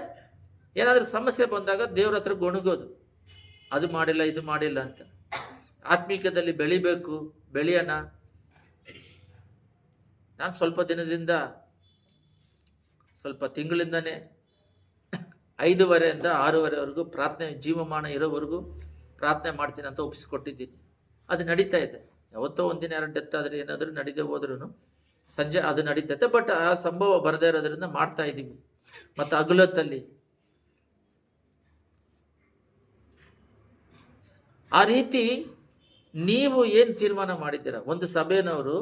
[SPEAKER 1] ಏನಾದರೂ ಸಮಸ್ಯೆ ಬಂದಾಗ ದೇವ್ರ ಹತ್ರ ಗೊಣಗೋದು, ಅದು ಮಾಡಿಲ್ಲ ಇದು ಮಾಡಿಲ್ಲ ಅಂತ. ಆತ್ಮೀಕದಲ್ಲಿ ಬೆಳೆಯೋಣ. ನಾನು ಸ್ವಲ್ಪ ತಿಂಗಳಿಂದನೇ 5:30 6:30 ಪ್ರಾರ್ಥನೆ, ಜೀವಮಾನ ಇರೋವರೆಗೂ ಪ್ರಾರ್ಥನೆ ಮಾಡ್ತೀನಿ ಅಂತ ಒಪ್ಪಿಸ್ಕೊಟ್ಟಿದ್ದೀನಿ. ಅದು ನಡೀತಾ ಇದೆ. ಯಾವತ್ತೋ ಒಂದಿನ 2 ಡೆತ್ ಆದರೆ ಏನಾದರೂ ನಡೀದೇ ಹೋದ್ರೂ ಸಂಜೆ ಅದು ನಡೀತೈತೆ. ಬಟ್ ಆ ಸಂಭವ ಬರದೇ ಇರೋದ್ರಿಂದ ಮಾಡ್ತಾ ಇದ್ದೀವಿ. ಮತ್ತು ಹಗಲೊತ್ತಲ್ಲಿ ಆ ರೀತಿ ನೀವು ಏನು ತೀರ್ಮಾನ ಮಾಡಿದ್ದೀರ? ಒಂದು ಸಭೆಯವರು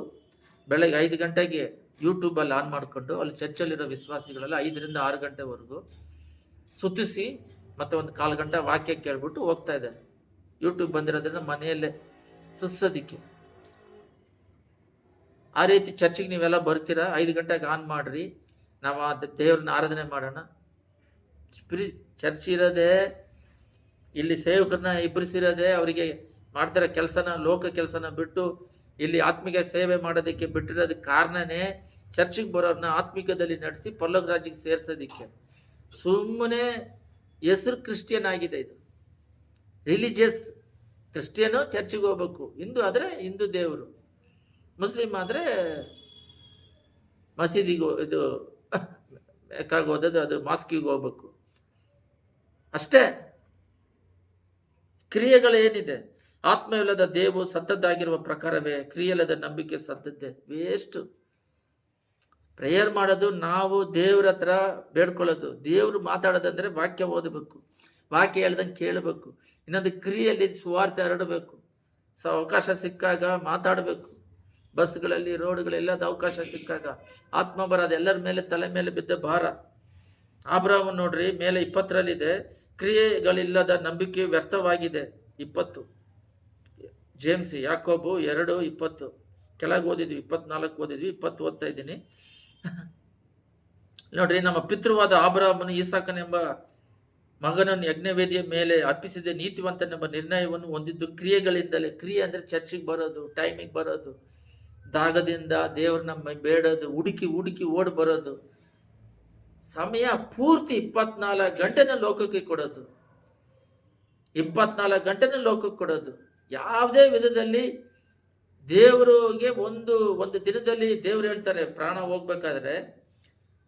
[SPEAKER 1] ಬೆಳಗ್ಗೆ 5 ಗಂಟೆಗೆ ಯೂಟ್ಯೂಬಲ್ಲಿ ಆನ್ ಮಾಡಿಕೊಂಡು ಅಲ್ಲಿ ಚರ್ಚಲ್ಲಿರೋ ವಿಶ್ವಾಸಿಗಳೆಲ್ಲ 5ರಿಂದ 6 ಗಂಟೆವರೆಗೂ ಸುತ್ತಿಸಿ ಮತ್ತು 1/4 ಗಂಟೆ ವಾಕ್ಯ ಕೇಳ್ಬಿಟ್ಟು ಹೋಗ್ತಾ ಇದ್ದಾರೆ. ಯೂಟ್ಯೂಬ್ ಬಂದಿರೋದ್ರಿಂದ ಮನೆಯಲ್ಲೇ ಸುತ್ಸೋದಿಕ್ಕೆ. ಆ ರೀತಿ ಚರ್ಚಿಗೆ ನೀವೆಲ್ಲ ಬರ್ತೀರಾ, 5 ಗಂಟೆಗೆ ಆನ್ ಮಾಡಿರಿ, ನಾವು ದೇವ್ರನ್ನ ಆರಾಧನೆ ಮಾಡೋಣ. ಚರ್ಚ್ ಇರೋದೇ, ಇಲ್ಲಿ ಸೇವಕರನ್ನ ಇಬ್ಬರಿಸಿರೋದೇ, ಅವರಿಗೆ ಮಾಡ್ತಿರೋ ಕೆಲಸನ, ಲೋಕ ಕೆಲಸನ ಬಿಟ್ಟು ಇಲ್ಲಿ ಆತ್ಮಿಕ ಸೇವೆ ಮಾಡೋದಕ್ಕೆ ಬಿಟ್ಟಿರೋದಕ್ಕೆ ಕಾರಣನೇ ಚರ್ಚಿಗೆ ಬರೋರನ್ನ ಆತ್ಮಿಕದಲ್ಲಿ ನಡೆಸಿ ಪರಲೋಕ ರಾಜ್ಯಕ್ಕೆ ಸೇರಿಸೋದಕ್ಕೆ. ಸುಮ್ಮನೆ ಹೆಸರು ಕ್ರಿಶ್ಚಿಯನ್ ಆಗಿದೆ ಇದು. ರಿಲಿಜಿಯಸ್ ಕ್ರಿಶ್ಚಿಯನು ಚರ್ಚಿಗೆ ಹೋಗ್ಬೇಕು, ಹಿಂದೂ ಆದರೆ ಹಿಂದೂ ದೇವರು, ಮುಸ್ಲಿಮ್ ಆದರೆ ಮಸೀದಿಗೆ ಇದು ಮೆಕ್ಕಾಗಿ ಓದೋದು, ಅದು ಮಾಸ್ಕಿಗೆ ಹೋಗ್ಬೇಕು ಅಷ್ಟೇ. ಕ್ರಿಯೆಗಳೇನಿದೆ? ಆತ್ಮವಿಲ್ಲದ ದೇವು ಸತ್ತದ್ದಾಗಿರುವ ಪ್ರಕಾರವೇ ಕ್ರಿಯೆಲ್ಲದ ನಂಬಿಕೆ ಸತ್ತದ್ದೇ. ವೇಸ್ಟ್. ಪ್ರೇಯರ್ ಮಾಡೋದು ನಾವು ದೇವ್ರ ಹತ್ರ ಬೇಡ್ಕೊಳ್ಳೋದು. ದೇವ್ರು ಮಾತಾಡೋದಂದ್ರೆ ವಾಕ್ಯ ಓದಬೇಕು, ವಾಕ್ಯ ಹೇಳ್ದಂಗೆ ಕೇಳಬೇಕು. ಇನ್ನೊಂದು ಕ್ರಿಯೆಯಲ್ಲಿ ಸುವಾರ್ತೆ ಹರಡಬೇಕು. ಅವಕಾಶ ಸಿಕ್ಕಾಗ ಮಾತಾಡಬೇಕು. ಬಸ್ಗಳಲ್ಲಿ, ರೋಡ್ಗಳೆಲ್ಲದ ಅವಕಾಶ ಸಿಕ್ಕಾಗ ಆತ್ಮ ಬರೋದು ಎಲ್ಲರ ಮೇಲೆ, ತಲೆ ಮೇಲೆ ಬಿದ್ದ ಭಾರ. ಅಬ್ರಹಾಮ ನೋಡ್ರಿ, ಮೇಲೆ 20ರಲ್ಲಿದೆ, ಕ್ರಿಯೆಗಳಿಲ್ಲದ ನಂಬಿಕೆ ವ್ಯರ್ಥವಾಗಿದೆ. 20. ಜೇಮ್ಸ್, ಯಾಕೋಬು 2:20. ಕೆಳಗೆ ಓದಿದ್ವಿ, 24 ಓದಿದ್ವಿ, 20 ಓದ್ತಾ ಇದ್ದೀನಿ. ನೋಡ್ರಿ, ನಮ್ಮ ಪಿತೃವಾದ ಅಬ್ರಹಾಮನು ಈಸಾಕನೆಂಬ ಮಗನನ್ನು ಯಜ್ಞವೇದಿಯ ಮೇಲೆ ಅರ್ಪಿಸಿದ ನೀತಿವಂತನೆಂಬ ನಿರ್ಣಯವನ್ನು ಹೊಂದಿದ್ದು ಕ್ರಿಯೆಗಳಿಂದಲೇ. ಕ್ರಿಯೆ ಅಂದ್ರೆ ಚರ್ಚಿಗೆ ಬರೋದು, ಟೈಮಿಗೆ ಬರೋದು, ದಾಗದಿಂದ ದೇವ್ರನ್ನ ಬೇಡೋದು, ಹುಡುಕಿ ಓಡಿ ಬರೋದು, ಸಮಯ ಪೂರ್ತಿ 24 ಗಂಟೆನ ಲೋಕಕ್ಕೆ ಕೊಡೋದು, 24 ಗಂಟೆನ ಲೋಕಕ್ಕೆ ಕೊಡೋದು. ಯಾವುದೇ ವಿಧದಲ್ಲಿ ದೇವರಿಗೆ ಒಂದು ದಿನದಲ್ಲಿ ದೇವ್ರು ಹೇಳ್ತಾರೆ, ಪ್ರಾಣ ಹೋಗ್ಬೇಕಾದ್ರೆ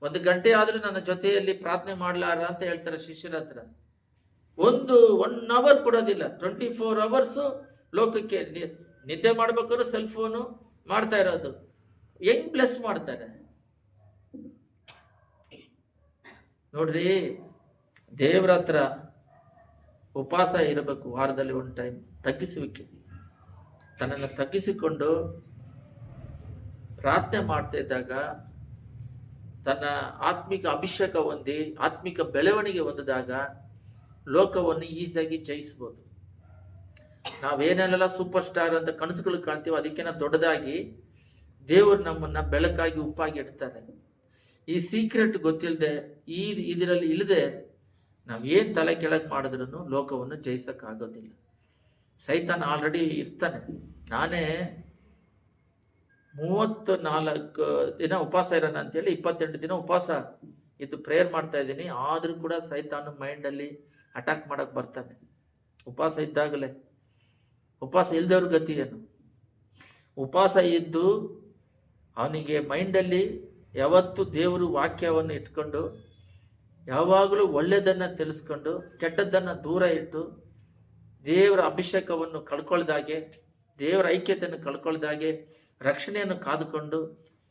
[SPEAKER 1] 1 ಗಂಟೆ ಆದ್ರೂ ನನ್ನ ಜೊತೆಯಲ್ಲಿ ಪ್ರಾರ್ಥನೆ ಮಾಡ್ಲಾರ ಅಂತ ಹೇಳ್ತಾರೆ ಶಿಷ್ಯರ ಹತ್ರ. 1 ಅವರ್ ಕೊಡೋದಿಲ್ಲ. 24 ಅವರ್ಸು ಲೋಕಕ್ಕೆ. ನಿದ್ದೆ ಮಾಡ್ಬೇಕಾದ್ರೂ ಸೆಲ್ ಫೋನು ಮಾಡ್ತಾ ಇರೋದು. ಹೆಂಗ್ ಬ್ಲೆಸ್ ಮಾಡ್ತಾರೆ ನೋಡ್ರಿ. ದೇವ್ರ ಹತ್ರ ಉಪವಾಸ ಇರಬೇಕು. ವಾರದಲ್ಲಿ 1 ಟೈಮ್ ತಗ್ಗಿಸುವಿಕೆ, ತನ್ನನ್ನು ತಗ್ಗಿಸಿಕೊಂಡು ಪ್ರಾರ್ಥನೆ ಮಾಡ್ತಾ ಇದ್ದಾಗ ತನ್ನ ಆತ್ಮಿಕ ಅಭಿಷೇಕ ಹೊಂದಿ ಆತ್ಮಿಕ ಬೆಳವಣಿಗೆ ಹೊಂದಿದಾಗ ಲೋಕವನ್ನು ಈಸಿಯಾಗಿ ಜಯಿಸ್ಬೋದು. ನಾವೇನೆಲ್ಲ ಸೂಪರ್ ಸ್ಟಾರ್ ಅಂತ ಕನಸುಗಳು ಕಾಣ್ತೀವೋ ಅದಕ್ಕಿಂತ ದೊಡ್ಡದಾಗಿ ದೇವರು ನಮ್ಮನ್ನ ಬೆಳಕಾಗಿ ಉಪ್ಪಾಗಿ ಇಡ್ತಾರೆ. ಈ ಸೀಕ್ರೆಟ್ ಗೊತ್ತಿಲ್ಲದೆ, ಇದರಲ್ಲಿ ಇಲ್ಲದೆ ನಾವೇನು ತಲೆ ಕೆಳಗೆ ಮಾಡಿದ್ರೂ ಲೋಕವನ್ನು ಜಯಿಸಕ್ಕಾಗೋದಿಲ್ಲ. ಸೈತಾನ ಆಲ್ರೆಡಿ ಇರ್ತಾನೆ. ನಾನೇ 34 ದಿನ ಉಪವಾಸ ಇರೋಣ ಅಂತೇಳಿ 28 ದಿನ ಉಪವಾಸ ಇದ್ದು ಪ್ರೇಯರ್ ಮಾಡ್ತಾ ಇದ್ದೀನಿ. ಆದ್ರೂ ಕೂಡ ಸೈತಾನ ಮೈಂಡಲ್ಲಿ ಅಟ್ಯಾಕ್ ಮಾಡಕ್ ಬರ್ತಾನೆ. ಉಪವಾಸ ಇದ್ದಾಗಲೇ. ಉಪವಾಸ ಇಲ್ದವ್ರ ಗತಿ ಏನು? ಉಪವಾಸ ಇದ್ದು ಅವನಿಗೆ ಮೈಂಡಲ್ಲಿ ಯಾವತ್ತು ದೇವರು ವಾಕ್ಯವನ್ನು ಇಟ್ಕೊಂಡು ಯಾವಾಗಲೂ ಒಳ್ಳೆಯದನ್ನು ತಿಳಿಸ್ಕೊಂಡು ಕೆಟ್ಟದ್ದನ್ನು ದೂರ ಇಟ್ಟು ದೇವರ ಅಭಿಷೇಕವನ್ನು ಕಳ್ಕೊಳ್ದಾಗೆ, ದೇವರ ಐಕ್ಯತೆಯನ್ನು ಕಳ್ಕೊಳ್ದಾಗೆ, ರಕ್ಷಣೆಯನ್ನು ಕಾದುಕೊಂಡು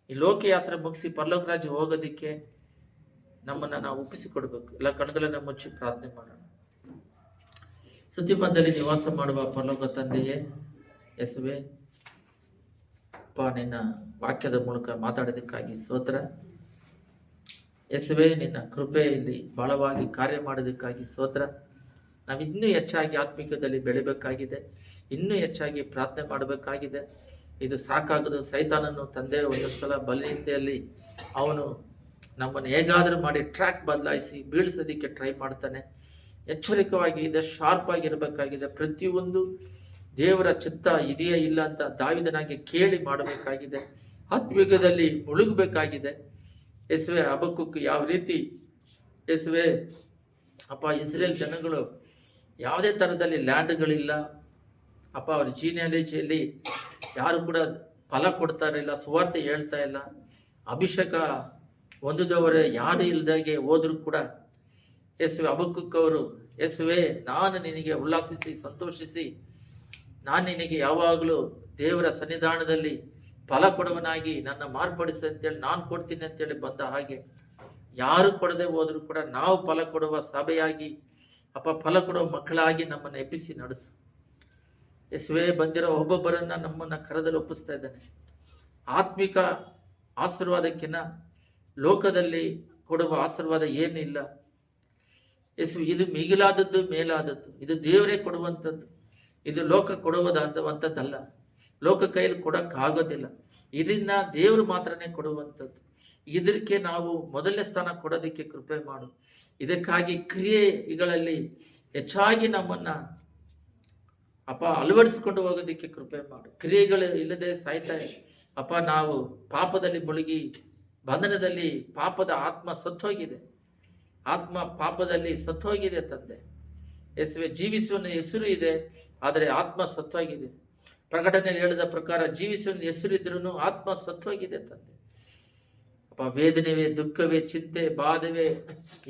[SPEAKER 1] ಈ ಲೋಕಯಾತ್ರೆ ಮುಗಿಸಿ ಪರಲೋಕ ರಾಜ್ಯ ಹೋಗೋದಕ್ಕೆ ನಮ್ಮನ್ನು ನಾವು ಒಪ್ಪಿಸಿಕೊಡ್ಬೇಕು. ಎಲ್ಲ ಕಣ್ಗಳನ್ನು ಮುಚ್ಚಿ ಪ್ರಾರ್ಥನೆ ಮಾಡೋಣ. ಸ್ತುತಿಮಂದಿರದಲ್ಲಿ ನಿವಾಸ ಮಾಡುವ ಪರಲೋಕ ತಂದೆಯೇ, ಯೇಸುವೇ, ಅಪ್ಪ ನಿನ್ನ ವಾಕ್ಯದ ಮೂಲಕ ಮಾತಾಡೋದಕ್ಕಾಗಿ ಸ್ತೋತ್ರ. ಯೇಸುವೇ, ನಿನ್ನ ಕೃಪೆಯಲ್ಲಿ ಬಹಳವಾಗಿ ಕಾರ್ಯ ಮಾಡೋದಕ್ಕಾಗಿ ಸ್ತೋತ್ರ. ನಾವು ಇನ್ನೂ ಹೆಚ್ಚಾಗಿ ಆತ್ಮಿಕದಲ್ಲಿ ಬೆಳಿಬೇಕಾಗಿದೆ, ಇನ್ನೂ ಹೆಚ್ಚಾಗಿ ಪ್ರಾರ್ಥನೆ ಮಾಡಬೇಕಾಗಿದೆ. ಇದು ಸಾಕಾಗದು. ಸೈತಾನನು ತಂದೆ ಒಂದೊಂದ್ಸಲ ಬಲಹೀನತೆಯಲ್ಲಿ ಅವನು ನಮ್ಮನ್ನು ಹೇಗಾದರೂ ಮಾಡಿ ಟ್ರ್ಯಾಕ್ ಬದಲಾಯಿಸಿ ಬೀಳಿಸೋದಕ್ಕೆ ಟ್ರೈ ಮಾಡ್ತಾನೆ. ಎಚ್ಚರಿಕವಾಗಿ ಇದೆ, ಶಾರ್ಪ್ ಆಗಿರಬೇಕಾಗಿದೆ. ಪ್ರತಿಯೊಂದು ದೇವರ ಚಿತ್ತ ಇದೆಯಾ ಇಲ್ಲ ಅಂತ ದಾವಿದನಾಗಿ ಕೇಳಿ ಮಾಡಬೇಕಾಗಿದೆ. ಆತ್ಮೀಯದಲ್ಲಿ ಮುಳುಗಬೇಕಾಗಿದೆ. ಯೇಸುವೆ, ಹಬಕ್ಕೂಕ್ ಯಾವ ರೀತಿ ಯೇಸುವೆ ಅಪ್ಪ, ಇಸ್ರೇಲ್ ಜನಗಳು ಯಾವುದೇ ಥರದಲ್ಲಿ ಲ್ಯಾಂಡ್ಗಳಿಲ್ಲ ಅಪ್ಪ, ಅವ್ರ ಜೀನಿಯಾಲಜಿಯಲ್ಲಿ ಯಾರು ಕೂಡ ಫಲ ಕೊಡ್ತಾ ಇರಲಿಲ್ಲ, ಸುವಾರ್ತೆ ಹೇಳ್ತಾ ಇಲ್ಲ, ಅಭಿಷೇಕ ಹೊಂದಿದವರೇ ಯಾರು ಇಲ್ಲದಾಗೆ ಹೋದ್ರು ಕೂಡ ಯೇಸುವೆ, ಹಬಕ್ಕೂಕ್ ಅವರು ಯೇಸುವೆ, ನಾನು ನಿನಗೆ ಉಲ್ಲಾಸಿಸಿ ಸಂತೋಷಿಸಿ ನಾನು ನಿನಗೆ ಯಾವಾಗಲೂ ದೇವರ ಸನ್ನಿಧಾನದಲ್ಲಿ ಫಲ ಕೊಡುವನಾಗಿ ನನ್ನ ಮಾರ್ಪಡಿಸಿ ಅಂತೇಳಿ ನಾನು ಕೊಡ್ತೀನಿ ಅಂತೇಳಿ ಬಂದ ಹಾಗೆ ಯಾರು ಕೊಡದೆ ಹೋದ್ರು ಕೂಡ ನಾವು ಫಲ ಕೊಡುವ ಸಭೆಯಾಗಿ ಅಪ್ಪ, ಫಲ ಕೊಡುವ ಮಕ್ಕಳಾಗಿ ನಮ್ಮನ್ನು ಎಬ್ಬಿಸಿ ನಡೆಸು. ಯೇಸುವೆ, ಬಂದಿರೋ ಒಬ್ಬೊಬ್ಬರನ್ನ ನಮ್ಮನ್ನು ಕರದಲ್ಲಿ ಒಪ್ಪಿಸ್ತಾ ಇದ್ದಾನೆ. ಆತ್ಮಿಕ ಆಶೀರ್ವಾದಕ್ಕಿಂತ ಲೋಕದಲ್ಲಿ ಕೊಡುವ ಆಶೀರ್ವಾದ ಏನಿಲ್ಲ ಯೇಸು. ಇದು ಮಿಗಿಲಾದದ್ದು, ಮೇಲಾದದ್ದು. ಇದು ದೇವರೇ ಕೊಡುವಂಥದ್ದು. ಇದು ಲೋಕ ಕೊಡುವುದಂಥದ್ದಲ್ಲ. ಲೋಕ ಕೈಯಲ್ಲಿ ಕೊಡೋಕ್ಕಾಗೋದಿಲ್ಲ. ಇದನ್ನ ದೇವರು ಮಾತ್ರನೇ ಕೊಡುವಂಥದ್ದು. ಇದಕ್ಕೆ ನಾವು ಮೊದಲನೇ ಸ್ಥಾನ ಕೊಡೋದಕ್ಕೆ ಕೃಪೆ ಮಾಡು. ಇದಕ್ಕಾಗಿ ಕ್ರಿಯೆಗಳಲ್ಲಿ ಹೆಚ್ಚಾಗಿ ನಮ್ಮನ್ನು ಅಪ್ಪ ಅಳವಡಿಸ್ಕೊಂಡು ಹೋಗೋದಕ್ಕೆ ಕೃಪೆ ಮಾಡು. ಕ್ರಿಯೆಗಳು ಇಲ್ಲದೆ ಸಾಯ್ತಾ ಅಪ್ಪ, ನಾವು ಪಾಪದಲ್ಲಿ ಮುಳುಗಿ ಬಂಧನದಲ್ಲಿ ಪಾಪದ ಆತ್ಮ ಸತ್ತೋಗಿದೆ. ಆತ್ಮ ಪಾಪದಲ್ಲಿ ಸತ್ತೋಗಿದೆ ತಂದೆ. ಯೇಸುವೆ, ಜೀವಿಸುವ ಹೆಸರು ಇದೆ, ಆದರೆ ಆತ್ಮ ಸತ್ತೋಗಿದೆ. ಪ್ರಕಟಣೆಯಲ್ಲಿ ಹೇಳಿದ ಪ್ರಕಾರ ಜೀವಿಸುವ ಹೆಸರು ಇದ್ರೂ ಆತ್ಮ ಸತ್ತೋಗಿದೆ ತಂದೆ. ಅಪ್ಪ, ವೇದನೆವೇ, ದುಃಖವೇ, ಚಿಂತೆ, ಬಾಧವೇ,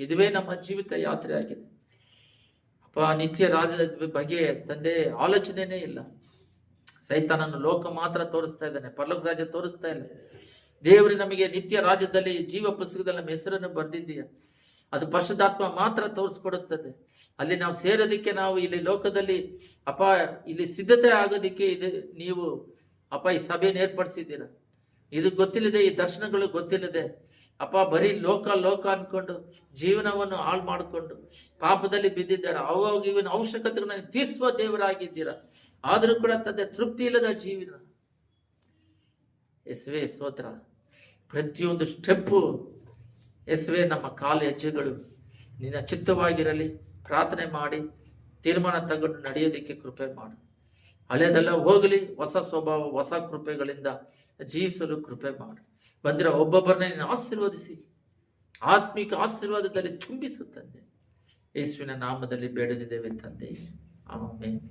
[SPEAKER 1] ಇದುವೇ ನಮ್ಮ ಜೀವಿತ ಯಾತ್ರೆ ಆಗಿದೆ. ಅಪ್ಪ ನಿತ್ಯ ರಾಜ್ಯದ ಬಗ್ಗೆ ತಂದೆ ಆಲೋಚನೆನೇ ಇಲ್ಲ. ಸೈತಾನನ್ನು ಲೋಕ ಮಾತ್ರ ತೋರಿಸ್ತಾ ಇದ್ದಾನೆ, ಪರಲೋಕ ರಾಜ್ಯ ತೋರಿಸ್ತಾ ಇಲ್ಲ. ದೇವರು ನಮಗೆ ನಿತ್ಯ ರಾಜ್ಯದಲ್ಲಿ ಜೀವ ಪುಸ್ತಕದಲ್ಲಿ ನಮ್ಮ ಹೆಸರನ್ನು ಬರೆದಿದ್ದೀಯ, ಅದು ಪರಿಶುದ್ಧಾತ್ಮ ಮಾತ್ರ ತೋರಿಸ್ಕೊಡುತ್ತದೆ. ಅಲ್ಲಿ ನಾವು ಸೇರೋದಕ್ಕೆ, ನಾವು ಇಲ್ಲಿ ಲೋಕದಲ್ಲಿ ಅಪ್ಪ ಇಲ್ಲಿ ಸಿದ್ಧತೆ ಆಗೋದಕ್ಕೆ ಇದು ನೀವು ಅಪ್ಪ ಈ ಸಭೆಯನ್ನು ಏರ್ಪಡಿಸಿದ್ದೀರ. ಇದು ಗೊತ್ತಿಲ್ಲದೆ, ಈ ದರ್ಶನಗಳು ಗೊತ್ತಿಲ್ಲದೆ ಅಪ್ಪ ಬರೀ ಲೋಕ ಅನ್ಕೊಂಡು ಜೀವನವನ್ನು ಹಾಳು ಮಾಡಿಕೊಂಡು ಪಾಪದಲ್ಲಿ ಬಿದ್ದಿದ್ದಾರೆ. ಅವಾಗ ಇವನ ಅವಶ್ಯಕತೆಗಳನ್ನು ತೀರಿಸುವ ದೇವರಾಗಿದ್ದೀರ. ಆದರೂ ಕೂಡ ತಂದೆ ತೃಪ್ತಿ ಇಲ್ಲದ ಜೀವನ. ಯೇಸುವೇ ಸ್ತೋತ್ರ. ಪ್ರತಿಯೊಂದು ಸ್ಟೆಪ್ಪು ಯೇಸುವೇ ನಮ್ಮ ಕಾಲು ಹೆಜ್ಜೆಗಳು ನಿನ್ನ ಚಿತ್ತವಾಗಿರಲಿ. ಪ್ರಾರ್ಥನೆ ಮಾಡಿ ತೀರ್ಮಾನ ತಗೊಂಡು ನಡೆಯೋದಕ್ಕೆ ಕೃಪೆ ಮಾಡು. ಹಳೆಯದೆಲ್ಲ ಹೋಗಲಿ, ಹೊಸ ಸ್ವಭಾವ ಹೊಸ ಕೃಪೆಗಳಿಂದ ಜೀವಿಸಲು ಕೃಪೆ ಮಾಡು. ಬಂದಿರೋ ಒಬ್ಬೊಬ್ಬರನ್ನ ನೀನು ಆಶೀರ್ವದಿಸಿ ಆತ್ಮಿಕ ಆಶೀರ್ವಾದದಲ್ಲಿ ತುಂಬಿಸುತ್ತಂದೆ. ಯೇಸುವಿನ ನಾಮದಲ್ಲಿ ಬೇಡದಿದ್ದೇವೆ ತಂದೆ, ಆಮೆನ್.